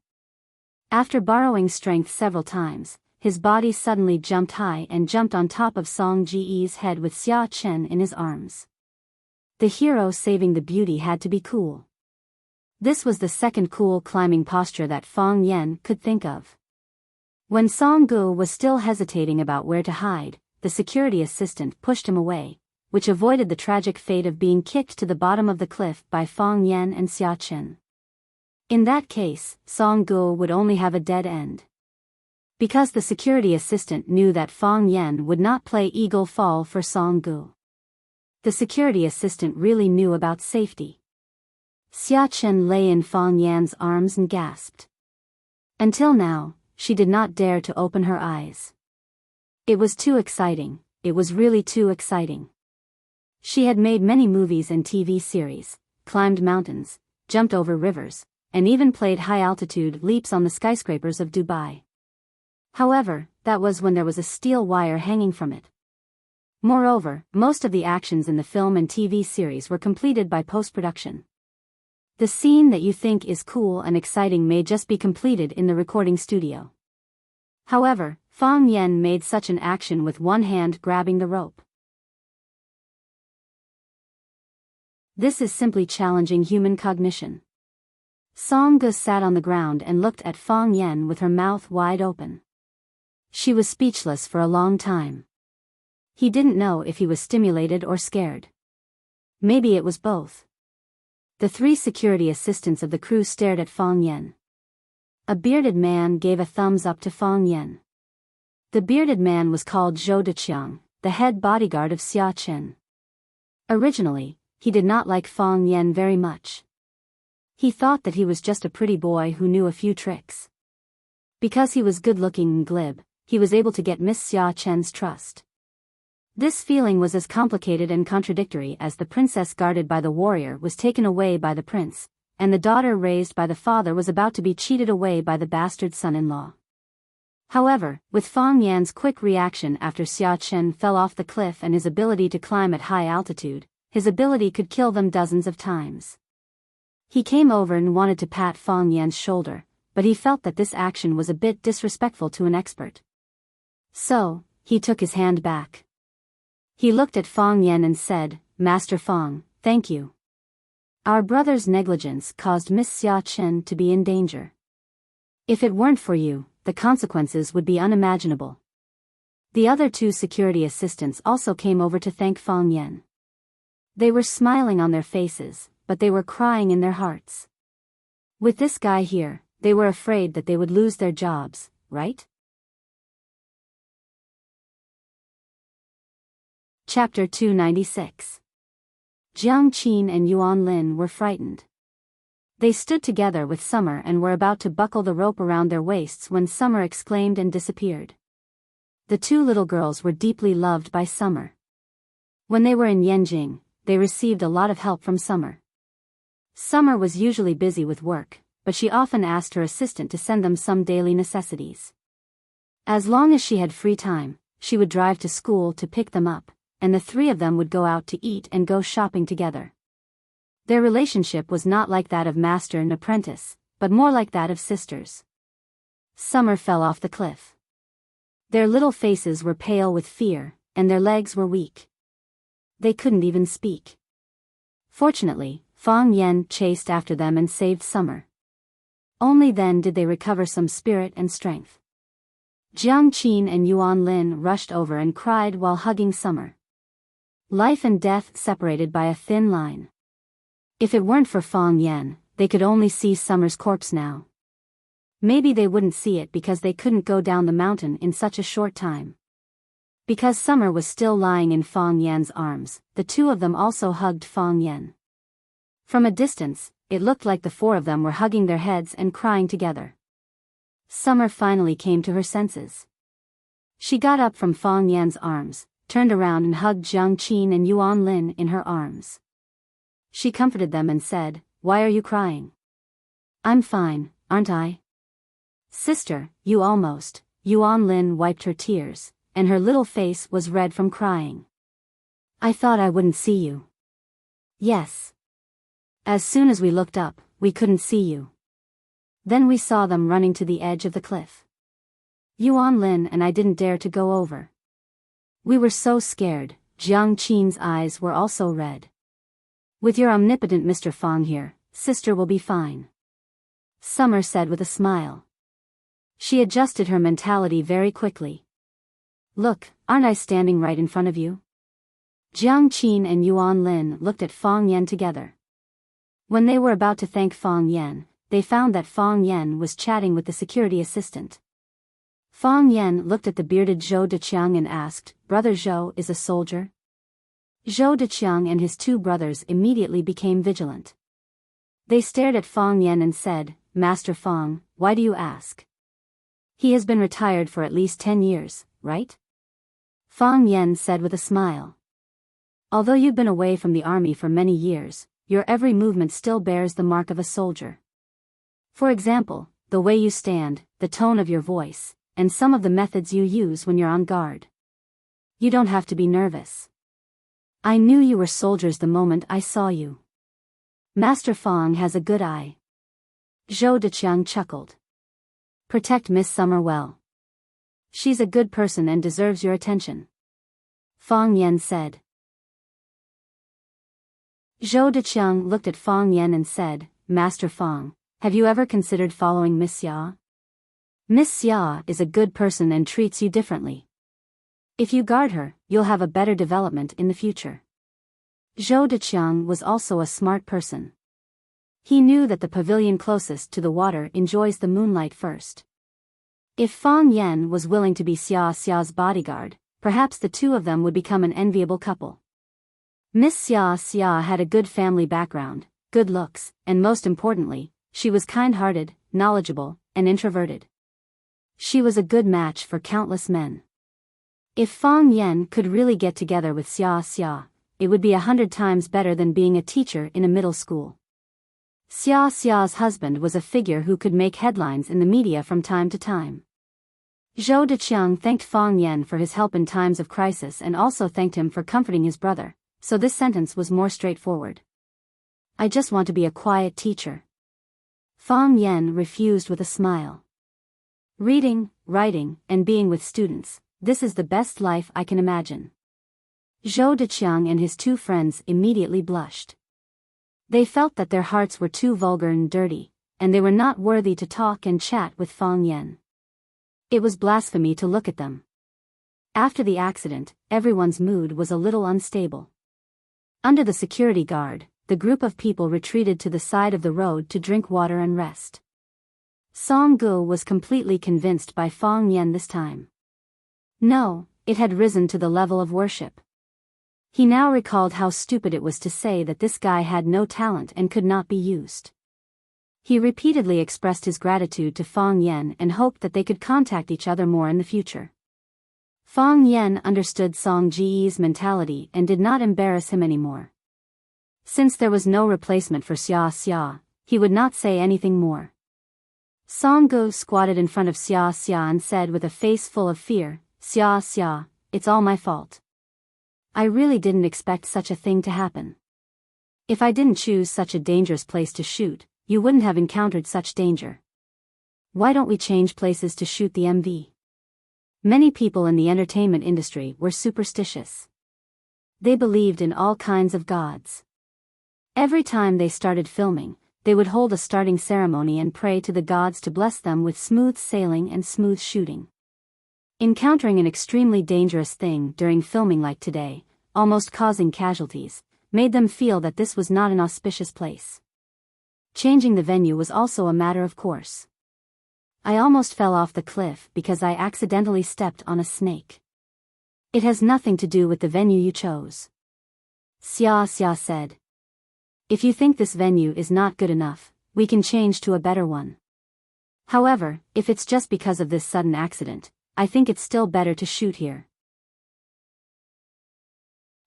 After borrowing strength several times, his body suddenly jumped high and jumped on top of Song Ji's head with Xia Chen in his arms. The hero saving the beauty had to be cool. This was the second cool climbing posture that Fang Yen could think of. When Song Gu was still hesitating about where to hide, the security assistant pushed him away, which avoided the tragic fate of being kicked to the bottom of the cliff by Fang Yen and Xia Chen. In that case, Song Gu would only have a dead end. Because the security assistant knew that Fang Yen would not play Eagle Fall for Song Gu. The security assistant really knew about safety. Xia Chen lay in Fang Yan's arms and gasped. Until now, she did not dare to open her eyes. It was too exciting, it was really too exciting. She had made many movies and TV series, climbed mountains, jumped over rivers, and even played high-altitude leaps on the skyscrapers of Dubai. However, that was when there was a steel wire hanging from it. Moreover, most of the actions in the film and TV series were completed by post-production. The scene that you think is cool and exciting may just be completed in the recording studio. However, Fang Yen made such an action with one hand grabbing the rope. This is simply challenging human cognition. Song Gu sat on the ground and looked at Fang Yen with her mouth wide open. She was speechless for a long time. He didn't know if he was stimulated or scared. Maybe it was both. The three security assistants of the crew stared at Fang Yen. A bearded man gave a thumbs up to Fang Yen. The bearded man was called Zhou Deqiang, the head bodyguard of Xia Chen. Originally, he did not like Fang Yen very much. He thought that he was just a pretty boy who knew a few tricks. Because he was good-looking and glib, he was able to get Miss Xia Chen's trust. This feeling was as complicated and contradictory as the princess guarded by the warrior was taken away by the prince, and the daughter raised by the father was about to be cheated away by the bastard son-in-law. However, with Fang Yan's quick reaction after Xia Chen fell off the cliff and his ability to climb at high altitude, his ability could kill them dozens of times. He came over and wanted to pat Fang Yan's shoulder, but he felt that this action was a bit disrespectful to an expert. So, he took his hand back. He looked at Fang Yen and said, "Master Fang, thank you. Our brother's negligence caused Miss Xia Chen to be in danger. If it weren't for you, the consequences would be unimaginable." The other two security assistants also came over to thank Fang Yen. They were smiling on their faces, but they were crying in their hearts. With this guy here, they were afraid that they would lose their jobs, right? Chapter 296. Jiang Qin and Yuan Lin were frightened. They stood together with Summer and were about to buckle the rope around their waists when Summer exclaimed and disappeared. The two little girls were deeply loved by Summer. When they were in Yanjing, they received a lot of help from Summer. Summer was usually busy with work, but she often asked her assistant to send them some daily necessities. As long as she had free time, she would drive to school to pick them up, and the three of them would go out to eat and go shopping together. Their relationship was not like that of master and apprentice, but more like that of sisters. Summer fell off the cliff. Their little faces were pale with fear, and their legs were weak. They couldn't even speak. Fortunately, Fang Yen chased after them and saved Summer. Only then did they recover some spirit and strength. Jiang Qin and Yuan Lin rushed over and cried while hugging Summer. Life and death separated by a thin line. If it weren't for Fang Yen, they could only see Summer's corpse now. Maybe they wouldn't see it because they couldn't go down the mountain in such a short time. Because Summer was still lying in Fang Yan's arms, the two of them also hugged Fang Yen. From a distance, it looked like the four of them were hugging their heads and crying together. Summer finally came to her senses. She got up from Fang Yan's arms, turned around and hugged Jiang Qin and Yuan Lin in her arms. She comforted them and said, "Why are you crying? I'm fine, aren't I?" Sister, you almost. Yuan Lin wiped her tears, and her little face was red from crying. I thought I wouldn't see you. Yes. As soon as we looked up, we couldn't see you. Then we saw them running to the edge of the cliff. Yuan Lin and I didn't dare to go over. We were so scared. Jiang Qin's eyes were also red. With your omnipotent Mr. Fang here, sister will be fine. Summer said with a smile. She adjusted her mentality very quickly. Look, aren't I standing right in front of you? Jiang Qin and Yuan Lin looked at Fang Yan together. When they were about to thank Fang Yan, they found that Fang Yan was chatting with the security assistant. Fang Yan looked at the bearded Zhou Deqiang and asked, Brother Zhou is a soldier? Zhou Deqiang and his two brothers immediately became vigilant. They stared at Fang Yan and said, Master Fang, why do you ask? He has been retired for at least 10 years, right? Fang Yan said with a smile. Although you've been away from the army for many years, your every movement still bears the mark of a soldier. For example, the way you stand, the tone of your voice, and some of the methods you use when you're on guard. You don't have to be nervous. I knew you were soldiers the moment I saw you. Master Fang has a good eye. Zhou Deqiang chuckled. Protect Miss Summer well. She's a good person and deserves your attention. Fang Yan said. Zhou Deqiang looked at Fang Yan and said, Master Fang, have you ever considered following Miss Xia? Miss Xia is a good person and treats you differently. If you guard her, you'll have a better development in the future. Zhou Deqiang was also a smart person. He knew that the pavilion closest to the water enjoys the moonlight first. If Fang Yan was willing to be Xia's bodyguard, perhaps the two of them would become an enviable couple. Miss Xia had a good family background, good looks, and most importantly, she was kind-hearted, knowledgeable, and introverted. She was a good match for countless men. If Fang Yan could really get together with Xia, it would be 100 times better than being a teacher in a middle school. Xia's husband was a figure who could make headlines in the media from time to time. Zhou Deqiang thanked Fang Yan for his help in times of crisis and also thanked him for comforting his brother, so this sentence was more straightforward. I just want to be a quiet teacher. Fang Yan refused with a smile. Reading, writing, and being with students, this is the best life I can imagine. Zhou Deqiang and his two friends immediately blushed. They felt that their hearts were too vulgar and dirty, and they were not worthy to talk and chat with Fang Yan. It was blasphemy to look at them. After the accident, everyone's mood was a little unstable. Under the security guard, the group of people retreated to the side of the road to drink water and rest. Song Gu was completely convinced by Fang Yan this time. No, it had risen to the level of worship. He now recalled how stupid it was to say that this guy had no talent and could not be used. He repeatedly expressed his gratitude to Fang Yan and hoped that they could contact each other more in the future. Fang Yan understood Song Ji's mentality and did not embarrass him anymore. Since there was no replacement for Xia, he would not say anything more. Song Gu squatted in front of Xia and said with a face full of fear, Xia, it's all my fault. I really didn't expect such a thing to happen. If I didn't choose such a dangerous place to shoot, you wouldn't have encountered such danger. Why don't we change places to shoot the MV? Many people in the entertainment industry were superstitious. They believed in all kinds of gods. Every time they started filming, they would hold a starting ceremony and pray to the gods to bless them with smooth sailing and smooth shooting. Encountering an extremely dangerous thing during filming like today, almost causing casualties, made them feel that this was not an auspicious place. Changing the venue was also a matter of course. I almost fell off the cliff because I accidentally stepped on a snake. It has nothing to do with the venue you chose. Xia said. If you think this venue is not good enough, we can change to a better one. However, if it's just because of this sudden accident, I think it's still better to shoot here.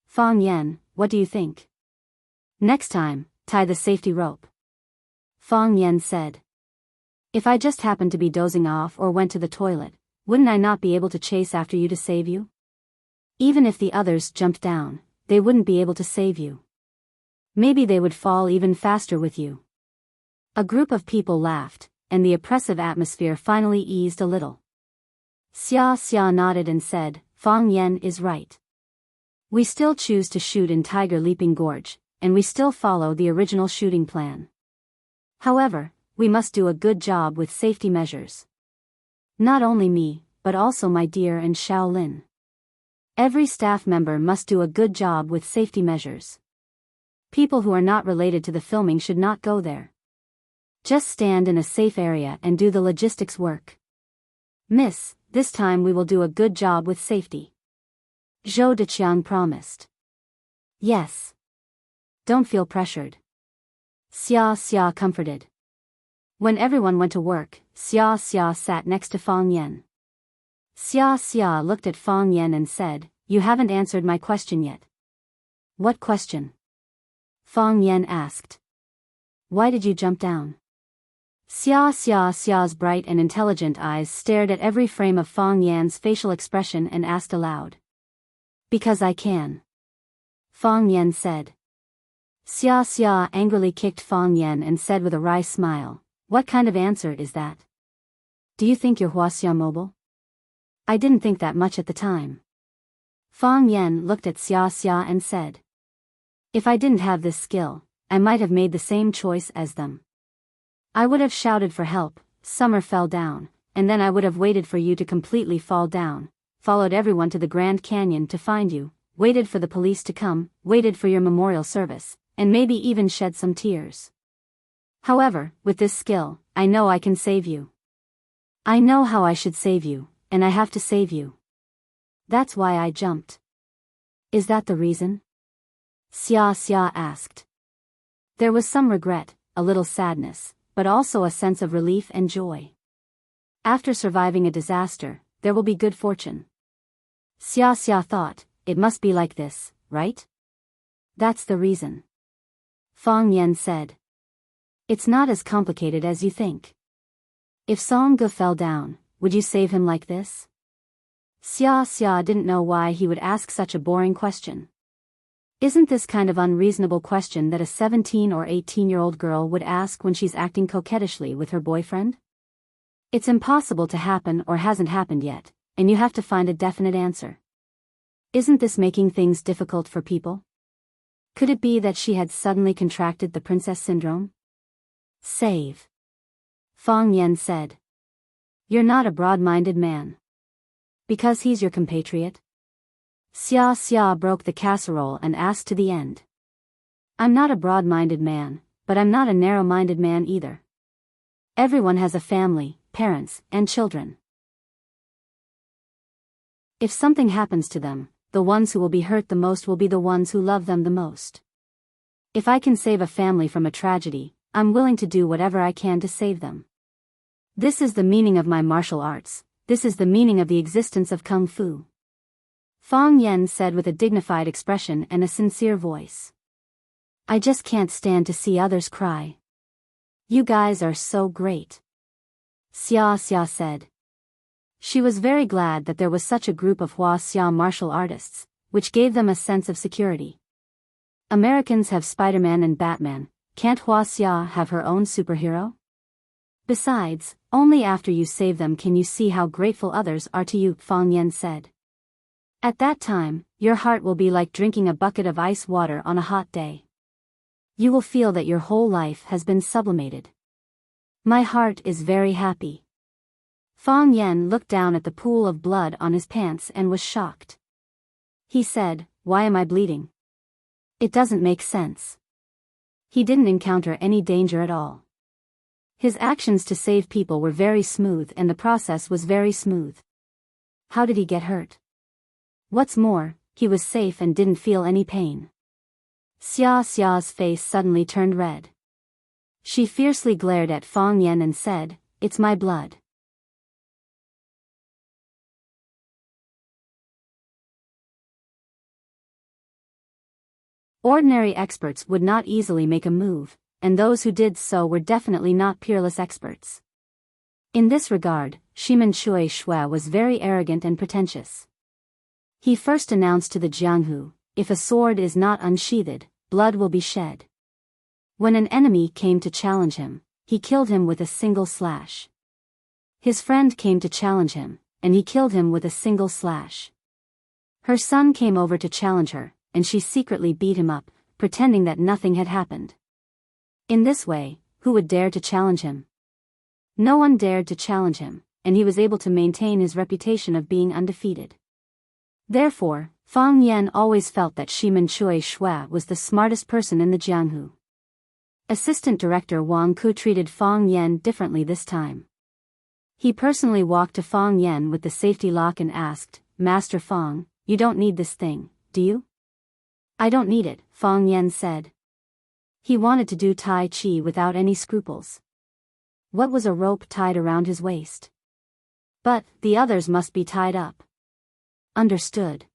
Fang Yan, what do you think? Next time, tie the safety rope. Fang Yan said. If I just happened to be dozing off or went to the toilet, wouldn't I not be able to chase after you to save you? Even if the others jumped down, they wouldn't be able to save you. Maybe they would fall even faster with you. A group of people laughed, and the oppressive atmosphere finally eased a little. Xia Xia nodded and said, Fang Yan is right. We still choose to shoot in Tiger Leaping Gorge, and we still follow the original shooting plan. However, we must do a good job with safety measures. Not only me, but also my dear and Shaolin. Every staff member must do a good job with safety measures. People who are not related to the filming should not go there. Just stand in a safe area and do the logistics work. Miss, this time we will do a good job with safety. Zhou Deqiang promised. Yes. Don't feel pressured. Xia Xia comforted. When everyone went to work, Xia Xia sat next to Fang Yan. Xia Xia looked at Fang Yan and said, You haven't answered my question yet. What question? Fang Yan asked. Why did you jump down? Xia Xia's bright and intelligent eyes stared at every frame of Fang Yan's facial expression and asked aloud. Because I can. Fang Yan said. Xia angrily kicked Fang Yan and said with a wry smile, What kind of answer is that? Do you think you're Huaxia mobile? I didn't think that much at the time. Fang Yan looked at Xia and said. If I didn't have this skill, I might have made the same choice as them. I would have shouted for help, Summer fell down, and then I would have waited for you to completely fall down, followed everyone to the Grand Canyon to find you, waited for the police to come, waited for your memorial service, and maybe even shed some tears. However, with this skill, I know I can save you. I know how I should save you, and I have to save you. That's why I jumped. Is that the reason? Xia asked. There was some regret, a little sadness, but also a sense of relief and joy. After surviving a disaster, there will be good fortune. Xia thought, it must be like this, right? That's the reason. Fang Yan said. It's not as complicated as you think. If Song Ge fell down, would you save him like this? Xia didn't know why he would ask such a boring question. Isn't this kind of unreasonable question that a 17 or 18-year-old girl would ask when she's acting coquettishly with her boyfriend? It's impossible to happen or hasn't happened yet, and you have to find a definite answer. Isn't this making things difficult for people? Could it be that she had suddenly contracted the princess syndrome? Save. Fang Yan said. You're not a broad-minded man. Because he's your compatriot? Xia broke the casserole and asked to the end. I'm not a broad-minded man, but I'm not a narrow-minded man either. Everyone has a family, parents, and children. If something happens to them, the ones who will be hurt the most will be the ones who love them the most. If I can save a family from a tragedy, I'm willing to do whatever I can to save them. This is the meaning of my martial arts, this is the meaning of the existence of Kung Fu. Fang Yan said with a dignified expression and a sincere voice. I just can't stand to see others cry. You guys are so great. Xia said. She was very glad that there was such a group of Huaxia martial artists, which gave them a sense of security. Americans have Spider-Man and Batman, can't Huaxia have her own superhero? Besides, only after you save them can you see how grateful others are to you, Fang Yan said. At that time, your heart will be like drinking a bucket of ice water on a hot day. You will feel that your whole life has been sublimated. My heart is very happy. Fang Yan looked down at the pool of blood on his pants and was shocked. He said, Why am I bleeding? It doesn't make sense. He didn't encounter any danger at all. His actions to save people were very smooth and the process was very smooth. How did he get hurt? What's more, he was safe and didn't feel any pain. Xia's face suddenly turned red. She fiercely glared at Fang Yan and said, It's my blood. Ordinary experts would not easily make a move, and those who did so were definitely not peerless experts. In this regard, Shimen Chui Shui was very arrogant and pretentious. He first announced to the Jianghu, if a sword is not unsheathed, blood will be shed. When an enemy came to challenge him, he killed him with a single slash. His friend came to challenge him, and he killed him with a single slash. Her son came over to challenge her, and she secretly beat him up, pretending that nothing had happened. In this way, who would dare to challenge him? No one dared to challenge him, and he was able to maintain his reputation of being undefeated. Therefore, Fang Yan always felt that Shimen Chui Shui was the smartest person in the Jianghu. Assistant Director Wang Ku treated Fang Yan differently this time. He personally walked to Fang Yan with the safety lock and asked, "Master Fang, you don't need this thing, do you?" "I don't need it," Fang Yan said. He wanted to do Tai Chi without any scruples. What was a rope tied around his waist? But the others must be tied up. Understood.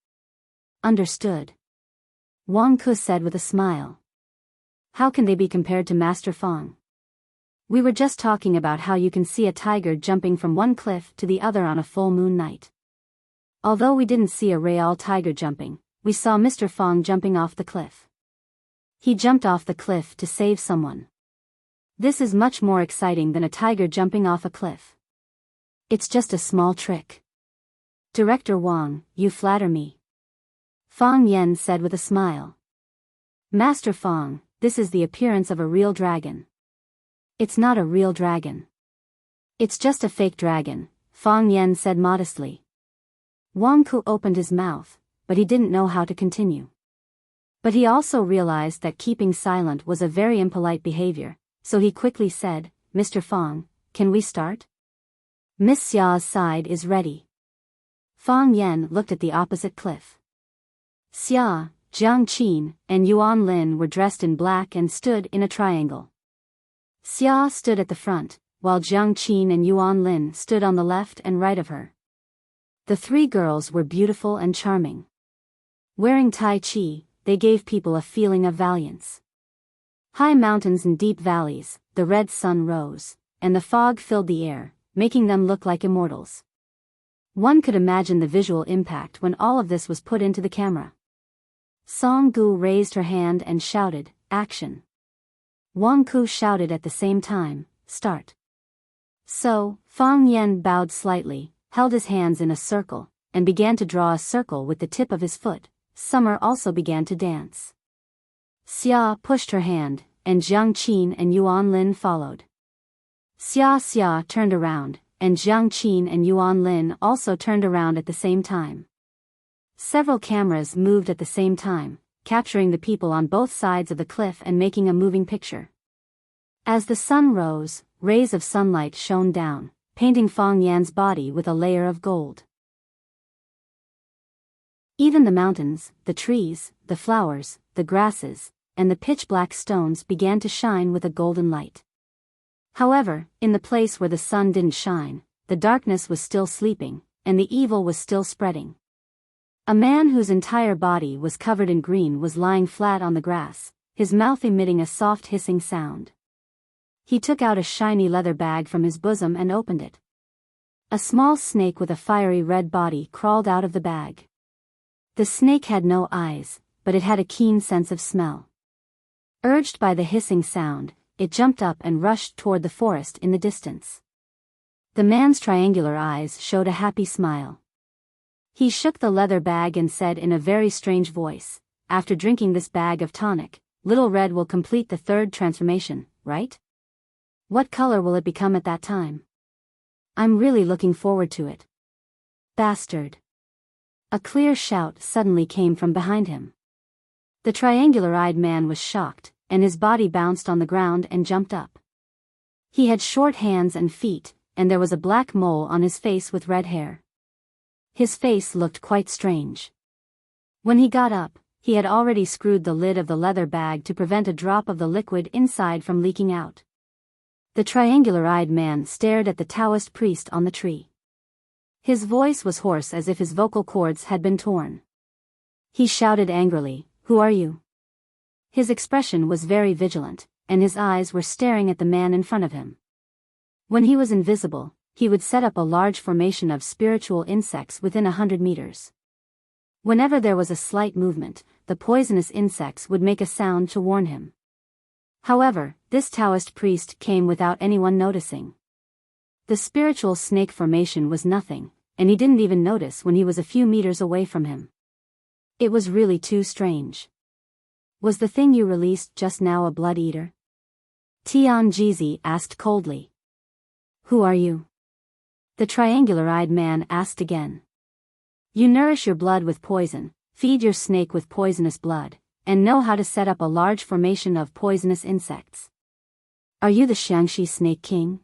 Understood. Wang Ku said with a smile. How can they be compared to Master Fang? We were just talking about how you can see a tiger jumping from one cliff to the other on a full moon night. Although we didn't see a real tiger jumping, we saw Mr. Fang jumping off the cliff. He jumped off the cliff to save someone. This is much more exciting than a tiger jumping off a cliff. It's just a small trick. Director Wang, you flatter me. Fang Yan said with a smile. Master Fang, this is the appearance of a real dragon. It's not a real dragon. It's just a fake dragon, Fang Yan said modestly. Wang Ku opened his mouth, but he didn't know how to continue. But he also realized that keeping silent was a very impolite behavior, so he quickly said, Mr. Fang, can we start? Miss Xia's side is ready. Fang Yan looked at the opposite cliff. Xia, Jiang Qin, and Yuan Lin were dressed in black and stood in a triangle. Xia stood at the front, while Jiang Qin and Yuan Lin stood on the left and right of her. The three girls were beautiful and charming. Wearing Tai Chi, they gave people a feeling of valiance. High mountains and deep valleys, the red sun rose, and the fog filled the air, making them look like immortals. One could imagine the visual impact when all of this was put into the camera. Song Gu raised her hand and shouted, "Action!" Wang Ku shouted at the same time, "Start!" So, Fang Yan bowed slightly, held his hands in a circle, and began to draw a circle with the tip of his foot. Summer also began to dance. Xia pushed her hand, and Jiang Qin and Yuan Lin followed. Xia turned around, and Jiang Qin and Yuan Lin also turned around at the same time. Several cameras moved at the same time, capturing the people on both sides of the cliff and making a moving picture. As the sun rose, rays of sunlight shone down, painting Fang Yan's body with a layer of gold. Even the mountains, the trees, the flowers, the grasses, and the pitch-black stones began to shine with a golden light. However, in the place where the sun didn't shine, the darkness was still sleeping, and the evil was still spreading. A man whose entire body was covered in green was lying flat on the grass, his mouth emitting a soft hissing sound. He took out a shiny leather bag from his bosom and opened it. A small snake with a fiery red body crawled out of the bag. The snake had no eyes, but it had a keen sense of smell. Urged by the hissing sound, it jumped up and rushed toward the forest in the distance. The man's triangular eyes showed a happy smile. He shook the leather bag and said in a very strange voice, "After drinking this bag of tonic, Little Red will complete the third transformation, right? What color will it become at that time? I'm really looking forward to it." Bastard. A clear shout suddenly came from behind him. The triangular-eyed man was shocked, and his body bounced on the ground and jumped up. He had short hands and feet, and there was a black mole on his face with red hair. His face looked quite strange. When he got up, he had already screwed the lid of the leather bag to prevent a drop of the liquid inside from leaking out. The triangular-eyed man stared at the Taoist priest on the tree. His voice was hoarse as if his vocal cords had been torn. He shouted angrily, "Who are you?" His expression was very vigilant, and his eyes were staring at the man in front of him. When he was invisible, he would set up a large formation of spiritual insects within 100 meters. Whenever there was a slight movement, the poisonous insects would make a sound to warn him. However, this Taoist priest came without anyone noticing. The spiritual snake formation was nothing, and he didn't even notice when he was a few meters away from him. It was really too strange. Was the thing you released just now a blood eater? Tian Jizi asked coldly. Who are you? The triangular-eyed man asked again. You nourish your blood with poison, feed your snake with poisonous blood, and know how to set up a large formation of poisonous insects. Are you the Xiangxi Snake King?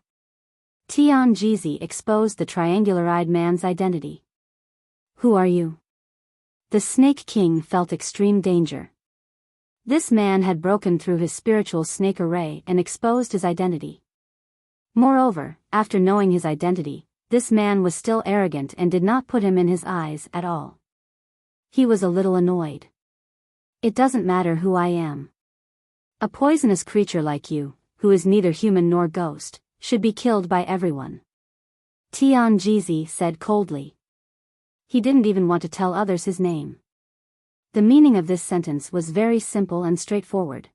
Tian Jizi exposed the triangular-eyed man's identity. Who are you? The Snake King felt extreme danger. This man had broken through his spiritual snake array and exposed his identity. Moreover, after knowing his identity, this man was still arrogant and did not put him in his eyes at all. He was a little annoyed. It doesn't matter who I am. A poisonous creature like you, who is neither human nor ghost, should be killed by everyone. Tian Jizi said coldly. He didn't even want to tell others his name. The meaning of this sentence was very simple and straightforward.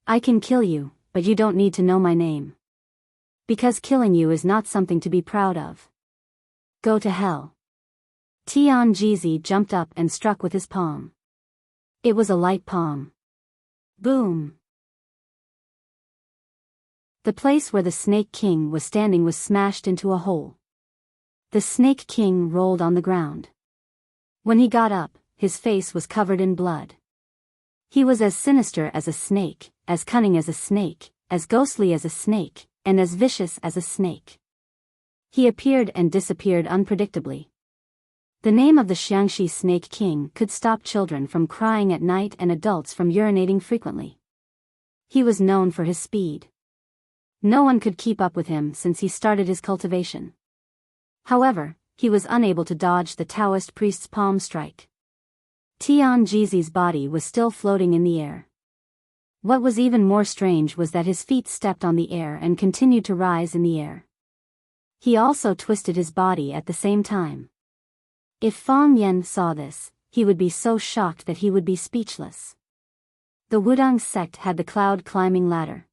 I can kill you, but you don't need to know my name. Because killing you is not something to be proud of. Go to hell. Tian Jizi jumped up and struck with his palm. It was a light palm. Boom. The place where the Snake King was standing was smashed into a hole. The Snake King rolled on the ground. When he got up, his face was covered in blood. He was as sinister as a snake, as cunning as a snake, as ghostly as a snake, and as vicious as a snake. He appeared and disappeared unpredictably. The name of the Xiangxi Snake King could stop children from crying at night and adults from urinating frequently. He was known for his speed. No one could keep up with him since he started his cultivation. However, he was unable to dodge the Taoist priest's palm strike. Tian Jizi's body was still floating in the air. What was even more strange was that his feet stepped on the air and continued to rise in the air. He also twisted his body at the same time. If Fang Yan saw this, he would be so shocked that he would be speechless. The Wudang sect had the cloud climbing ladder.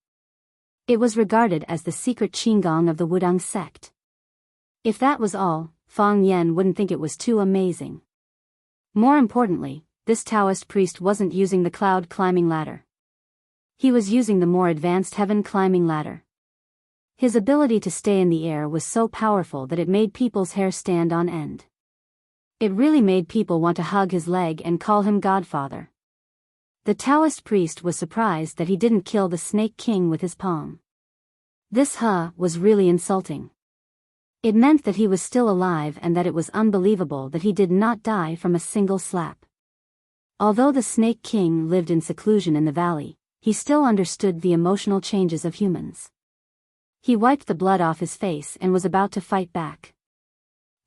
It was regarded as the secret qigong of the Wudang sect. If that was all, Fang Yan wouldn't think it was too amazing. More importantly, this Taoist priest wasn't using the cloud climbing ladder. He was using the more advanced heaven climbing ladder. His ability to stay in the air was so powerful that it made people's hair stand on end. It really made people want to hug his leg and call him Godfather. The Taoist priest was surprised that he didn't kill the Snake King with his palm. This was really insulting. It meant that he was still alive and that it was unbelievable that he did not die from a single slap. Although the Snake King lived in seclusion in the valley, he still understood the emotional changes of humans. He wiped the blood off his face and was about to fight back.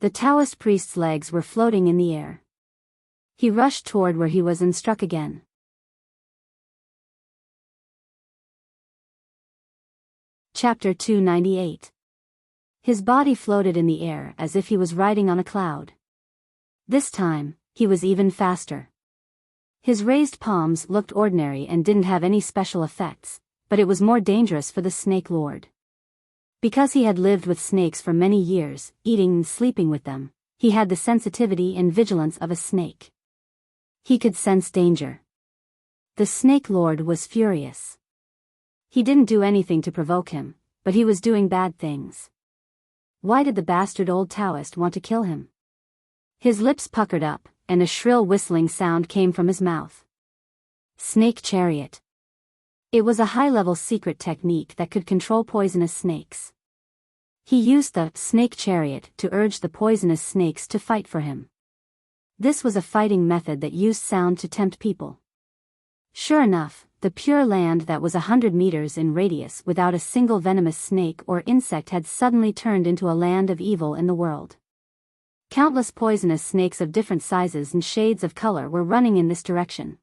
The Taoist priest's legs were floating in the air. He rushed toward where he was and struck again. Chapter 298. His body floated in the air as if he was riding on a cloud. This time, he was even faster. His raised palms looked ordinary and didn't have any special effects, but it was more dangerous for the Snake Lord. Because he had lived with snakes for many years, eating and sleeping with them, he had the sensitivity and vigilance of a snake. He could sense danger. The Snake Lord was furious. He didn't do anything to provoke him, but he was doing bad things. Why did the bastard old Taoist want to kill him? His lips puckered up, and a shrill whistling sound came from his mouth. Snake Chariot. It was a high-level secret technique that could control poisonous snakes. He used the Snake Chariot to urge the poisonous snakes to fight for him. This was a fighting method that used sound to tempt people. Sure enough, the pure land that was 100 meters in radius without a single venomous snake or insect had suddenly turned into a land of evil in the world. Countless poisonous snakes of different sizes and shades of color were running in this direction.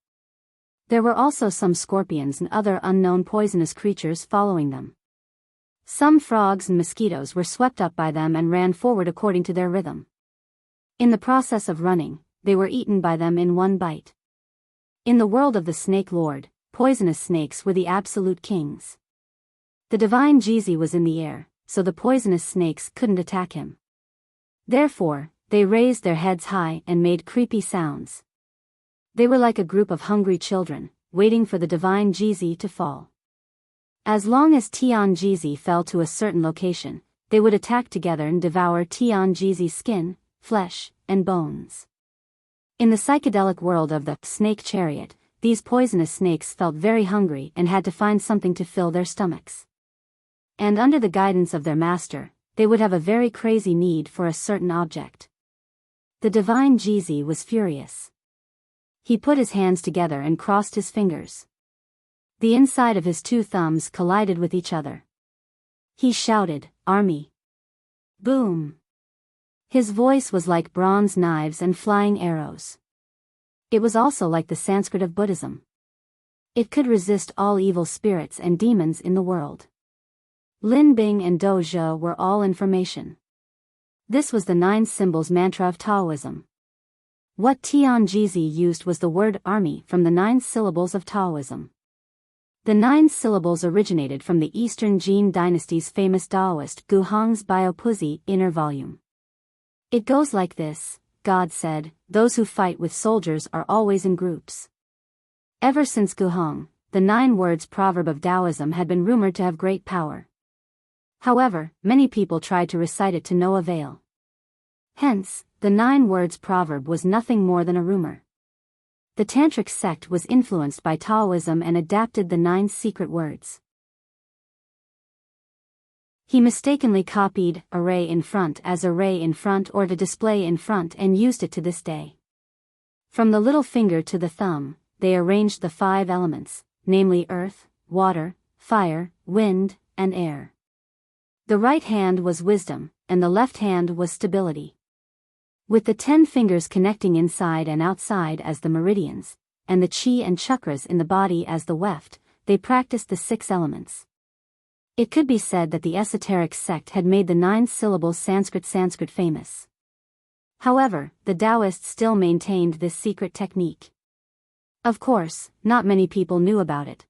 There were also some scorpions and other unknown poisonous creatures following them. Some frogs and mosquitoes were swept up by them and ran forward according to their rhythm. In the process of running, they were eaten by them in one bite. In the world of the Snake Lord, poisonous snakes were the absolute kings. The divine Jizi was in the air, so the poisonous snakes couldn't attack him. Therefore, they raised their heads high and made creepy sounds. They were like a group of hungry children, waiting for the divine Jizi to fall. As long as Tian Jizi fell to a certain location, they would attack together and devour Tian Jizi's skin, flesh, and bones. In the psychedelic world of the snake chariot, these poisonous snakes felt very hungry and had to find something to fill their stomachs. And under the guidance of their master, they would have a very crazy need for a certain object. The divine Jizi was furious. He put his hands together and crossed his fingers. The inside of his two thumbs collided with each other. He shouted, "Army!" Boom! His voice was like bronze knives and flying arrows. It was also like the Sanskrit of Buddhism. It could resist all evil spirits and demons in the world. Lin Bing and Do Zhe were all information. This was the 9 symbols mantra of Taoism. What Tian Jizi used was the word army from the 9 syllables of Taoism. The 9 syllables originated from the Eastern Jin dynasty's famous Taoist Gu Hong's Biopuzi inner volume. It goes like this: God said, "Those who fight with soldiers are always in groups." Ever since Gu Hong, the 9 words proverb of Taoism had been rumored to have great power. However, many people tried to recite it to no avail. Hence, the 9 words proverb was nothing more than a rumor. The Tantric sect was influenced by Taoism and adapted the 9 secret words. He mistakenly copied array in front as array in front or to display in front and used it to this day. From the little finger to the thumb, they arranged the 5 elements, namely earth, water, fire, wind, and air. The right hand was wisdom, and the left hand was stability. With the 10 fingers connecting inside and outside as the meridians, and the chi and chakras in the body as the weft, they practiced the 6 elements. It could be said that the esoteric sect had made the 9 syllables Sanskrit famous. However, the Taoists still maintained this secret technique. Of course, not many people knew about it.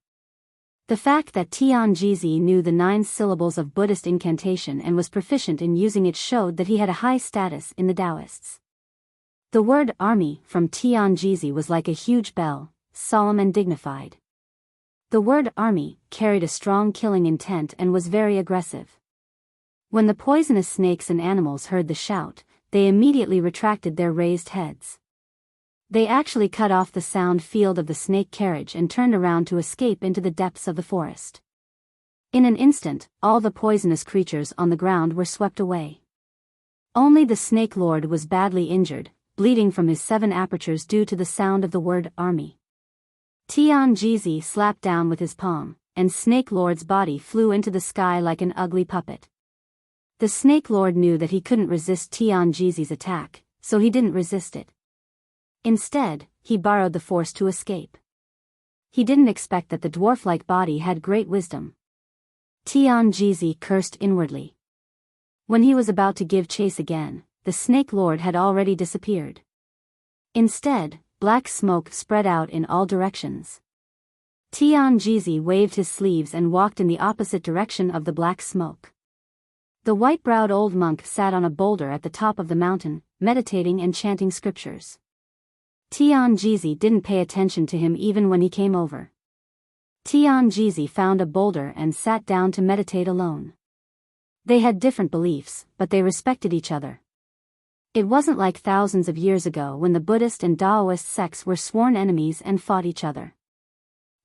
The fact that Tian Jizi knew the 9 syllables of Buddhist incantation and was proficient in using it showed that he had a high status in the Taoists. The word army from Tian Jizi was like a huge bell, solemn and dignified. The word army carried a strong killing intent and was very aggressive. When the poisonous snakes and animals heard the shout, they immediately retracted their raised heads. They actually cut off the sound field of the snake carriage and turned around to escape into the depths of the forest. In an instant, all the poisonous creatures on the ground were swept away. Only the Snake Lord was badly injured, bleeding from his 7 apertures due to the sound of the word army. Tian Jizi slapped down with his palm, and Snake Lord's body flew into the sky like an ugly puppet. The Snake Lord knew that he couldn't resist Tian Jizi's attack, so he didn't resist it. Instead, he borrowed the force to escape. He didn't expect that the dwarf-like body had great wisdom. Tian Jizi cursed inwardly. When he was about to give chase again, the Snake Lord had already disappeared. Instead, black smoke spread out in all directions. Tian Jizi waved his sleeves and walked in the opposite direction of the black smoke. The white-browed old monk sat on a boulder at the top of the mountain, meditating and chanting scriptures. Tian Jizi didn't pay attention to him even when he came over. Tian Jizi found a boulder and sat down to meditate alone. They had different beliefs, but they respected each other. It wasn't like thousands of years ago when the Buddhist and Taoist sects were sworn enemies and fought each other.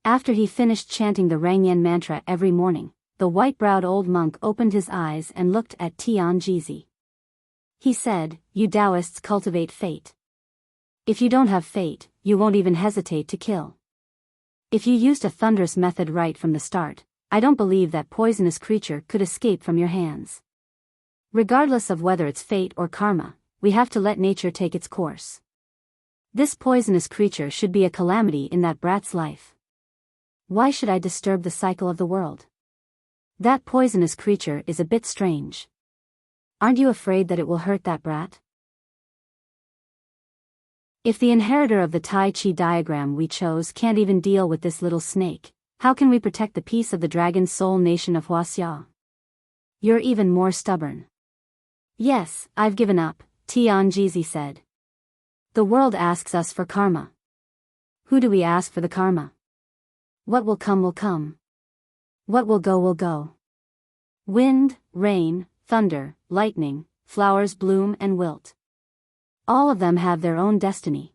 After he finished chanting the Rangyen mantra every morning, the white-browed old monk opened his eyes and looked at Tian Jizi. He said, "You Taoists cultivate fate. If you don't have fate, you won't even hesitate to kill. If you used a thunderous method right from the start, I don't believe that poisonous creature could escape from your hands. Regardless of whether it's fate or karma, we have to let nature take its course. This poisonous creature should be a calamity in that brat's life. Why should I disturb the cycle of the world? That poisonous creature is a bit strange. Aren't you afraid that it will hurt that brat? If the inheritor of the Tai Chi diagram we chose can't even deal with this little snake, how can we protect the peace of the dragon soul nation of Huaxia? You're even more stubborn. Yes, I've given up, Tianjizi said. The world asks us for karma. Who do we ask for the karma? What will come will come. What will go will go. Wind, rain, thunder, lightning, flowers bloom and wilt. All of them have their own destiny.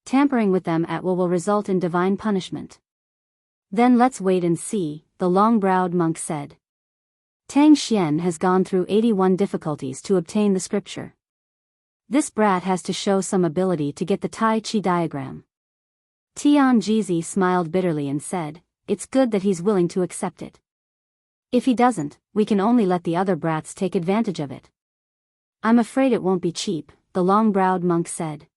Tampering with them at will result in divine punishment. Then let's wait and see, the long-browed monk said. Tang Xian has gone through 81 difficulties to obtain the scripture. This brat has to show some ability to get the Tai Chi diagram. Tianjizi smiled bitterly and said, it's good that he's willing to accept it. If he doesn't, we can only let the other brats take advantage of it. I'm afraid it won't be cheap, the long-browed monk said.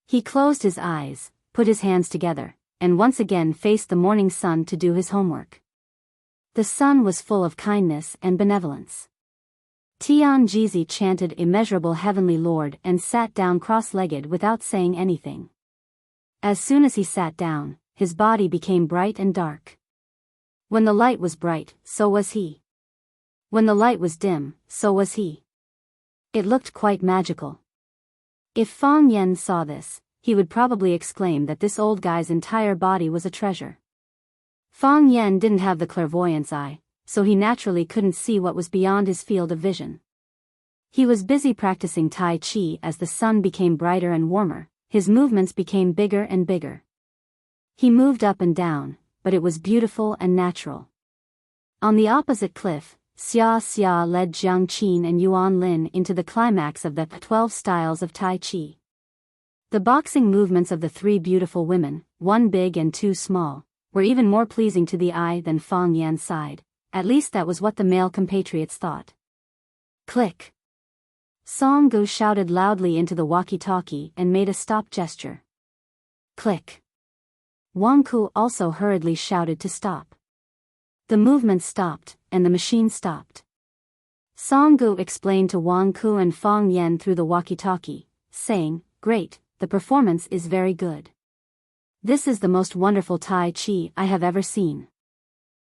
He closed his eyes, put his hands together, and once again faced the morning sun to do his homework. The sun was full of kindness and benevolence. Tianjizi chanted Immeasurable Heavenly Lord and sat down cross-legged without saying anything. As soon as he sat down, his body became bright and dark. When the light was bright, so was he. When the light was dim, so was he. It looked quite magical. If Fang Yen saw this, he would probably exclaim that this old guy's entire body was a treasure. Fang Yen didn't have the clairvoyance eye, so he naturally couldn't see what was beyond his field of vision. He was busy practicing Tai Chi as the sun became brighter and warmer, his movements became bigger and bigger. He moved up and down, but it was beautiful and natural. On the opposite cliff, Xia Xia led Jiang Qin and Yuan Lin into the climax of the 12 styles of Tai Chi. The boxing movements of the three beautiful women, one big and two small, were even more pleasing to the eye than Fang Yan's side, at least that was what the male compatriots thought. Click! Song Gu shouted loudly into the walkie-talkie and made a stop gesture. Click! Wang Ku also hurriedly shouted to stop. The movement stopped, and the machine stopped. Song Gu explained to Wang Ku and Fang Yan through the walkie-talkie, saying, Great, the performance is very good. This is the most wonderful Tai Chi I have ever seen.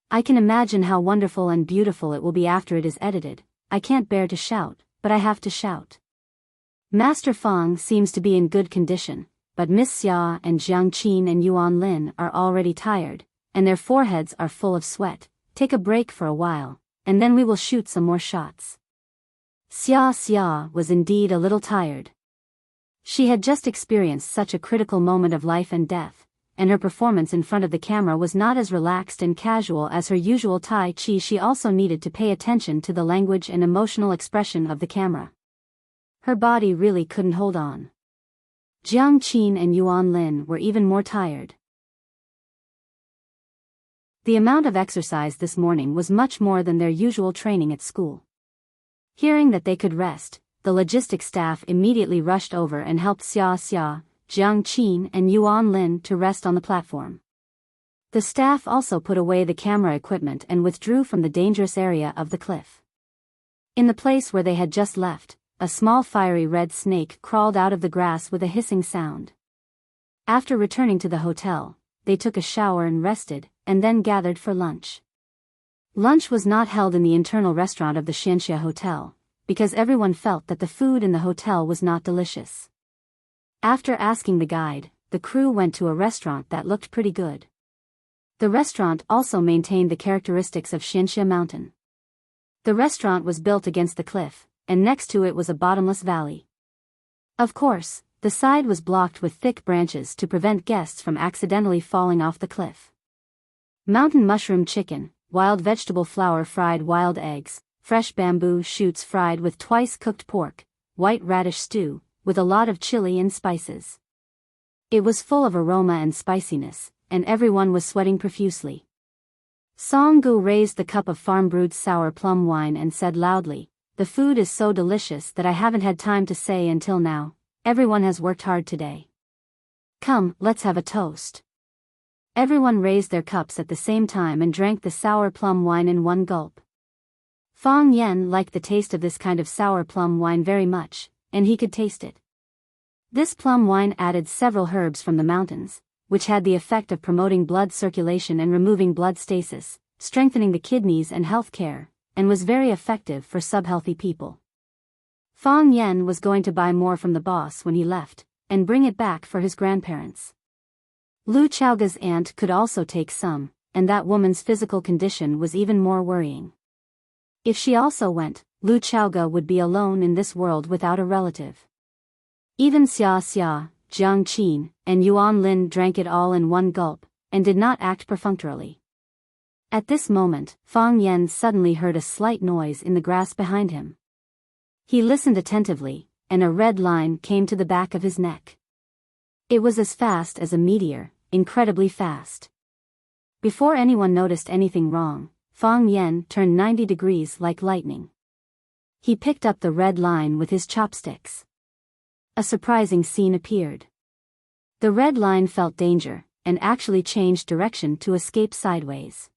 I can imagine how wonderful and beautiful it will be after it is edited. I can't bear to shout, but I have to shout. Master Fang seems to be in good condition, but Miss Xia and Jiang Qin and Yuan Lin are already tired, and their foreheads are full of sweat. Take a break for a while, and then we will shoot some more shots. Xia Xia was indeed a little tired. She had just experienced such a critical moment of life and death, and her performance in front of the camera was not as relaxed and casual as her usual Tai Chi. She also needed to pay attention to the language and emotional expression of the camera. Her body really couldn't hold on. Jiang Qin and Yuan Lin were even more tired. The amount of exercise this morning was much more than their usual training at school. Hearing that they could rest, the logistics staff immediately rushed over and helped Xia Xia, Jiang Qin and Yuan Lin to rest on the platform. The staff also put away the camera equipment and withdrew from the dangerous area of the cliff. In the place where they had just left, a small fiery red snake crawled out of the grass with a hissing sound. After returning to the hotel, they took a shower and rested, and then gathered for lunch. Lunch was not held in the internal restaurant of the Xianxia Hotel, because everyone felt that the food in the hotel was not delicious. After asking the guide, the crew went to a restaurant that looked pretty good. The restaurant also maintained the characteristics of Xianxia Mountain. The restaurant was built against the cliff, and next to it was a bottomless valley. Of course, the side was blocked with thick branches to prevent guests from accidentally falling off the cliff. Mountain mushroom chicken, wild vegetable flour fried wild eggs, fresh bamboo shoots fried with twice-cooked pork, white radish stew, with a lot of chili and spices. It was full of aroma and spiciness, and everyone was sweating profusely. Song Gu raised the cup of farm-brewed sour plum wine and said loudly, "The food is so delicious that I haven't had time to say until now. Everyone has worked hard today. Come, let's have a toast." Everyone raised their cups at the same time and drank the sour plum wine in one gulp. Fang Yen liked the taste of this kind of sour plum wine very much, and he could taste it. This plum wine added several herbs from the mountains, which had the effect of promoting blood circulation and removing blood stasis, strengthening the kidneys and health care, and was very effective for subhealthy people. Fang Yen was going to buy more from the boss when he left, and bring it back for his grandparents. Lu Chaoga's aunt could also take some, and that woman's physical condition was even more worrying. If she also went, Lu Chaoga would be alone in this world without a relative. Even Xia Xia, Jiang Qin, and Yuan Lin drank it all in one gulp, and did not act perfunctorily. At this moment, Fang Yen suddenly heard a slight noise in the grass behind him. He listened attentively, and a red line came to the back of his neck. It was as fast as a meteor, incredibly fast. Before anyone noticed anything wrong, Fang Yen turned 90 degrees like lightning. He picked up the red line with his chopsticks. A surprising scene appeared. The red line felt danger, and actually changed direction to escape sideways.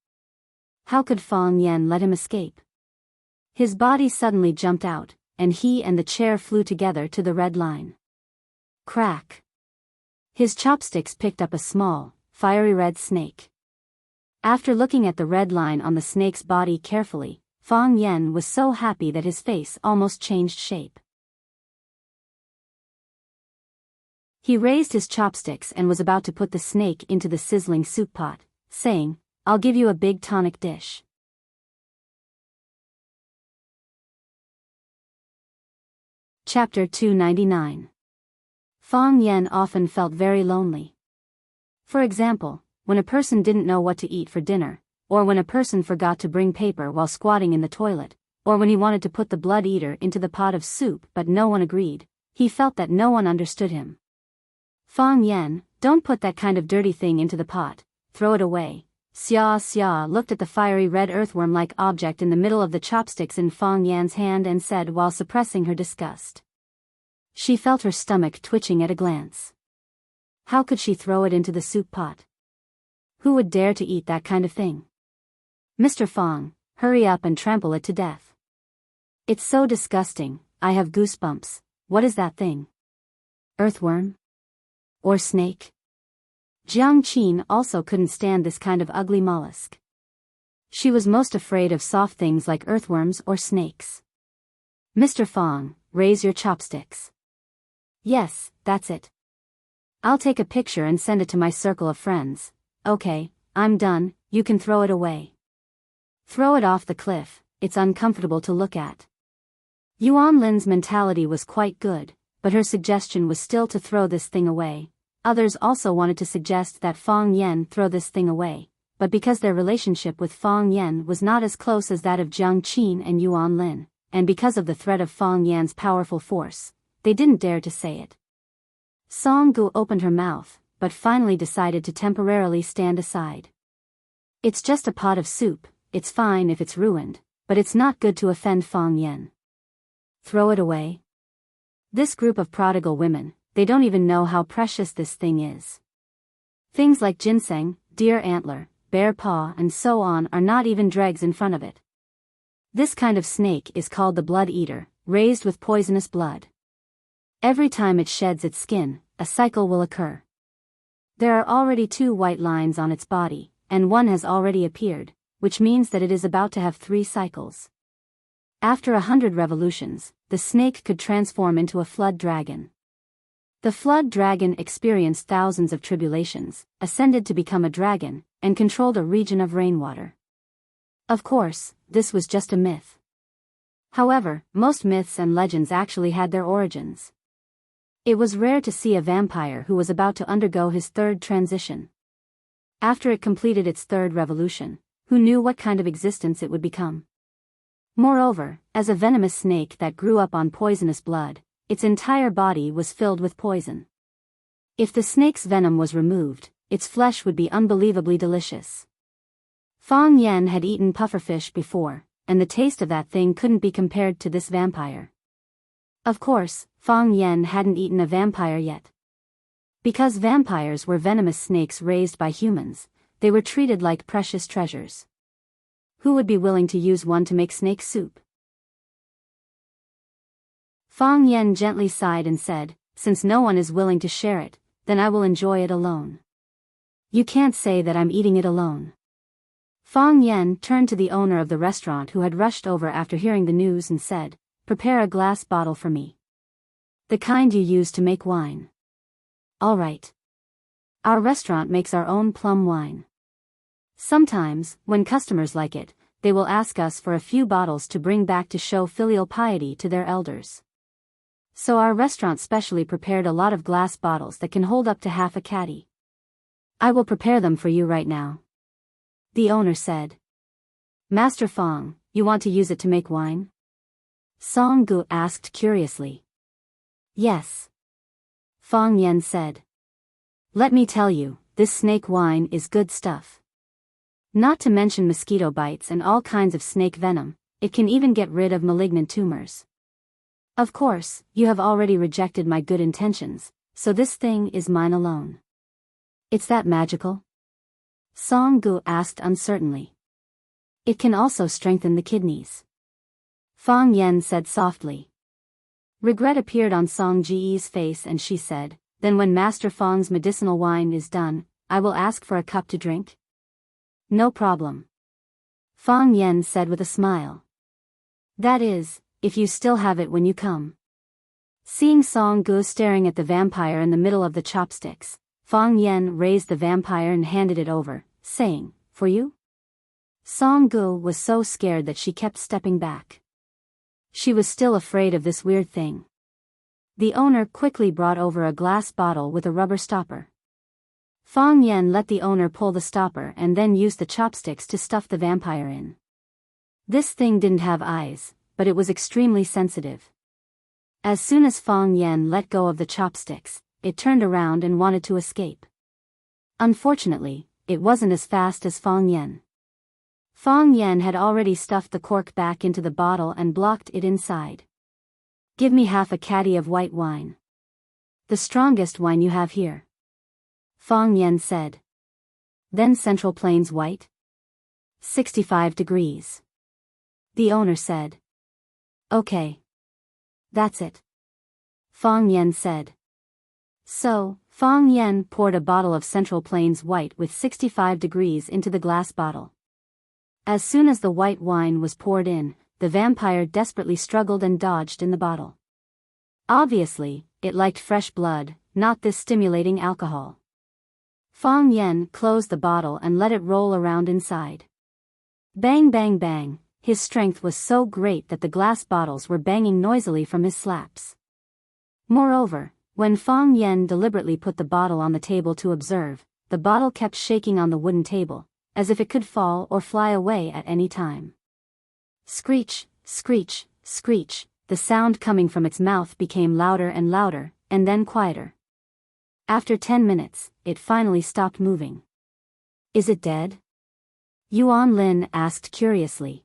How could Fang Yen let him escape? His body suddenly jumped out, and he and the chair flew together to the red line. Crack! His chopsticks picked up a small, fiery red snake. After looking at the red line on the snake's body carefully, Fang Yen was so happy that his face almost changed shape. He raised his chopsticks and was about to put the snake into the sizzling soup pot, saying, "I'll give you a big tonic dish." Chapter 299. Fang Yen often felt very lonely. For example, when a person didn't know what to eat for dinner, or when a person forgot to bring paper while squatting in the toilet, or when he wanted to put the blood eater into the pot of soup but no one agreed, he felt that no one understood him. Fang Yen, don't put that kind of dirty thing into the pot, throw it away. Xia Xia looked at the fiery red earthworm-like object in the middle of the chopsticks in Fang Yan's hand and said while suppressing her disgust. She felt her stomach twitching at a glance. How could she throw it into the soup pot? Who would dare to eat that kind of thing? Mr. Fang, hurry up and trample it to death. It's so disgusting, I have goosebumps. What is that thing? Earthworm? Or snake? Jiang Qin also couldn't stand this kind of ugly mollusk. She was most afraid of soft things like earthworms or snakes. Mr. Fang, raise your chopsticks. Yes, that's it. I'll take a picture and send it to my circle of friends. Okay, I'm done, you can throw it away. Throw it off the cliff, it's uncomfortable to look at. Yuan Lin's mentality was quite good, but her suggestion was still to throw this thing away. Others also wanted to suggest that Fang Yen throw this thing away, but because their relationship with Fang Yen was not as close as that of Jiang Qin and Yuan Lin, and because of the threat of Fang Yan's powerful force, they didn't dare to say it. Song Gu opened her mouth, but finally decided to temporarily stand aside. It's just a pot of soup, it's fine if it's ruined, but it's not good to offend Fang Yen. Throw it away? This group of prodigal women, they don't even know how precious this thing is. Things like ginseng, deer antler, bear paw and so on are not even dregs in front of it. This kind of snake is called the blood eater, raised with poisonous blood. Every time it sheds its skin, a cycle will occur. There are already 2 white lines on its body, and one has already appeared, which means that it is about to have 3 cycles. After 100 revolutions, the snake could transform into a flood dragon. The flood dragon experienced thousands of tribulations, ascended to become a dragon, and controlled a region of rainwater. Of course, this was just a myth. However, most myths and legends actually had their origins. It was rare to see a vampire who was about to undergo his 3rd transition. After it completed its 3rd revolution, who knew what kind of existence it would become? Moreover, as a venomous snake that grew up on poisonous blood, its entire body was filled with poison. If the snake's venom was removed, its flesh would be unbelievably delicious. Fang Yen had eaten pufferfish before, and the taste of that thing couldn't be compared to this vampire. Of course, Fang Yen hadn't eaten a vampire yet. Because vampires were venomous snakes raised by humans, they were treated like precious treasures. Who would be willing to use one to make snake soup? Fang Yen gently sighed and said, since no one is willing to share it, then I will enjoy it alone. You can't say that I'm eating it alone. Fang Yen turned to the owner of the restaurant who had rushed over after hearing the news and said, prepare a glass bottle for me. The kind you use to make wine. All right. Our restaurant makes our own plum wine. Sometimes, when customers like it, they will ask us for a few bottles to bring back to show filial piety to their elders. So our restaurant specially prepared a lot of glass bottles that can hold up to half a caddy. I will prepare them for you right now. The owner said. Master Fang, you want to use it to make wine? Song Gu asked curiously. Yes. Fang Yen said. Let me tell you, this snake wine is good stuff. Not to mention mosquito bites and all kinds of snake venom, it can even get rid of malignant tumors. Of course, you have already rejected my good intentions, so this thing is mine alone. It's that magical? Song Gu asked uncertainly. It can also strengthen the kidneys. Fang Yen said softly. Regret appeared on Song Ji's face and she said, then when Master Fang's medicinal wine is done, I will ask for a cup to drink? No problem. Fang Yen said with a smile. That is, if you still have it when you come. Seeing Song Gu staring at the vampire in the middle of the chopsticks, Fang Yen raised the vampire and handed it over, saying, for you? Song Gu was so scared that she kept stepping back. She was still afraid of this weird thing. The owner quickly brought over a glass bottle with a rubber stopper. Fang Yen let the owner pull the stopper and then used the chopsticks to stuff the vampire in. This thing didn't have eyes, but it was extremely sensitive. As soon as Fang Yen let go of the chopsticks, it turned around and wanted to escape. Unfortunately, it wasn't as fast as Fang Yen. Fang Yen had already stuffed the cork back into the bottle and blocked it inside. Give me half a caddy of white wine. The strongest wine you have here. Fang Yen said. Then Central Plains white? 65 degrees. The owner said. Okay. That's it. Fang Yen said. So, Fang Yen poured a bottle of Central Plains white with 65 degrees into the glass bottle. As soon as the white wine was poured in, the vampire desperately struggled and dodged in the bottle. Obviously, it liked fresh blood, not this stimulating alcohol. Fang Yen closed the bottle and let it roll around inside. Bang bang bang, his strength was so great that the glass bottles were banging noisily from his slaps. Moreover, when Fang Yen deliberately put the bottle on the table to observe, the bottle kept shaking on the wooden table, as if it could fall or fly away at any time. Screech, screech, screech, the sound coming from its mouth became louder and louder, and then quieter. After 10 minutes, it finally stopped moving. Is it dead? Yuan Lin asked curiously.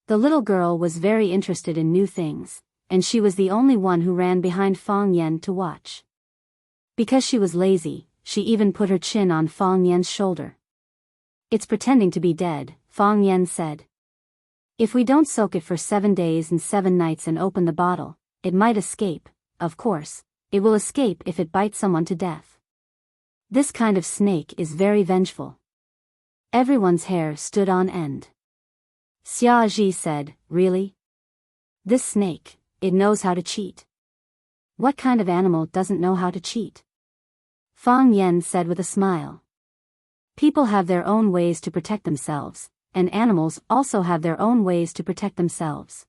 The little girl was very interested in new things, and she was the only one who ran behind Fang Yen to watch. Because she was lazy, she even put her chin on Fang Yen's shoulder. It's pretending to be dead, Fang Yen said. If we don't soak it for 7 days and 7 nights and open the bottle, it might escape. Of course, it will escape if it bites someone to death. This kind of snake is very vengeful. Everyone's hair stood on end. Xia Ji said, really? This snake, it knows how to cheat. What kind of animal doesn't know how to cheat? Fang Yen said with a smile. People have their own ways to protect themselves, and animals also have their own ways to protect themselves.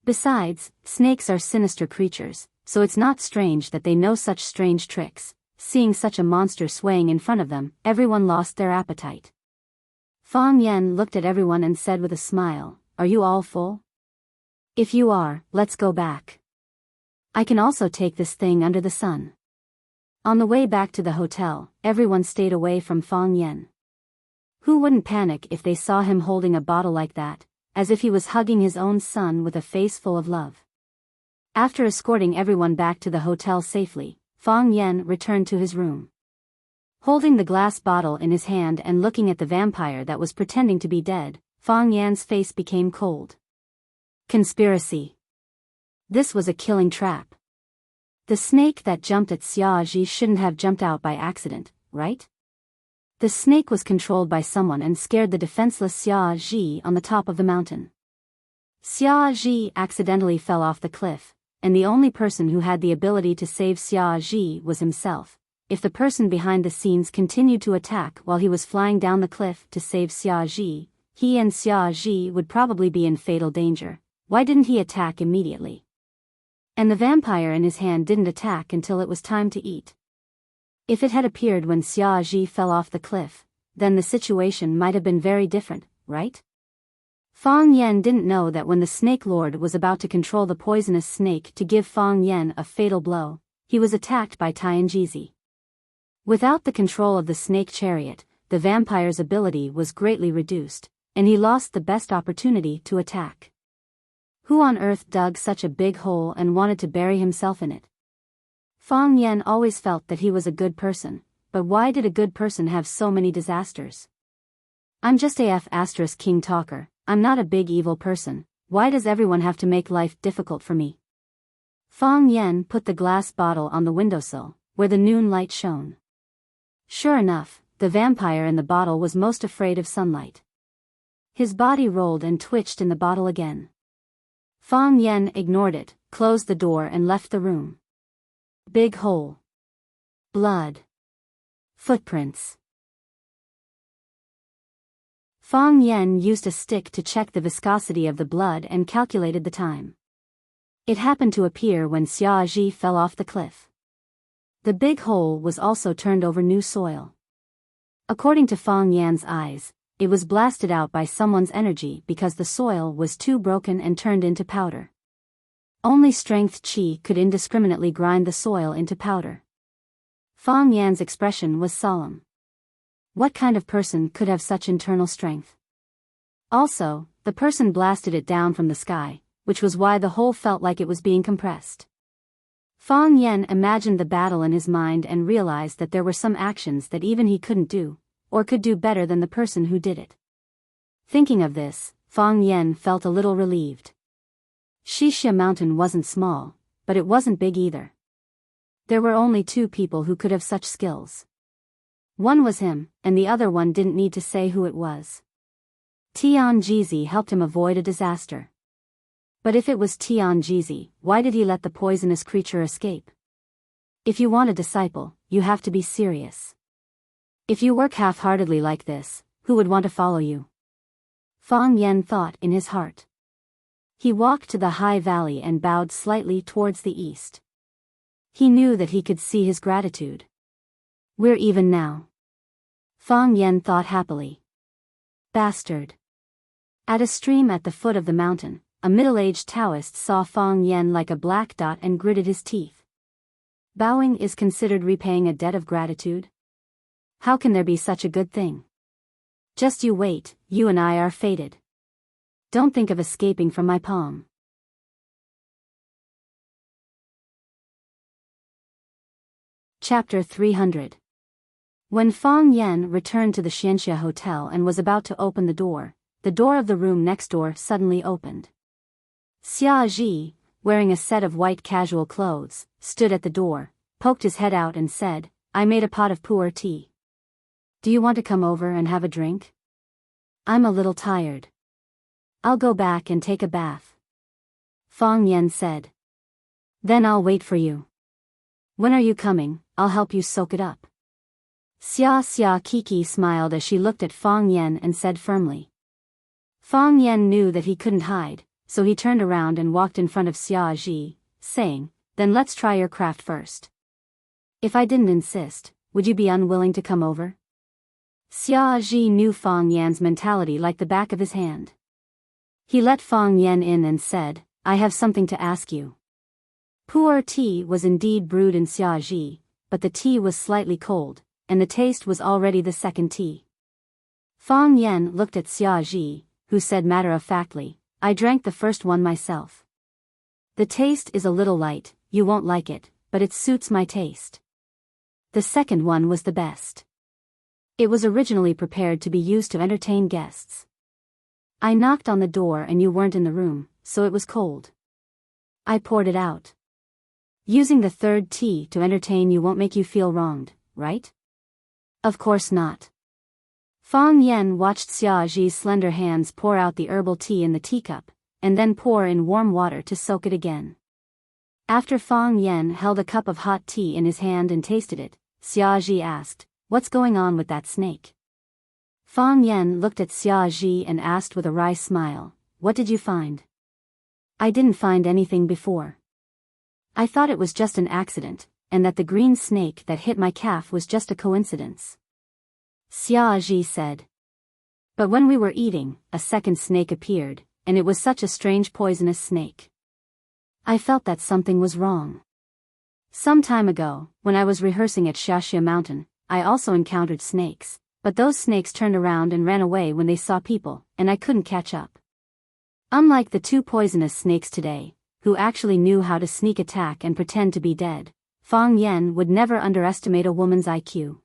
Besides, snakes are sinister creatures, so it's not strange that they know such strange tricks. Seeing such a monster swaying in front of them, everyone lost their appetite. Fang Yen looked at everyone and said with a smile, are you all full? If you are, let's go back. I can also take this thing under the sun. On the way back to the hotel, everyone stayed away from Fang Yen. Who wouldn't panic if they saw him holding a bottle like that, as if he was hugging his own son with a face full of love? After escorting everyone back to the hotel safely, Fang Yen returned to his room. Holding the glass bottle in his hand and looking at the vampire that was pretending to be dead, Fang Yan's face became cold. Conspiracy. This was a killing trap. The snake that jumped at Xia Ji shouldn't have jumped out by accident, right? The snake was controlled by someone and scared the defenseless Xia Ji on the top of the mountain. Xia Ji accidentally fell off the cliff, and the only person who had the ability to save Xia Ji was himself. If the person behind the scenes continued to attack while he was flying down the cliff to save Xia Ji, he and Xia Ji would probably be in fatal danger. Why didn't he attack immediately? And the vampire in his hand didn't attack until it was time to eat. If it had appeared when Xia Ji fell off the cliff, then the situation might have been very different, right? Fang Yen didn't know that when the Snake Lord was about to control the poisonous snake to give Fang Yen a fatal blow, he was attacked by Tianjizi. Without the control of the snake chariot, the vampire's ability was greatly reduced, and he lost the best opportunity to attack. Who on earth dug such a big hole and wanted to bury himself in it? Fang Yen always felt that he was a good person, but why did a good person have so many disasters? I'm just a king talker, I'm not a big evil person, why does everyone have to make life difficult for me? Fang Yen put the glass bottle on the windowsill, where the noon light shone. Sure enough, the vampire in the bottle was most afraid of sunlight. His body rolled and twitched in the bottle again. Fang Yen ignored it, closed the door and left the room. Big hole. Blood. Footprints. Fang Yen used a stick to check the viscosity of the blood and calculated the time. It happened to appear when Xia Ji fell off the cliff. The big hole was also turned over new soil. According to Fang Yan's eyes, it was blasted out by someone's energy because the soil was too broken and turned into powder. Only strength qi could indiscriminately grind the soil into powder. Fang Yan's expression was solemn. What kind of person could have such internal strength? Also, the person blasted it down from the sky, which was why the hole felt like it was being compressed. Fang Yen imagined the battle in his mind and realized that there were some actions that even he couldn't do, or could do better than the person who did it. Thinking of this, Fang Yen felt a little relieved. Shixia Mountain wasn't small, but it wasn't big either. There were only two people who could have such skills. One was him, and the other one didn't need to say who it was. Tianjizi helped him avoid a disaster. But if it was Tianjizi, why did he let the poisonous creature escape? If you want a disciple, you have to be serious. If you work half-heartedly like this, who would want to follow you? Fang Yen thought in his heart. He walked to the high valley and bowed slightly towards the east. He knew that he could see his gratitude. We're even now. Fang Yen thought happily. Bastard. At a stream at the foot of the mountain, a middle-aged Taoist saw Fang Yen like a black dot and gritted his teeth. Bowing is considered repaying a debt of gratitude? How can there be such a good thing? Just you wait, you and I are fated. Don't think of escaping from my palm. Chapter 300. When Fang Yen returned to the Xianxia Hotel and was about to open the door of the room next door suddenly opened. Xia Ji, wearing a set of white casual clothes, stood at the door, poked his head out and said, I made a pot of pu'er tea. Do you want to come over and have a drink? I'm a little tired. I'll go back and take a bath. Fang Yen said. Then I'll wait for you. When are you coming? I'll help you soak it up. Xia Kiki smiled as she looked at Fang Yen and said firmly. Fang Yen knew that he couldn't hide, so he turned around and walked in front of Xia Ji, saying, Then let's try your craft first. If I didn't insist, would you be unwilling to come over? Xia Ji knew Fang Yan's mentality like the back of his hand. He let Fang Yen in and said, I have something to ask you. Pu'er tea was indeed brewed in Xia Ji, but the tea was slightly cold, and the taste was already the second tea. Fang Yen looked at Xia Ji, who said matter-of-factly, I drank the first one myself. The taste is a little light, you won't like it, but it suits my taste. The second one was the best. It was originally prepared to be used to entertain guests. I knocked on the door and you weren't in the room, so it was cold. I poured it out. Using the third tea to entertain you won't make you feel wronged, right? Of course not. Fang Yen watched Xiaoji's slender hands pour out the herbal tea in the teacup, and then pour in warm water to soak it again. After Fang Yen held a cup of hot tea in his hand and tasted it, Xiaoji asked, "What's going on with that snake?" Fang Yen looked at Xiaoji and asked with a wry smile, "What did you find?" "I didn't find anything before. I thought it was just an accident, and that the green snake that hit my calf was just a coincidence," Xiaoji said. "But when we were eating, a second snake appeared, and it was such a strange poisonous snake. I felt that something was wrong. Some time ago, when I was rehearsing at Xiaxia Mountain, I also encountered snakes, but those snakes turned around and ran away when they saw people, and I couldn't catch up. Unlike the two poisonous snakes today, who actually knew how to sneak attack and pretend to be dead, Fang Yen would never underestimate a woman's IQ.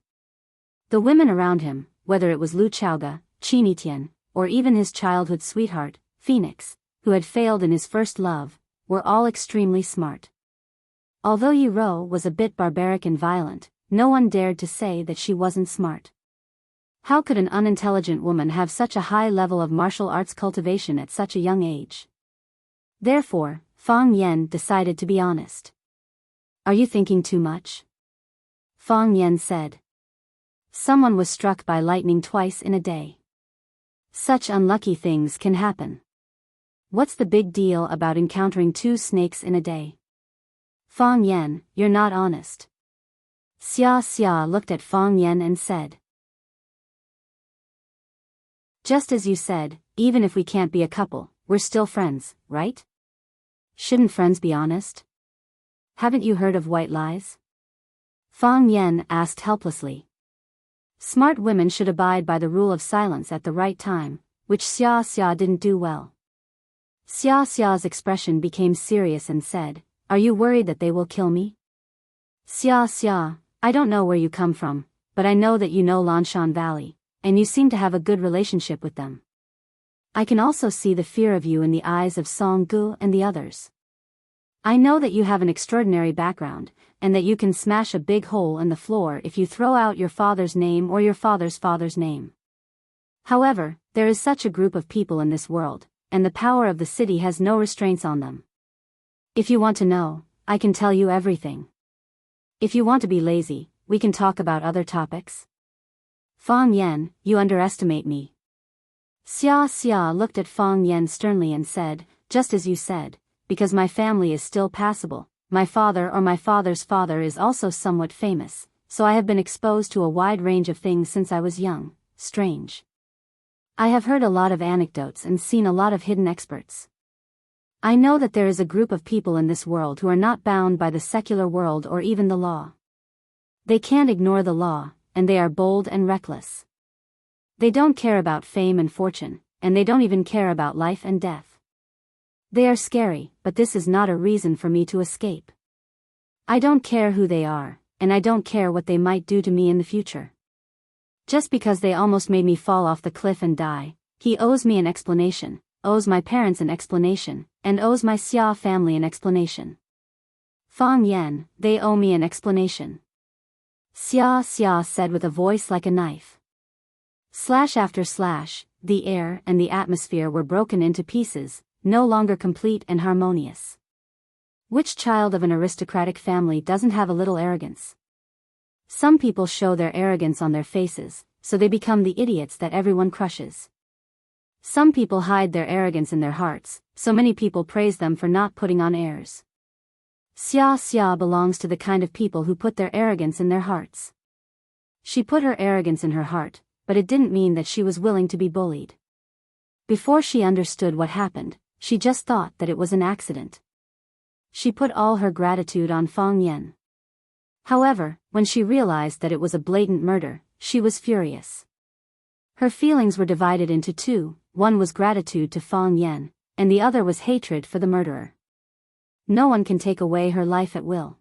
The women around him, whether it was Lu Chaoga, Qinitian, or even his childhood sweetheart, Phoenix, who had failed in his first love, were all extremely smart. Although Yi Ro was a bit barbaric and violent, no one dared to say that she wasn't smart. How could an unintelligent woman have such a high level of martial arts cultivation at such a young age? Therefore, Fang Yen decided to be honest. "Are you thinking too much?" Fang Yen said. "Someone was struck by lightning twice in a day. Such unlucky things can happen. What's the big deal about encountering two snakes in a day?" "Fang Yen, you're not honest." Xia looked at Fang Yen and said. "Just as you said, even if we can't be a couple, we're still friends, right? Shouldn't friends be honest? Haven't you heard of white lies?" Fang Yen asked helplessly. Smart women should abide by the rule of silence at the right time, which Xia didn't do well. Xia's expression became serious and said, "Are you worried that they will kill me?" "Xia, I don't know where you come from, but I know that you know Lanshan Valley, and you seem to have a good relationship with them. I can also see the fear of you in the eyes of Song Gu and the others. I know that you have an extraordinary background, and that you can smash a big hole in the floor if you throw out your father's name or your father's father's name. However, there is such a group of people in this world, and the power of the city has no restraints on them. If you want to know, I can tell you everything. If you want to be lazy, we can talk about other topics." "Fang Yen, you underestimate me." Xia looked at Fang Yen sternly and said, "Just as you said, because my family is still passable, my father or my father's father is also somewhat famous, so I have been exposed to a wide range of things since I was young, strange. I have heard a lot of anecdotes and seen a lot of hidden experts. I know that there is a group of people in this world who are not bound by the secular world or even the law. They can't ignore the law, and they are bold and reckless. They don't care about fame and fortune, and they don't even care about life and death. They are scary, but this is not a reason for me to escape. I don't care who they are, and I don't care what they might do to me in the future. Just because they almost made me fall off the cliff and die, he owes me an explanation, owes my parents an explanation, and owes my Xia family an explanation. Fang Yen, they owe me an explanation." Xia said with a voice like a knife. Slash after slash, the air and the atmosphere were broken into pieces, no longer complete and harmonious. Which child of an aristocratic family doesn't have a little arrogance? Some people show their arrogance on their faces, so they become the idiots that everyone crushes. Some people hide their arrogance in their hearts, so many people praise them for not putting on airs. Xia belongs to the kind of people who put their arrogance in their hearts. She put her arrogance in her heart, but it didn't mean that she was willing to be bullied. Before she understood what happened, she just thought that it was an accident. She put all her gratitude on Fang Yen. However, when she realized that it was a blatant murder, she was furious. Her feelings were divided into two, one was gratitude to Fang Yen, and the other was hatred for the murderer. No one can take away her life at will.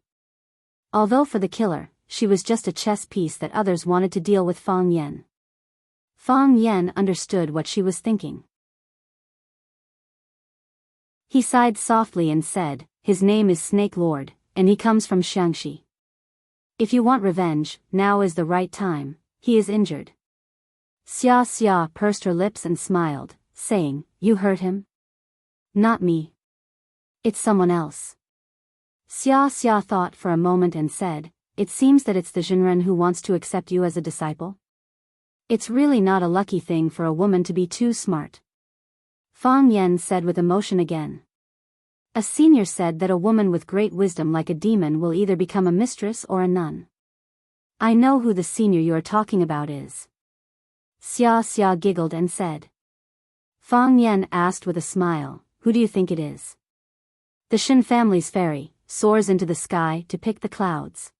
Although for the killer, she was just a chess piece that others wanted to deal with Fang Yan. Fang Yan understood what she was thinking. He sighed softly and said, "His name is Snake Lord, and he comes from Xiangxi. If you want revenge, now is the right time. He is injured." Xia Xia pursed her lips and smiled, saying, "You hurt him?" "Not me. It's someone else." Xia Xia thought for a moment and said, "It seems that it's the Jinren who wants to accept you as a disciple. It's really not a lucky thing for a woman to be too smart." Fang Yan said with emotion again. A senior said that a woman with great wisdom like a demon will either become a mistress or a nun. "I know who the senior you are talking about is." Xia Xia giggled and said. Fang Yan asked with a smile, "Who do you think it is?" "The Shin family's fairy, soars into the sky to pick the clouds."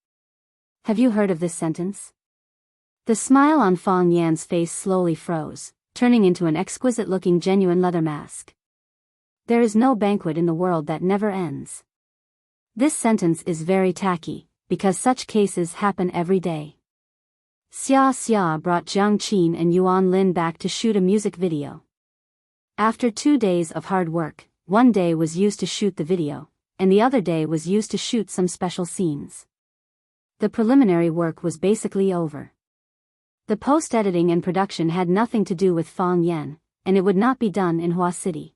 Have you heard of this sentence? The smile on Fang Yan's face slowly froze, turning into an exquisite-looking genuine leather mask. There is no banquet in the world that never ends. This sentence is very tacky, because such cases happen every day. Xia Xia brought Jiang Qin and Yuan Lin back to shoot a music video. After 2 days of hard work, one day was used to shoot the video, and the other day was used to shoot some special scenes. The preliminary work was basically over. The post-editing and production had nothing to do with Fang Yan, and it would not be done in Hua City.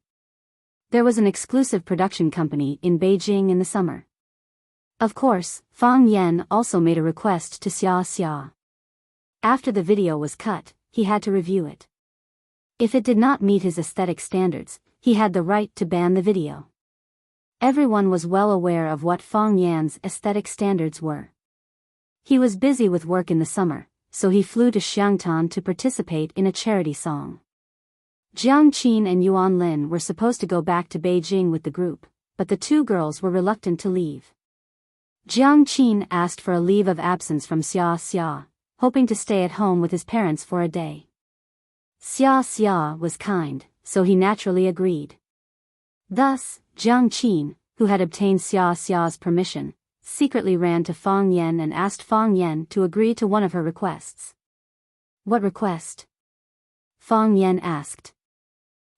There was an exclusive production company in Beijing in the summer. Of course, Fang Yan also made a request to Xia Xia. After the video was cut, he had to review it. If it did not meet his aesthetic standards, he had the right to ban the video. Everyone was well aware of what Fang Yan's aesthetic standards were. He was busy with work in the summer, so he flew to Xiangtan to participate in a charity song. Jiang Qin and Yuan Lin were supposed to go back to Beijing with the group, but the two girls were reluctant to leave. Jiang Qin asked for a leave of absence from Xia Xia, hoping to stay at home with his parents for a day. Xia Xia was kind, so he naturally agreed. Thus, Jiang Qin, who had obtained Xia Xia's permission, secretly ran to Fang Yan and asked Fang Yan to agree to one of her requests. "What request?" Fang Yan asked.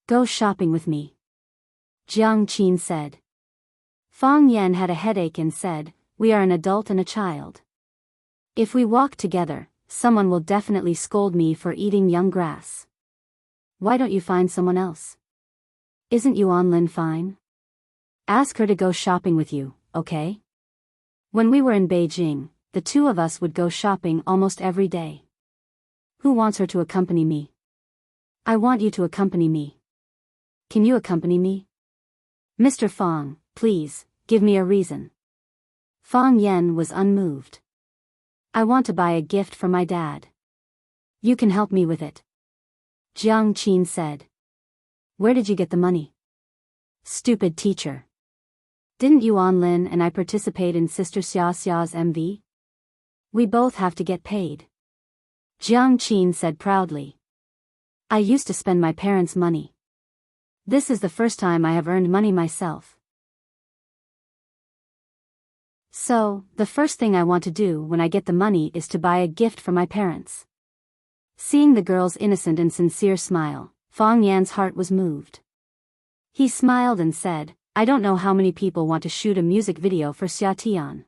"Go shopping with me," Jiang Qin said. Fang Yan had a headache and said, "We are an adult and a child. If we walk together, someone will definitely scold me for eating young grass. Why don't you find someone else? Isn't Yuan Lin fine? Ask her to go shopping with you, okay? When we were in Beijing, the two of us would go shopping almost every day. Who wants her to accompany me? I want you to accompany me. Can you accompany me? Mr. Fang, please, give me a reason." Fang Yan was unmoved. "I want to buy a gift for my dad. You can help me with it," Jiang Qin said. "Where did you get the money?" "Stupid teacher. Didn't Yuan Lin and I participate in Sister Xia Xia's MV? We both have to get paid," Jiang Qin said proudly. "I used to spend my parents' money. This is the first time I have earned money myself. So, the first thing I want to do when I get the money is to buy a gift for my parents." Seeing the girl's innocent and sincere smile, Fang Yan's heart was moved. He smiled and said, "I don't know how many people want to shoot a music video for Xia Tian.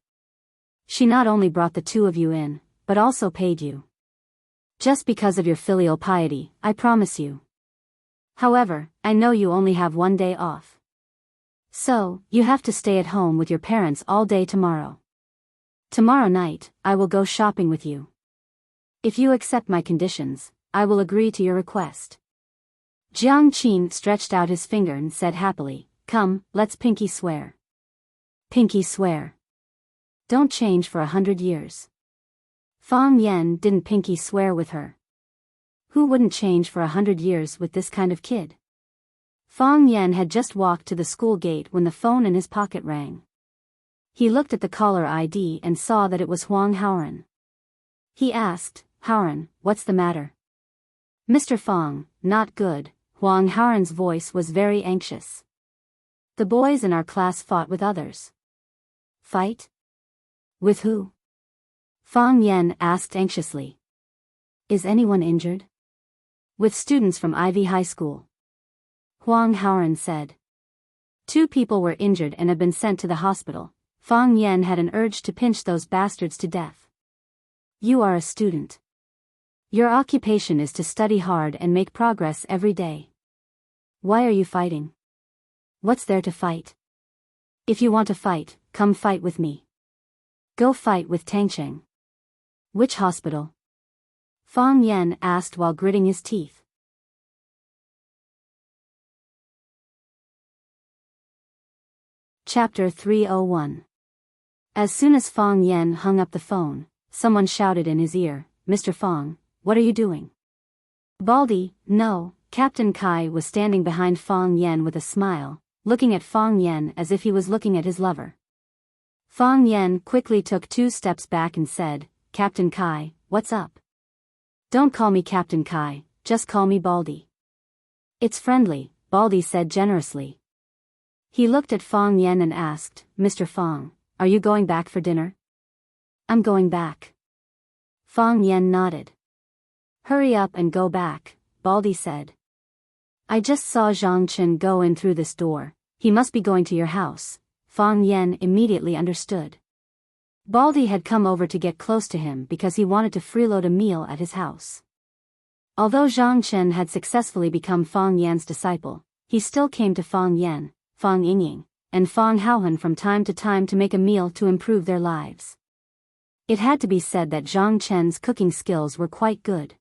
She not only brought the two of you in, but also paid you. Just because of your filial piety, I promise you. However, I know you only have 1 day off. So, you have to stay at home with your parents all day tomorrow. Tomorrow night, I will go shopping with you. If you accept my conditions, I will agree to your request." Jiang Qin stretched out his finger and said happily, "Come, let's pinky swear." "Pinky swear. Don't change for 100 years. Fang Yan didn't pinky swear with her. Who wouldn't change for 100 years with this kind of kid? Fang Yan had just walked to the school gate when the phone in his pocket rang. He looked at the caller ID and saw that it was Huang Haoran. He asked, "Haoran, what's the matter?" "Mr. Fang, not good." Huang Haoran's voice was very anxious. The boys in our class fought with others. Fight? With who? Fang Yen asked anxiously. Is anyone injured? With students from Ivy High School. Huang Haoran said. 2 people were injured and have been sent to the hospital. Fang Yen had an urge to pinch those bastards to death. You are a student. Your occupation is to study hard and make progress every day. Why are you fighting? What's there to fight? If you want to fight, come fight with me. Go fight with Tangcheng. Which hospital? Fang Yen asked while gritting his teeth. Chapter 301. As soon as Fang Yen hung up the phone, someone shouted in his ear, Mr. Fang, what are you doing? Baldy, no. Captain Kai was standing behind Fang Yen with a smile, looking at Fang Yen as if he was looking at his lover. Fang Yen quickly took 2 steps back and said, Captain Kai, what's up? Don't call me Captain Kai, just call me Baldy. It's friendly, Baldy said generously. He looked at Fang Yen and asked, Mr. Fang, are you going back for dinner? I'm going back. Fang Yen nodded. Hurry up and go back, Baldy said. I just saw Zhang Chen go in through this door, he must be going to your house. Fang Yen immediately understood. Baldy had come over to get close to him because he wanted to freeload a meal at his house. Although Zhang Chen had successfully become Fang Yan's disciple, he still came to Fang Yan, Fang Yingying, and Fang Haohan from time to time to make a meal to improve their lives. It had to be said that Zhang Chen's cooking skills were quite good.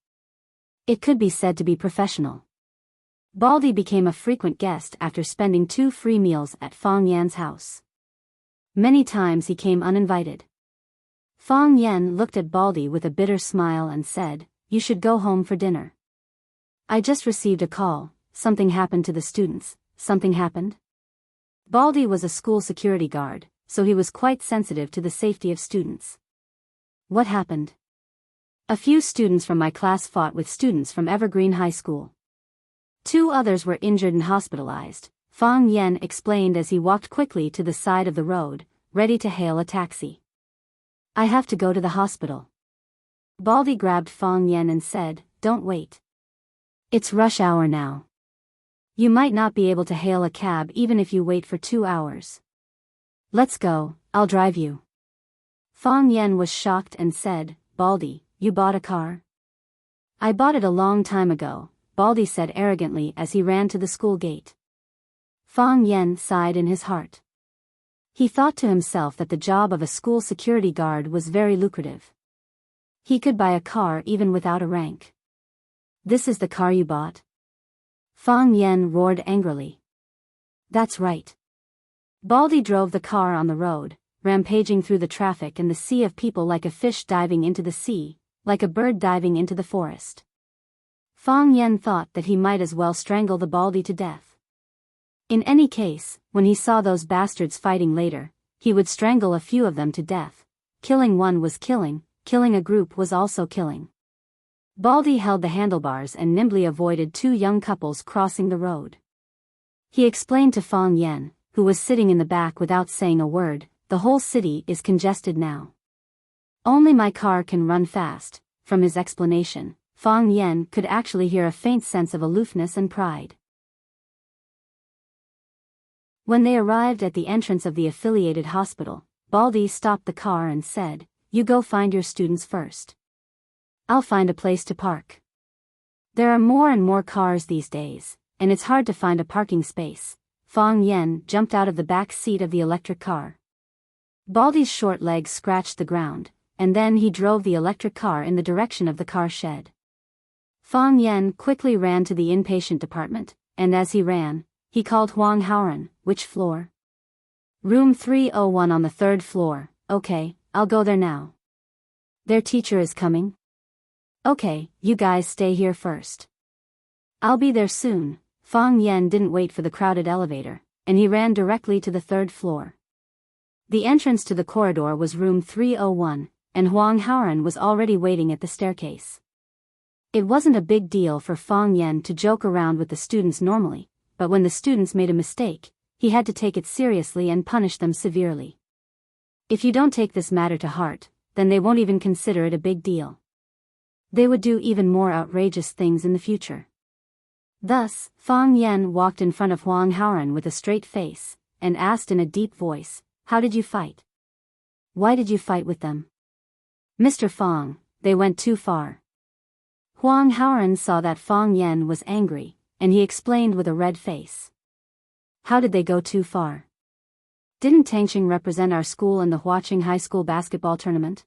It could be said to be professional. Baldy became a frequent guest after spending 2 free meals at Fang Yan's house. Many times he came uninvited. Fang Yan looked at Baldy with a bitter smile and said, You should go home for dinner. I just received a call, something happened to the students. Something happened? Baldy was a school security guard, so he was quite sensitive to the safety of students. What happened? A few students from my class fought with students from Evergreen High School. 2 others were injured and hospitalized, Fang Yen explained as he walked quickly to the side of the road, ready to hail a taxi. I have to go to the hospital. Baldy grabbed Fang Yen and said, Don't wait. It's rush hour now. You might not be able to hail a cab even if you wait for 2 hours. Let's go, I'll drive you. Fang Yen was shocked and said, Baldy, you bought a car? I bought it a long time ago, Baldy said arrogantly as he ran to the school gate. Fang Yen sighed in his heart. He thought to himself that the job of a school security guard was very lucrative. He could buy a car even without a rank. This is the car you bought? Fang Yen roared angrily. That's right. Baldy drove the car on the road, rampaging through the traffic and the sea of people like a fish diving into the sea, like a bird diving into the forest. Fang Yen thought that he might as well strangle the Baldy to death. In any case, when he saw those bastards fighting later, he would strangle a few of them to death. Killing one was killing a group was also killing. Baldy held the handlebars and nimbly avoided 2 young couples crossing the road. He explained to Fang Yen, who was sitting in the back without saying a word, the whole city is congested now. Only my car can run fast. From his explanation, Fang Yen could actually hear a faint sense of aloofness and pride. When they arrived at the entrance of the affiliated hospital, Baldy stopped the car and said, You go find your students first. I'll find a place to park. There are more and more cars these days, and it's hard to find a parking space. Fang Yen jumped out of the back seat of the electric car. Baldy's short legs scratched the ground, and then he drove the electric car in the direction of the car shed. Fang Yen quickly ran to the inpatient department, and as he ran, he called Huang Haoran. Which floor? Room 301 on the 3rd floor. Okay, I'll go there now. Their teacher is coming? Okay, you guys stay here first. I'll be there soon. Fang Yen didn't wait for the crowded elevator, and he ran directly to the 3rd floor. The entrance to the corridor was room 301, and Huang Haoran was already waiting at the staircase. It wasn't a big deal for Fang Yen to joke around with the students normally, but when the students made a mistake, he had to take it seriously and punish them severely. If you don't take this matter to heart, then they won't even consider it a big deal. They would do even more outrageous things in the future. Thus, Fang Yan walked in front of Huang Haoran with a straight face, and asked in a deep voice, "How did you fight? Why did you fight with them?" "Mr. Fang, they went too far." Huang Haoran saw that Fang Yan was angry, and he explained with a red face. "How did they go too far? Didn't Tangqing represent our school in the Huaqing High School basketball tournament?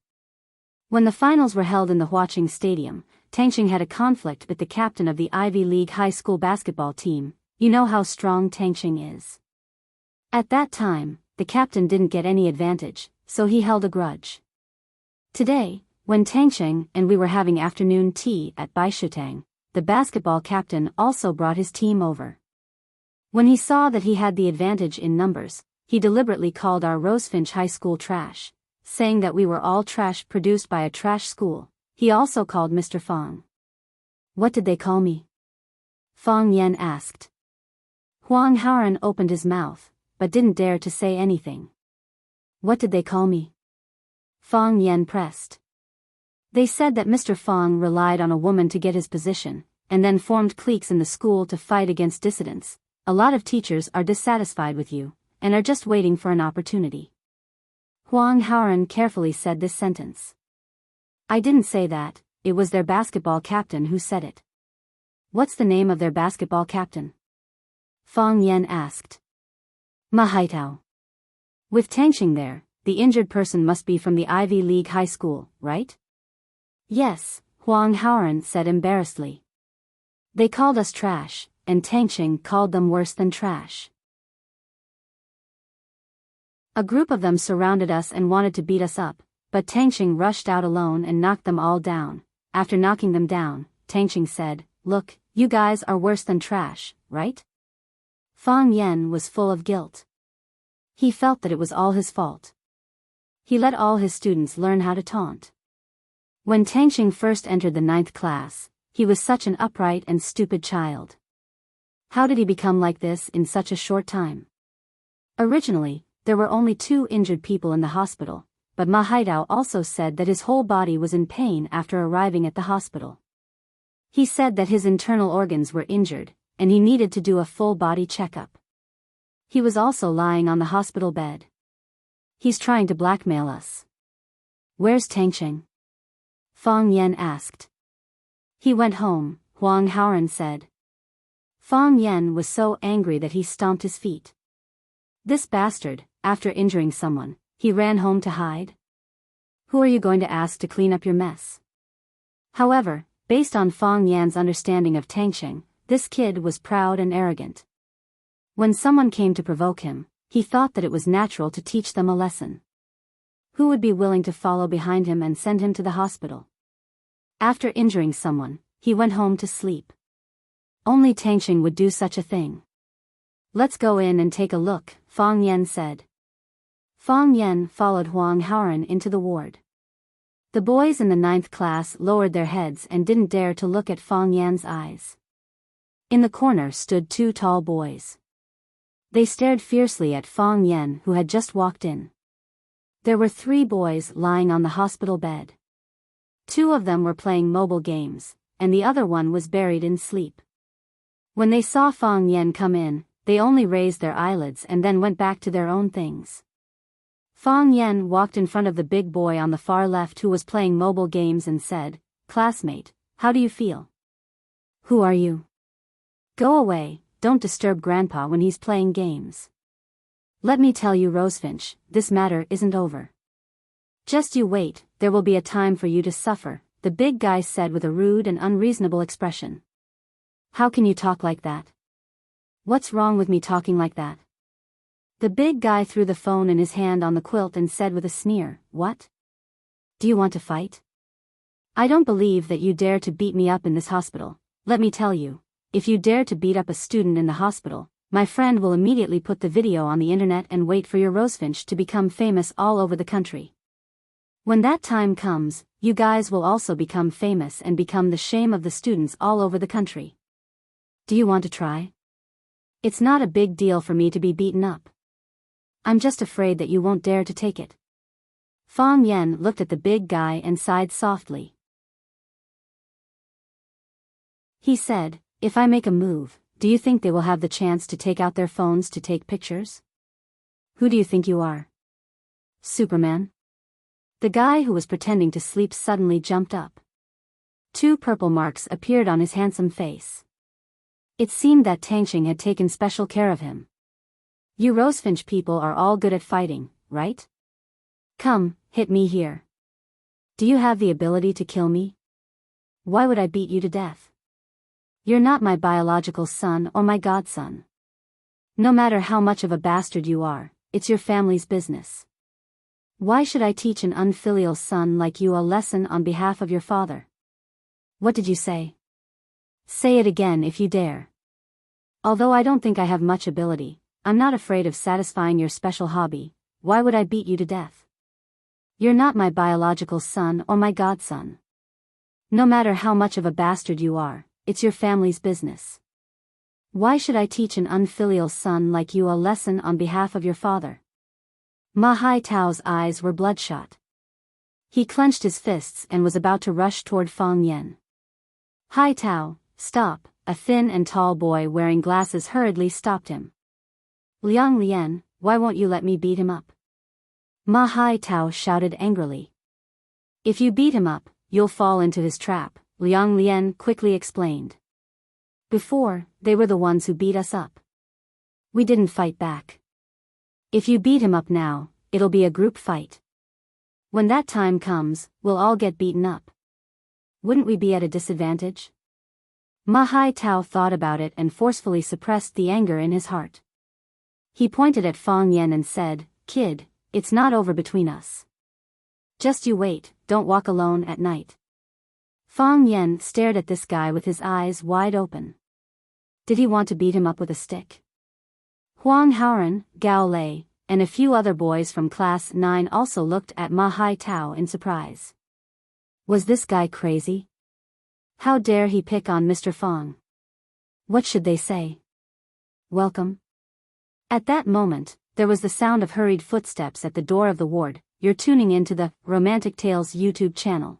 When the finals were held in the Huaqing Stadium, Tangqing had a conflict with the captain of the Ivy League high school basketball team. You know how strong Tangqing is. At that time, the captain didn't get any advantage, so he held a grudge. Today, when Tangqing and we were having afternoon tea at Baishutang, the basketball captain also brought his team over. When he saw that he had the advantage in numbers, he deliberately called our Rosefinch High School trash, saying that we were all trash produced by a trash school. He also called Mr. Fang. What did they call me? Fang Yan asked. Huang Haoran opened his mouth, but didn't dare to say anything. What did they call me? Fang Yan pressed. They said that Mr. Fang relied on a woman to get his position, and then formed cliques in the school to fight against dissidents. A lot of teachers are dissatisfied with you, and are just waiting for an opportunity. Huang Haoran carefully said this sentence. I didn't say that, it was their basketball captain who said it. What's the name of their basketball captain? Fang Yan asked. Ma Haitao. With Tangqing there, the injured person must be from the Ivy League high school, right? Yes, Huang Haoran said embarrassedly. They called us trash, and Tangqing called them worse than trash. A group of them surrounded us and wanted to beat us up, but Tangqing rushed out alone and knocked them all down. After knocking them down, Tangqing said, Look, you guys are worse than trash, right? Fang Yan was full of guilt. He felt that it was all his fault. He let all his students learn how to taunt. When Tangqing first entered the 9th class, he was such an upright and stupid child. How did he become like this in such a short time? Originally, there were only 2 injured people in the hospital, but Ma Haidao also said that his whole body was in pain after arriving at the hospital. He said that his internal organs were injured, and he needed to do a full-body checkup. He was also lying on the hospital bed. He's trying to blackmail us. Where's Tangqing? Fang Yan asked. He went home, Huang Haoran said. Fang Yan was so angry that he stomped his feet. This bastard, after injuring someone, he ran home to hide? Who are you going to ask to clean up your mess? However, based on Fang Yan's understanding of Tangqing, this kid was proud and arrogant. When someone came to provoke him, he thought that it was natural to teach them a lesson. Who would be willing to follow behind him and send him to the hospital? After injuring someone, he went home to sleep. Only Tangqing would do such a thing. Let's go in and take a look, Fang Yan said. Fang Yan followed Huang Haoran into the ward. The boys in the 9th class lowered their heads and didn't dare to look at Fang Yan's eyes. In the corner stood 2 tall boys. They stared fiercely at Fang Yan, who had just walked in. There were 3 boys lying on the hospital bed. 2 of them were playing mobile games, and the other one was buried in sleep. When they saw Fang Yan come in, they only raised their eyelids and then went back to their own things. Fang Yan walked in front of the big boy on the far left who was playing mobile games and said, Classmate, how do you feel? Who are you? Go away, don't disturb Grandpa when he's playing games. Let me tell you, Rosefinch, this matter isn't over. Just you wait, there will be a time for you to suffer, the big guy said with a rude and unreasonable expression. How can you talk like that? What's wrong with me talking like that? The big guy threw the phone in his hand on the quilt and said with a sneer, What? Do you want to fight? I don't believe that you dare to beat me up in this hospital. Let me tell you, if you dare to beat up a student in the hospital, my friend will immediately put the video on the internet and wait for your Rosefinch to become famous all over the country. When that time comes, you guys will also become famous and become the shame of the students all over the country. Do you want to try? It's not a big deal for me to be beaten up. I'm just afraid that you won't dare to take it. Fang Yan looked at the big guy and sighed softly. He said, if I make a move, do you think they will have the chance to take out their phones to take pictures? Who do you think you are? Superman? The guy who was pretending to sleep suddenly jumped up. 2 purple marks appeared on his handsome face. It seemed that Tangxing had taken special care of him. You Rosefinch people are all good at fighting, right? Come, hit me here. Do you have the ability to kill me? Why would I beat you to death? You're not my biological son or my godson. No matter how much of a bastard you are, it's your family's business. Why should I teach an unfilial son like you a lesson on behalf of your father? What did you say? Say it again if you dare. Although I don't think I have much ability, I'm not afraid of satisfying your special hobby. Why would I beat you to death? You're not my biological son or my godson. No matter how much of a bastard you are, it's your family's business. Why should I teach an unfilial son like you a lesson on behalf of your father? Ma Hai Tao's eyes were bloodshot. He clenched his fists and was about to rush toward Fang Yan. Hai Tao, stop, a thin and tall boy wearing glasses hurriedly stopped him. Liang Lian, why won't you let me beat him up? Ma Hai Tao shouted angrily. If you beat him up, you'll fall into his trap, Liang Lian quickly explained. Before, they were the ones who beat us up. We didn't fight back. If you beat him up now, it'll be a group fight. When that time comes, we'll all get beaten up. Wouldn't we be at a disadvantage? Ma Hai Tao thought about it and forcefully suppressed the anger in his heart. He pointed at Fang Yan and said, Kid, it's not over between us. Just you wait, don't walk alone at night. Fang Yan stared at this guy with his eyes wide open. Did he want to beat him up with a stick? Huang Haoran, Gao Lei, and a few other boys from Class 9 also looked at Ma Hai Tao in surprise. Was this guy crazy? How dare he pick on Mr. Fang? What should they say? Welcome? At that moment, there was the sound of hurried footsteps at the door of the ward. You're tuning into the Romantic Tales YouTube channel.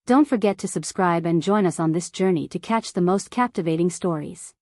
Don't forget to subscribe and join us on this journey to catch the most captivating stories.